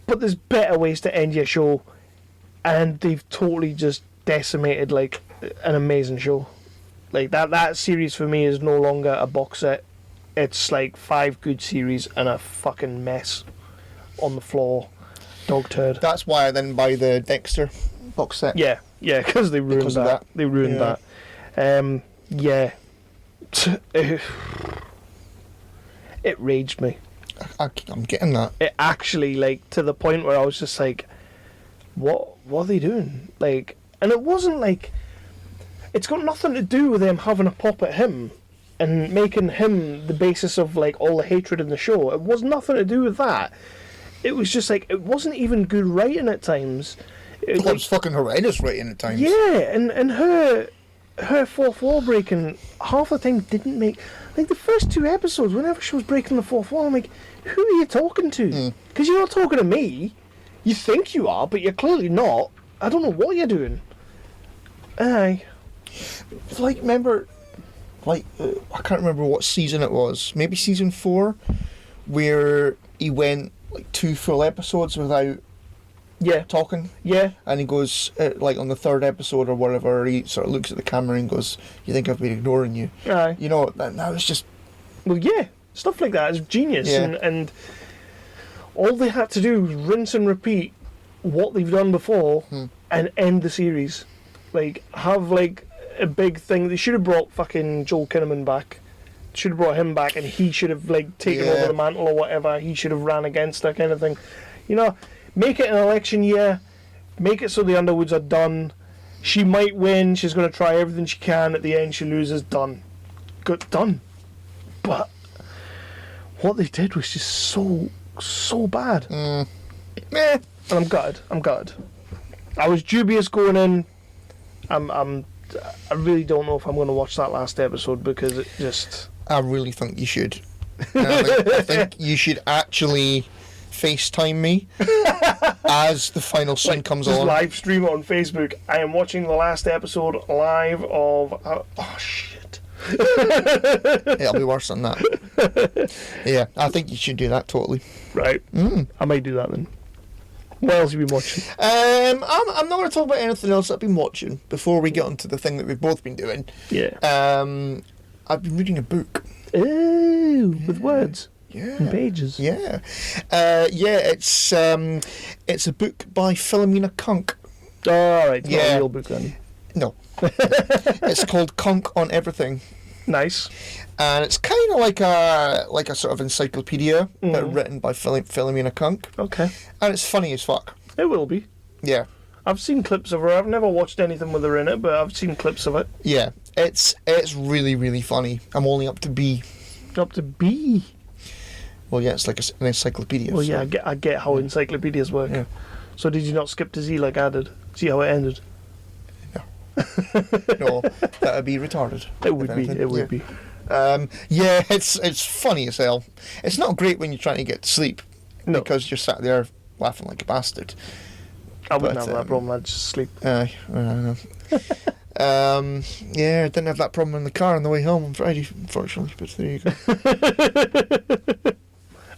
But there's better ways to end your show, and they've totally just decimated like an amazing show. Like that series for me is no longer a box set. It's like 5 good series and a fucking mess on the floor. Dog turd. That's why I didn't buy the Dexter box set. Yeah, because they ruined that. They ruined that. It raged me. I'm getting that. It actually, like, to the point where I was just like, what are they doing? Like, and it wasn't like, it's got nothing to do with them having a pop at him and making him the basis of like all the hatred in the show. It was nothing to do with that. It was just like, it wasn't even good writing at times. It was fucking horrendous writing at times. Yeah, and her fourth wall breaking half the time didn't make, like, the first 2 episodes, whenever she was breaking the fourth wall, I'm like, who are you talking to? Because you're not talking to me. You think you are, but you're clearly not. I don't know what you're doing. Aye. Like, remember, like, I can't remember what season it was, maybe season 4, where he went like 2 full episodes without talking. Yeah. And he goes, like on the 3rd episode or whatever, he sort of looks at the camera and goes, you think I've been ignoring you? Aye. You know, that was just... Well, yeah, stuff like that is genius. Yeah. And all they had to do was rinse and repeat what they've done before and end the series. Like, have like a big thing. They should have brought fucking Joel Kinnaman back. Should have brought him back, and he should have like taken over the mantle or whatever. He should have ran against that kind of thing. You know, make it an election year. Make it so the Underwoods are done. She might win. She's going to try everything she can. At the end, she loses. Done. Good. Done. But what they did was just so bad. And I'm gutted. I was dubious going in. I really don't know if I'm going to watch that last episode because it just... I really think you should. I think you should actually FaceTime me as the final scene comes just on. Live stream it on Facebook. I am watching the last episode live of... oh, shit. It'll be worse than that. Yeah, I think you should do that totally. Right. I might do that then. What else have you been watching? I'm not going to talk about anything else I've been watching before we get onto the thing that we've both been doing. Yeah. I've been reading a book. Ooh, with words. Yeah. And pages. Yeah. It's a book by Philomena Cunk. Oh, right. Not a real book then. No. It's called Cunk on Everything. Nice. And it's kind of like a sort of encyclopedia, but written by Philomena Cunk. Okay. And it's funny as fuck. It will be. Yeah. I've seen clips of her. I've never watched anything with her in it, but I've seen clips of it. Yeah. It's really, really funny. I'm only up to B. Up to B? Well, yeah, it's like an encyclopedia. Well, so. yeah, I get how encyclopedias work. Yeah. So did you not skip to Z like I did? See how it ended? No, that would be retarded. It would be. It would be. Yeah, it's funny as hell. It's not great when you're trying to get to sleep because you're sat there laughing like a bastard. I wouldn't have that problem. I'd just sleep. I know. Yeah, I didn't have that problem in the car on the way home on Friday, unfortunately. But there you go.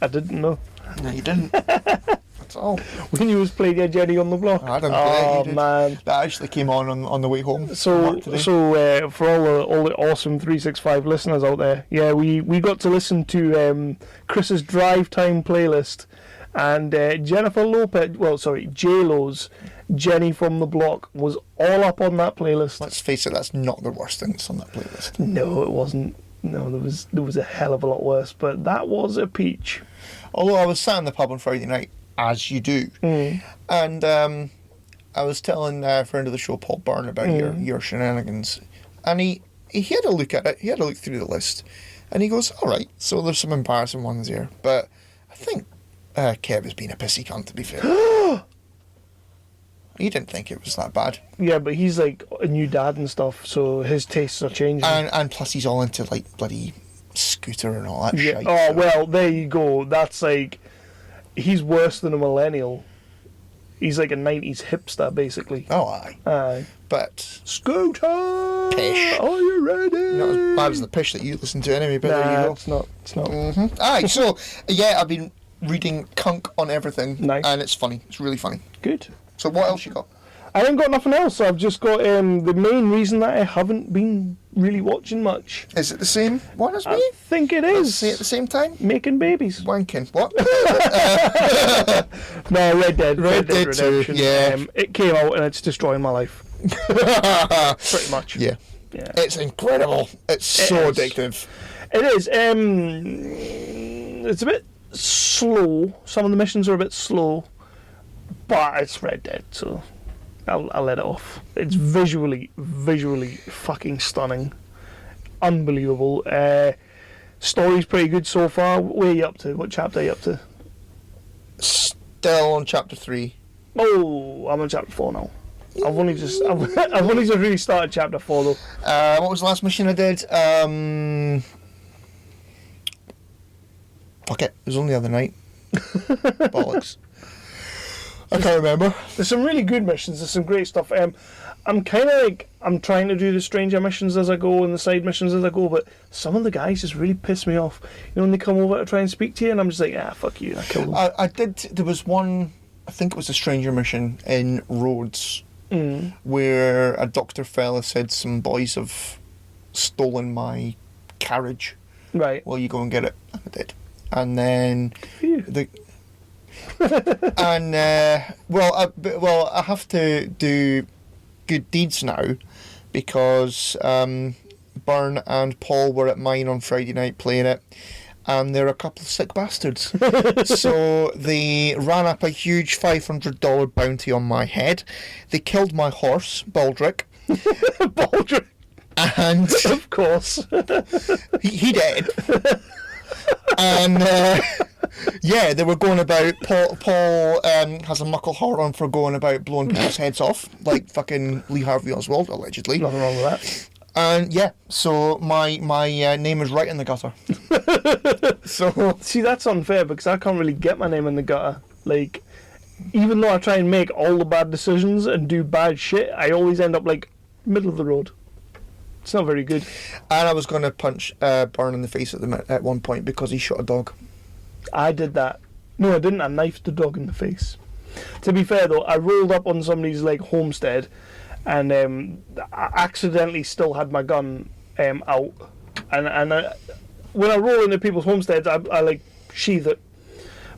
I didn't know. No, you didn't. That's all. When you was playing your Jenny on the block. I didn't play it. Oh man, that actually came on the way home. So for all the awesome 365 listeners out there, yeah, we got to listen to Chris's drive time playlist, and J-Lo's Jenny from the Block was all up on that playlist. Let's face it, that's not the worst thing that's on that playlist. No, it wasn't. No, there was a hell of a lot worse, but that was a peach. Although I was sat in the pub on Friday night, as you do, and I was telling a friend of the show, Paul Byrne, about your shenanigans, and he had a look at it. He had a look through the list, and he goes, "All right, so there's some embarrassing ones here, but I think Kev has been a pissy cunt, to be fair." He didn't think it was that bad. Yeah, but he's like a new dad and stuff, so his tastes are changing. And plus he's all into like bloody scooter and all that shit. Oh, so. Well, there you go. That's like, he's worse than a millennial. He's like a 90s hipster, basically. Oh, aye. Aye. But... Scooter! Pish. Are you ready? Not as bad as the pish that you listen to anyway, but there you go. It's not. Mm-hmm. Aye, so, yeah, I've been reading Cunk on Everything. Nice. And it's funny. It's really funny. Good. So what else you got? I ain't got nothing else. I've just got the main reason that I haven't been really watching much. Is it the same one as me? I think it is. Let's say at the same time? Making babies. Wanking. What? No, Red Dead Redemption. 2, yeah. It came out and it's destroying my life. Pretty much. Yeah. It's incredible. It's so addictive. It is. It's a bit slow. Some of the missions are a bit slow. But it's Red Dead, so I'll let it off. It's visually fucking stunning. Unbelievable. Story's pretty good so far. Where are you up to? What chapter are you up to? Still on chapter 3. Oh, I'm on chapter 4 now. I've only just really started chapter 4 though. What was the last mission I did? Fuck it. It was only the other night. Bollocks. I can't remember. There's some really good missions. There's some great stuff. I'm kind of like, I'm trying to do the stranger missions as I go and the side missions as I go, but some of the guys just really piss me off. You know, when they come over to try and speak to you, and I'm just like, fuck you, I kill them. I did. There was one, I think it was a stranger mission in Rhodes, where a doctor fella said some boys have stolen carriage. Right. Well, you go and get it. And I did. And then I have to do good deeds now because Byrne and Paul were at mine on Friday night playing it, and they're a couple of sick bastards. So they ran up a huge $500 bounty on my head. They killed my horse, Baldric. Baldric. And of course. he did. And yeah, they were going about. Paul has a muckle heart on for going about blowing people's heads off, like fucking Lee Harvey Oswald, allegedly. Nothing wrong with that. And yeah, so my name is right in the gutter. So see, that's unfair because I can't really get my name in the gutter. Like, even though I try and make all the bad decisions and do bad shit, I always end up like middle of the road. It's not very good. And I was going to punch Byrne in the face at one point because he shot a dog. I did that. No, I didn't. I knifed the dog in the face. To be fair though, I rolled up on somebody's like homestead, and I accidentally still had my gun out. And when I roll into people's homesteads, I like sheath it,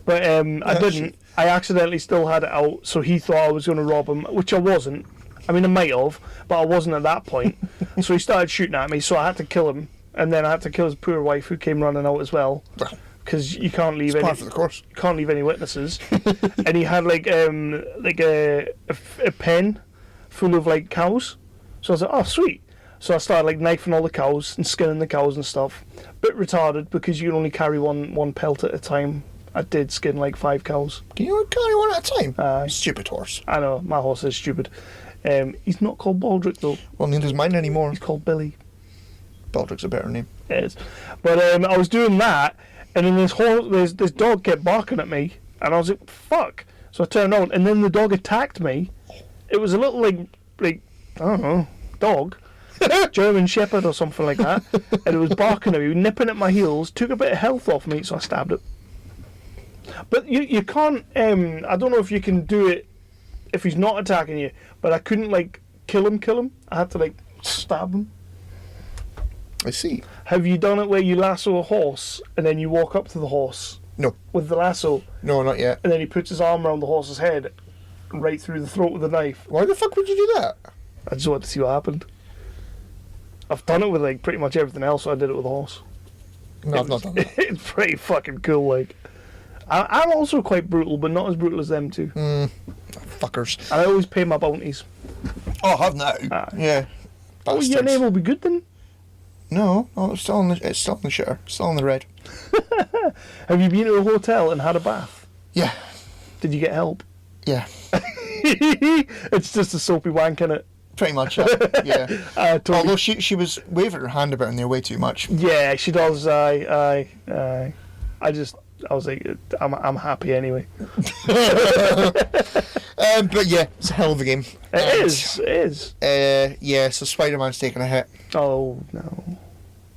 but I didn't. I accidentally still had it out, so he thought I was going to rob him, which I wasn't. I mean, I might have, but I wasn't at that point. So he started shooting at me, so I had to kill him, and then I had to kill his poor wife, who came running out as well, because you can't leave any. Part of the course. You can't leave any witnesses. And he had like a pen full of like cows. So I was like, oh sweet. So I started like knifing all the cows and skinning the cows and stuff. Bit retarded because you can only carry one pelt at a time. I did skin like 5 cows. Can you carry one at a time? Aye. Stupid horse. I know, my horse is stupid. He's not called Baldric though. Well, neither's mine anymore. He's called Billy. Baldric's a better name. It is. But I was doing that, and then this dog kept barking at me, and I was like, fuck. So I turned on, and then the dog attacked me. It was a little like I don't know, dog. German Shepherd or something like that. And it was barking at me, nipping at my heels, took a bit of health off me, so I stabbed it. But you can't, I don't know if you can do it if he's not attacking you, but I couldn't like kill him. I had to like stab him. I see. Have you done it where you lasso a horse and then you walk up to the horse? No. With the lasso? No, not yet. And then he puts his arm around the horse's head, right through the throat with a knife. Why the fuck would you do that? I just wanted to see what happened. I've done it with like pretty much everything else, so I did it with a horse. No, I've not done that. It's pretty fucking cool, like. I'm also quite brutal, but not as brutal as them two. Fuckers. And I always pay my bounties. Oh, I have now. Yeah. Oh, your name will be good then? No, it's still on the shitter. It's still on the red. Have you been to a hotel and had a bath? Yeah. Did you get help? Yeah. It's just a soapy wank in it. Pretty much, yeah. Totally. Although she was waving her hand about in there way too much. Yeah, she does. I was like, I'm happy anyway. But yeah, it's a hell of a game. It is. Yeah, so Spider-Man's taking a hit. Oh, no.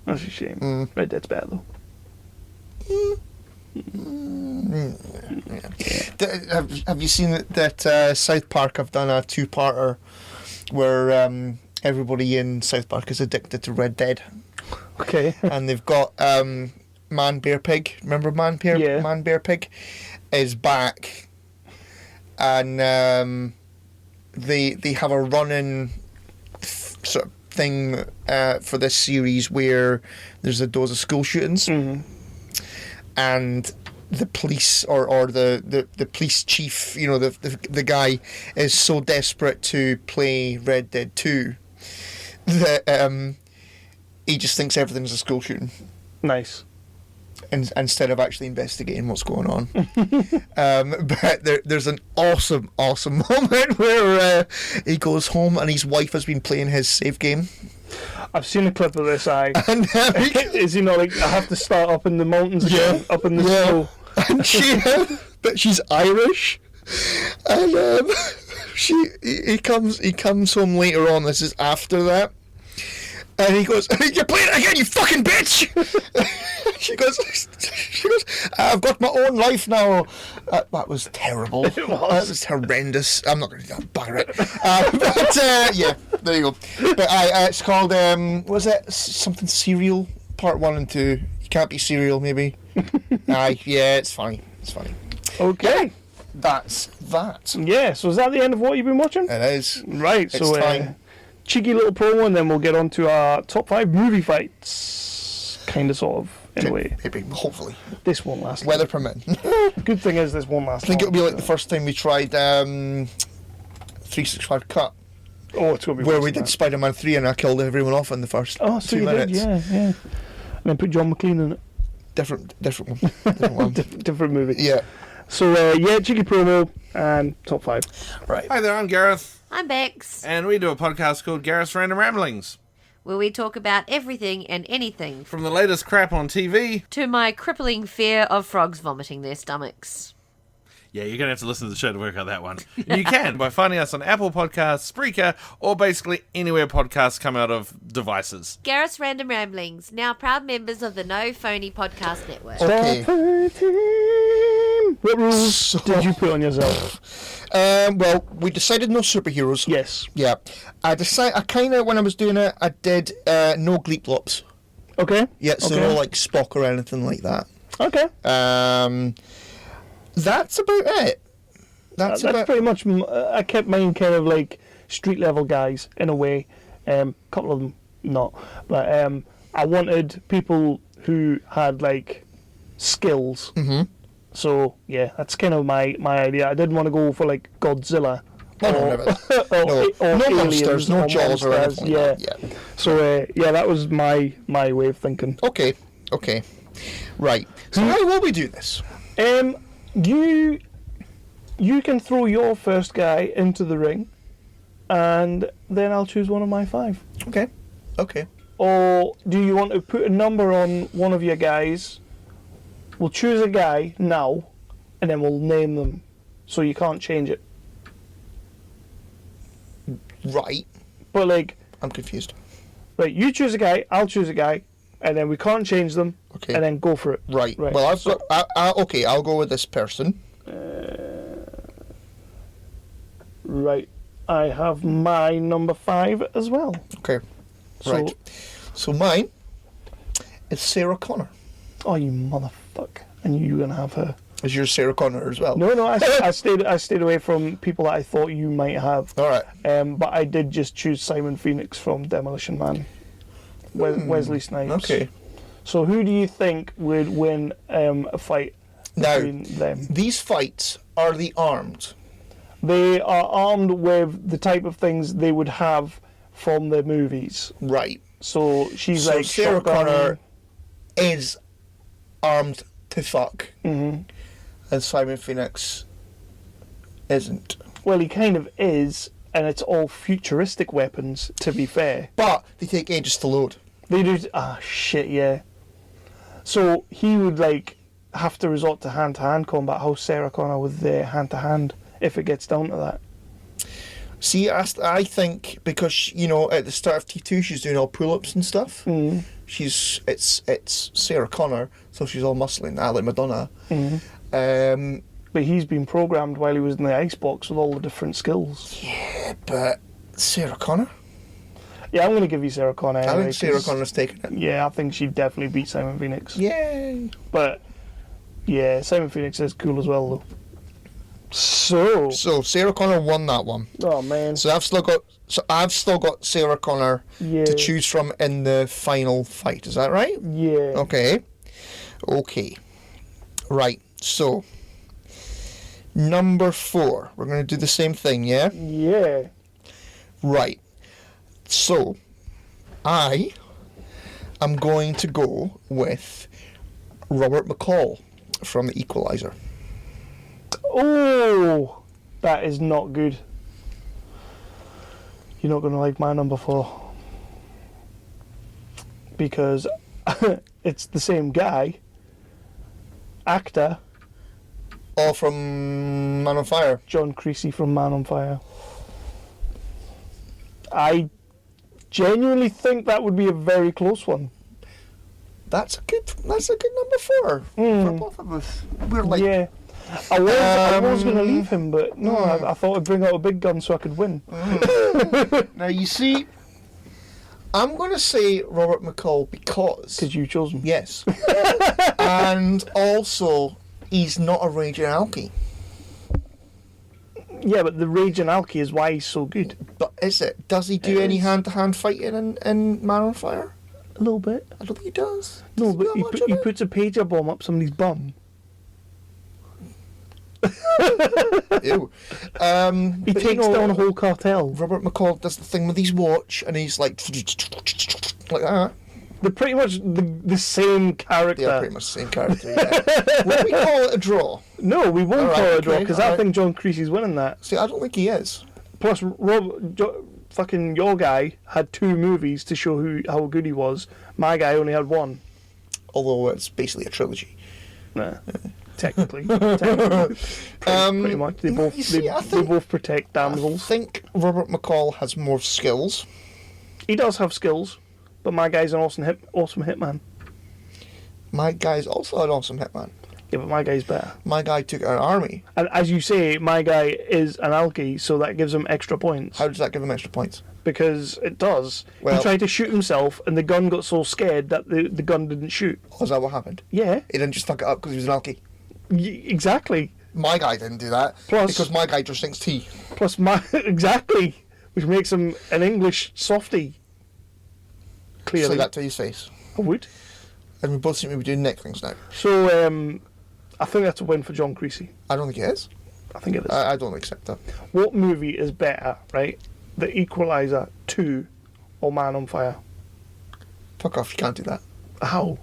That's a shame. Red Dead's better, though. Yeah. Have you seen that South Park have done a 2-parter where everybody in South Park is addicted to Red Dead? Okay. And they've got Man Bear Pig. Remember Man Bear Pig is back, and they have a running sort of thing for this series where there's a dose of school shootings, and the police or the police chief, you know, the guy is so desperate to play Red Dead 2 that he just thinks everything's a school shooting. Nice. Instead of actually investigating what's going on. But there's an awesome moment where he goes home and his wife has been playing his save game. I've seen a clip of this, And is he not like, I have to start up in the mountains again, up in the snow? And but she's Irish. And he comes home later on, this is after that. And he goes, "You're playing it again, you fucking bitch!" She goes, "I've got my own life now." That was terrible. It was. That was horrendous. I'm not going to do that. Bugger it. But yeah, there you go. But it's called was it something Serial Part 1 and 2? You can't be serial, maybe. Yeah, it's funny. It's funny. Okay. That's that. Yeah. So is that the end of what you've been watching? It is. Right. It's so time. cheeky little promo, and then we'll get on to our top 5 movie fights. Kind of, sort of, in a way. Maybe, hopefully. This won't last. Weather permitting. Good thing is this won't last. I think it'll be like the first time we tried 365 cut. Oh, it's going to be where we did Spider-Man 3 and I killed everyone off in the first 2 minutes. Yeah. And then put John McClane in it. Different one. Different one. Different movie. Yeah. So, cheeky promo and top 5. Right. Hi there, I'm Gareth. I'm Bex. And we do a podcast called Gareth's Random Ramblings. Where we talk about everything and anything. From the latest crap on TV. To my crippling fear of frogs vomiting their stomachs. Yeah, you're going to have to listen to the show to work out that one. And you can by finding us on Apple Podcasts, Spreaker, or basically anywhere podcasts come out of devices. Gareth's Random Ramblings, now proud members of the No Phony Podcast Network. Okay. What rules did you put on yourself? Well, we decided no superheroes. Yes. Yeah. I kind of, when I was doing it, I did no Gleeplops. Okay. Yeah, so no like Spock or anything like that. Okay. That's about it. That's pretty much. I kept mine kind of like street level guys in a way. A couple of them not, but I wanted people who had like skills. Mm-hmm. So yeah, that's kind of my idea. I didn't want to go for like Godzilla. No monsters, no jaws or anything like that. Yeah. So that was my way of thinking. Okay. Right. So how will we do this? You can throw your first guy into the ring, and then I'll choose one of my 5. Okay. Or do you want to put a number on one of your guys? We'll choose a guy now, and then we'll name them, so you can't change it. Right. But like, I'm confused. Right, you choose a guy, I'll choose a guy, and then we can't change them. Okay. And then go for it. Right. Well, I'll go with this person. Right. I have my number 5 as well. Okay. Right. So mine is Sarah Connor. Oh, you motherfucker! I knew you were gonna have her. Is yours Sarah Connor as well? No. I stayed away from people that I thought you might have. All right. But I did just choose Simon Phoenix from Demolition Man. Wesley Snipes. Okay. So who do you think would win a fight between them? These fights, are they armed? They are armed with the type of things they would have from the movies. Right. So she's like Sarah shotgun. Connor is armed to fuck. Mm-hmm. And Simon Phoenix isn't. Well, he kind of is, and it's all futuristic weapons, to be fair. But they take ages to load. They do. Shit, yeah. So he would like have to resort to hand-to-hand combat. How Sarah Connor with the hand-to-hand, if it gets down to that. See, I think because at the start of T2 she's doing all pull-ups and stuff. Mm. It's Sarah Connor, so she's all muscling, like Madonna. Mm. But he's been programmed while he was in the icebox with all the different skills. Yeah, but Sarah Connor. Yeah, I'm going to give you Sarah Connor. I think Sarah Connor's taking it. Yeah, I think she'd definitely beat Simon Phoenix. Yay! But yeah, Simon Phoenix is cool as well, though. So Sarah Connor won that one. Oh man! So I've still got Sarah Connor to choose from in the final fight. Is that right? Yeah. Okay. Right. So number 4. We're going to do the same thing, yeah? Yeah. Right. So I am going to go with Robert McCall from The Equalizer. Oh, that is not good. You're not going to like my number 4. Because it's the same guy. Actor. All from Man on Fire. John Creasy from Man on Fire. I genuinely think that would be a very close one. That's a good number 4 for both of us. We're like... Yeah. I was going to leave him, but no, I thought I'd bring out a big gun so I could win. Now, you see, I'm going to say Robert McCall because... Because you chose him. Yes. And also, he's not a raging alkie. Yeah, but the raging alkie is why he's so good. But is it? Does he do any hand-to-hand fighting in Man on Fire? A little bit. I don't think he does. No, Does but do much of he it? puts a pager bomb up somebody's bum. Ew. He takes down a whole cartel. Robert McCall does the thing with his watch, and he's like that. They're pretty much the same character. They are pretty much the same character. Yeah. Will we call it a draw? No, we won't Alright, call it a draw okay, because I alright. think John Creasy's winning that. See, I don't think he is. Plus, fucking your guy had 2 movies to show how good he was. My guy only had 1. Although it's basically a trilogy. Nah, technically. Pretty much. They both, you see, they both protect I damsels. think Robert McCall has more skills. He does have skills, but my guy's an awesome hitman. My guy's also an awesome hitman. Yeah, but my guy's better. My guy took an army. And as you say, my guy is an alky, so that gives him extra points. How does that give him extra points? Because it does. Well- He tried to shoot himself, and the gun got so scared that the gun didn't shoot. Oh, is that what happened? Yeah, He didn't just fuck it up because he was an alky. exactly. My guy didn't do that. Plus- because my guy just thinks tea. Plus, exactly, which makes him an English softie. Clearly, Say that to his face. I would. And we both seem to be doing neck things now. So, I think that's a win for John Creasy. I don't think it is. I think it is. I don't accept that. What movie is better, right? The Equalizer 2 or Man on Fire? Fuck off, you can't do that. How?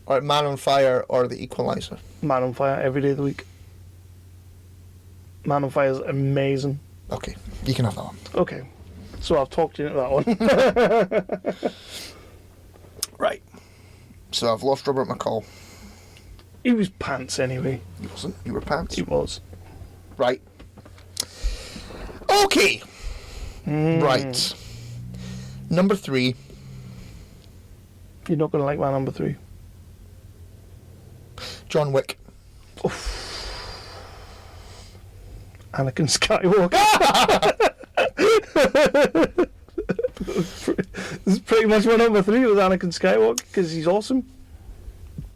Or Man on Fire or The Equalizer. Man on Fire every day of the week. Man on Fire is amazing. Okay, you can have that one. Okay, so I've talked you into that one. Right. So I've lost Robert McCall. He was pants anyway. He wasn't. You were pants. He was. Right. Okay. Right. Number 3. You're not going to like my number 3. John Wick. Anakin Skywalker. This is pretty much my number 3 with Anakin Skywalker because he's awesome.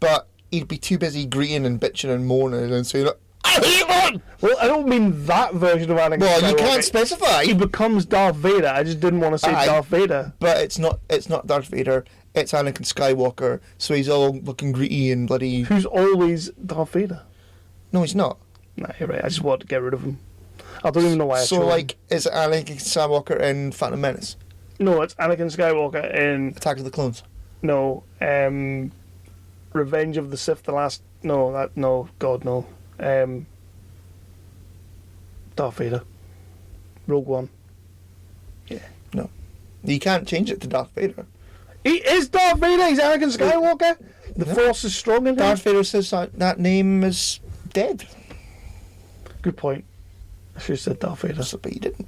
But he'd be too busy greeting and bitching and moaning and saying, I hate one! Well, I don't mean that version of Anakin Skywalker. Well, you can't specify. He becomes Darth Vader. I just didn't want to say Aye. Darth Vader. But it's not Darth Vader. It's Anakin Skywalker. So he's all looking greedy and bloody... Who's always Darth Vader? No, he's not. Nah, you're right. I just wanted to get rid of him. I don't even know why I So, chose like, is it Anakin Skywalker in Phantom Menace? him. No, it's Anakin Skywalker in... Attack of the Clones? No, Revenge of the Sith, the last... No, God, no. Darth Vader. Rogue One. Yeah. No. You can't change it to Darth Vader. He is Darth Vader! He's Anakin Skywalker! The Force is strong in him. Darth Vader says that name is dead. Good point. I should have said Darth Vader. But you didn't.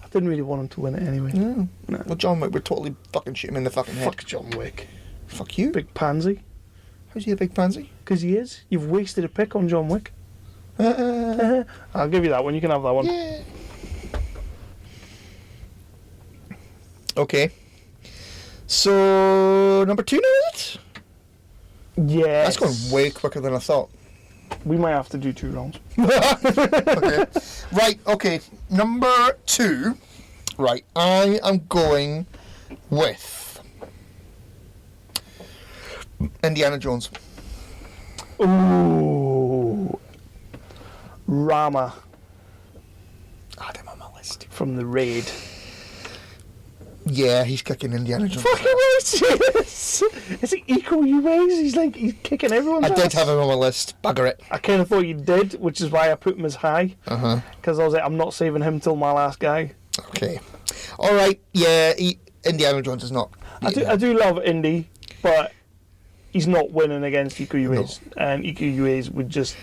I didn't really want him to win it anyway. No. No. Well, John Wick would totally fucking shoot him in the fucking head. Fuck John Wick. Fuck you. Big pansy. How's he a big pansy? Because he is. You've wasted a pick on John Wick. I'll give you that one. You can have that one. Yeah. Okay. So, number 2 now, is it? Yeah. That's going way quicker than I thought. We might have to do 2 rounds. Okay. Right, okay. Number 2. Right, I am going with Indiana Jones. Ooh. Rama Add him on my list. from the Raid. Yeah, he's kicking Indiana Jones. Fucking serious? Is it equal you ways? He's kicking everyone's I did ass? have him on my list. Bugger it. I kind of thought you did, which is why I put him as high. Uh-huh. Because I was like, I'm not saving him till my last guy. Okay. All right. Yeah, Indiana Jones is not. I do love Indy, but he's not winning against Iko Uwais, and Iko Uwais would just.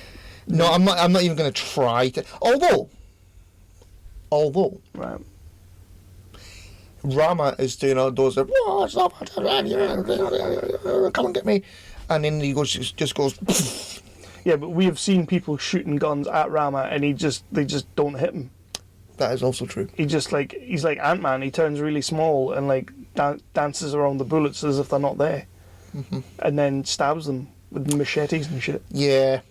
No, I'm not even going to try to. Although, Right. Rama is doing all those. Come and get me, and then he just goes. Yeah, but we have seen people shooting guns at Rama, and they just don't hit him. That is also true. He's like Ant-Man. He turns really small and like dances around the bullets as if they're not there, and then stabs them with machetes and shit. Yeah.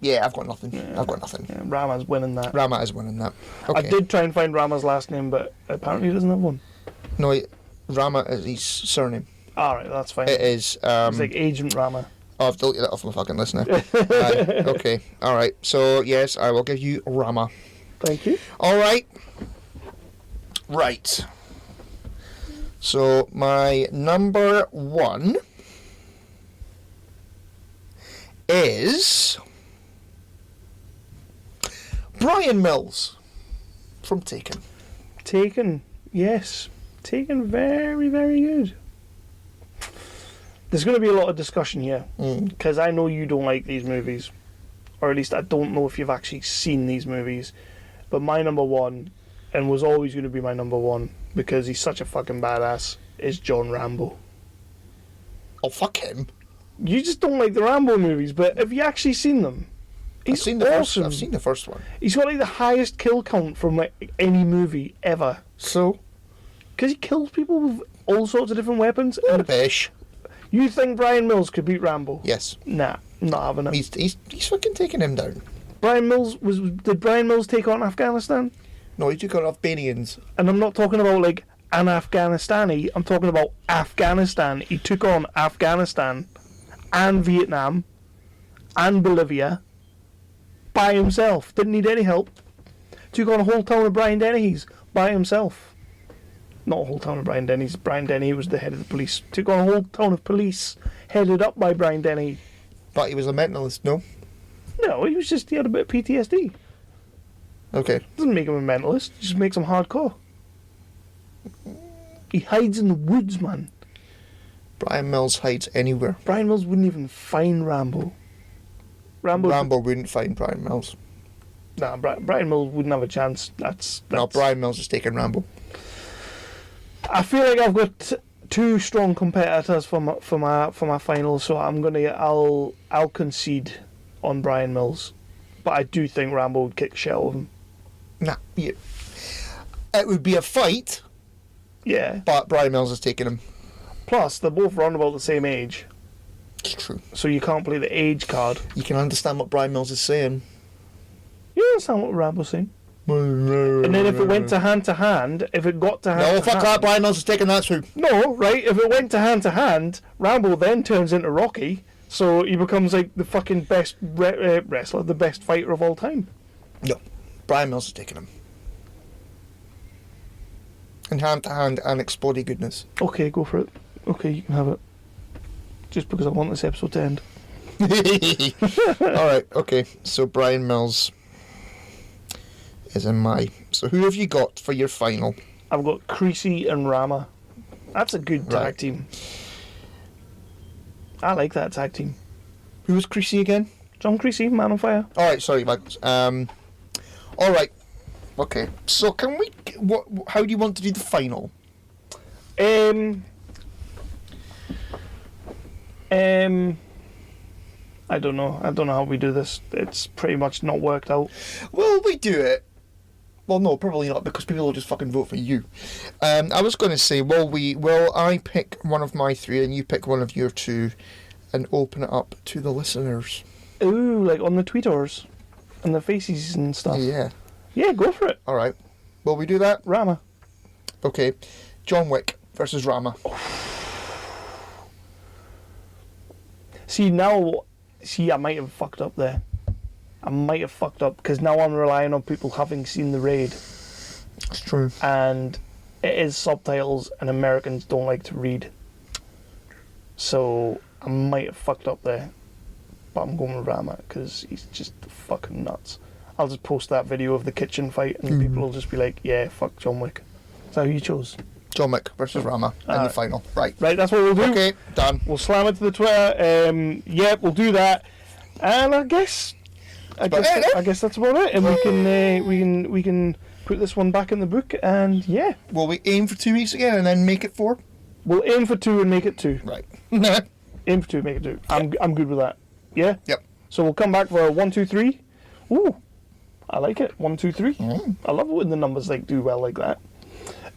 Yeah, I've got nothing. I've got nothing. Yeah, Rama's winning that. Rama is winning that. Okay. I did try and find Rama's last name, but apparently he doesn't have one. No, Rama is his surname. Alright, that's fine. It is. It's like Agent Rama. Oh, I've deleted that off my fucking list now. Aye, okay, alright. So, yes, I will give you Rama. Thank you. Alright. Right. So, my number 1 is Brian Mills from Taken. Taken, yes. Taken, very, very good. There's going to be a lot of discussion here, because I know you don't like these movies, or at least I don't know if you've actually seen these movies, but my number 1, and was always going to be my number 1, because he's such a fucking badass, is John Rambo. Oh, fuck him. You just don't like the Rambo movies, but have you actually seen them? He's awesome. I've seen the first one. He's got like the highest kill count from like any movie ever. So? Because he kills people with all sorts of different weapons. And Bish. you think Brian Mills could beat Rambo? Yes. Nah, not having it. He's fucking taking him down. Did Brian Mills take on Afghanistan? No, he took on Albanians. And I'm not talking about like an Afghanistani, I'm talking about Afghanistan. He took on Afghanistan and Vietnam and Bolivia by himself. Didn't need any help. Took on a whole town of Brian Dennehy's by himself. Not a whole town of Brian Dennehy's. Brian Dennehy was the head of the police. Took on a whole town of police headed up by Brian Dennehy. But he was a mentalist, no? No, he had a bit of PTSD. Okay. Doesn't make him a mentalist, just makes him hardcore. He hides in the woods, man. Brian Mills hides anywhere. Brian Mills wouldn't even find Rambo. Rambo wouldn't find Brian Mills. Nah, Brian Mills wouldn't have a chance. No, Brian Mills is taking Rambo. I feel like I've got two strong competitors for my final, so I'll concede on Brian Mills, but I do think Rambo would kick shit out of him. Nah, yeah. It would be a fight. Yeah. But Brian Mills is taking him. Plus, they're both around about the same age. It's true. So you can't play the age card. You can understand what Brian Mills is saying. You understand what Rambo's saying. And then if it went to hand, if it got to hand no, fuck that, Brian Mills is taking that too. No, right, if it went to hand, Rambo then turns into Rocky, so he becomes like the fucking best wrestler, the best fighter of all time. No, Brian Mills is taking him. And hand and explodey goodness. Okay, go for it. Okay, you can have it. Just because I want this episode to end. Alright, okay, so Brian Mills is in my... So who have you got for your final? I've got Creasy and Rama. That's a good tag team. I like that tag team. Who was Creasy again? John Creasy, Man on Fire. Alright, sorry, Max. Alright. Okay, so can we... How do you want to do the final? I don't know. I don't know how we do this. It's pretty much not worked out. Well, we do it. Well, no, probably not, because people will just fucking vote for you. I was going to say, I pick one of my three and you pick one of your two and open it up to the listeners. Ooh, like on the tweeters and the faces and stuff. Yeah. Yeah, go for it. Alright. Will we do that? Rama. Okay. John Wick versus Rama. See, I might have fucked up there. I might have fucked up because now I'm relying on people having seen the raid. That's true. And it is subtitles and Americans don't like to read. So I might have fucked up there. But I'm going with Rama because he's just fucking nuts. I'll just post that video of the kitchen fight and people will just be like, yeah, fuck John Wick. Is that who you chose? John Wick versus Rama in the final. Right, that's what we'll do. Okay, done. We'll slam it to the Twitter. Yeah, we'll do that. And I guess that's about it. And we can put this one back in the book. And yeah, will we aim for 2 weeks again and then make it 4? We'll aim for 2 and make it 2. Right. Aim for 2, make it 2. I'm good with that. Yeah. Yep. So we'll come back for 1, 2, 3. Ooh, I like it. 1, 2, 3. I love it when the numbers do well like that.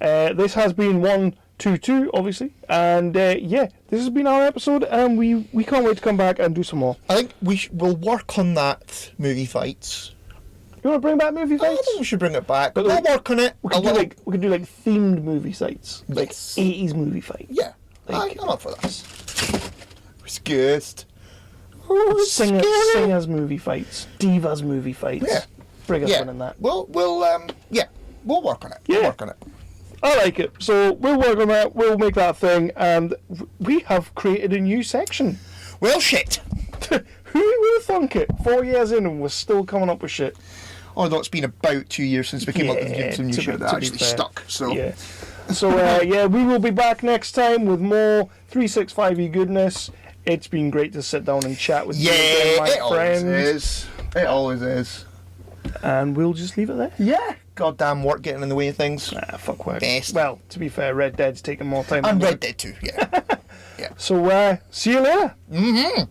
This has been 1, 2-2, obviously. And yeah, this has been our episode, and we can't wait to come back and do some more. I think we'll work on that movie fights. You want to bring back movie I fights? think we should bring it back. But We'll work on it. We could do like themed movie fights, like Yes. 80s movie fights. Yeah, Like- I'm up for this. It's good. Singers movie fights, divas movie fights. Yeah. Bring us Yeah, one in that. we'll work on it. Yeah. We'll work on it. I like it. So we'll work on that. We'll make that a thing, and we have created a new section. Well, shit. Who would have thunk it? 4 years in, and we're still coming up with shit. Although it's been about 2 years since we came up with some new shit that actually stuck. So yeah. So yeah, we will be back next time with more 365e goodness. It's been great to sit down and chat with you again, my friend. It always is. And we'll just leave it there. Yeah. Goddamn work getting in the way of things. Fuck work. Best. Well, to be fair, Red Dead's taking more time. And than Red work. Dead too, yeah. So see you later. Mm-hmm.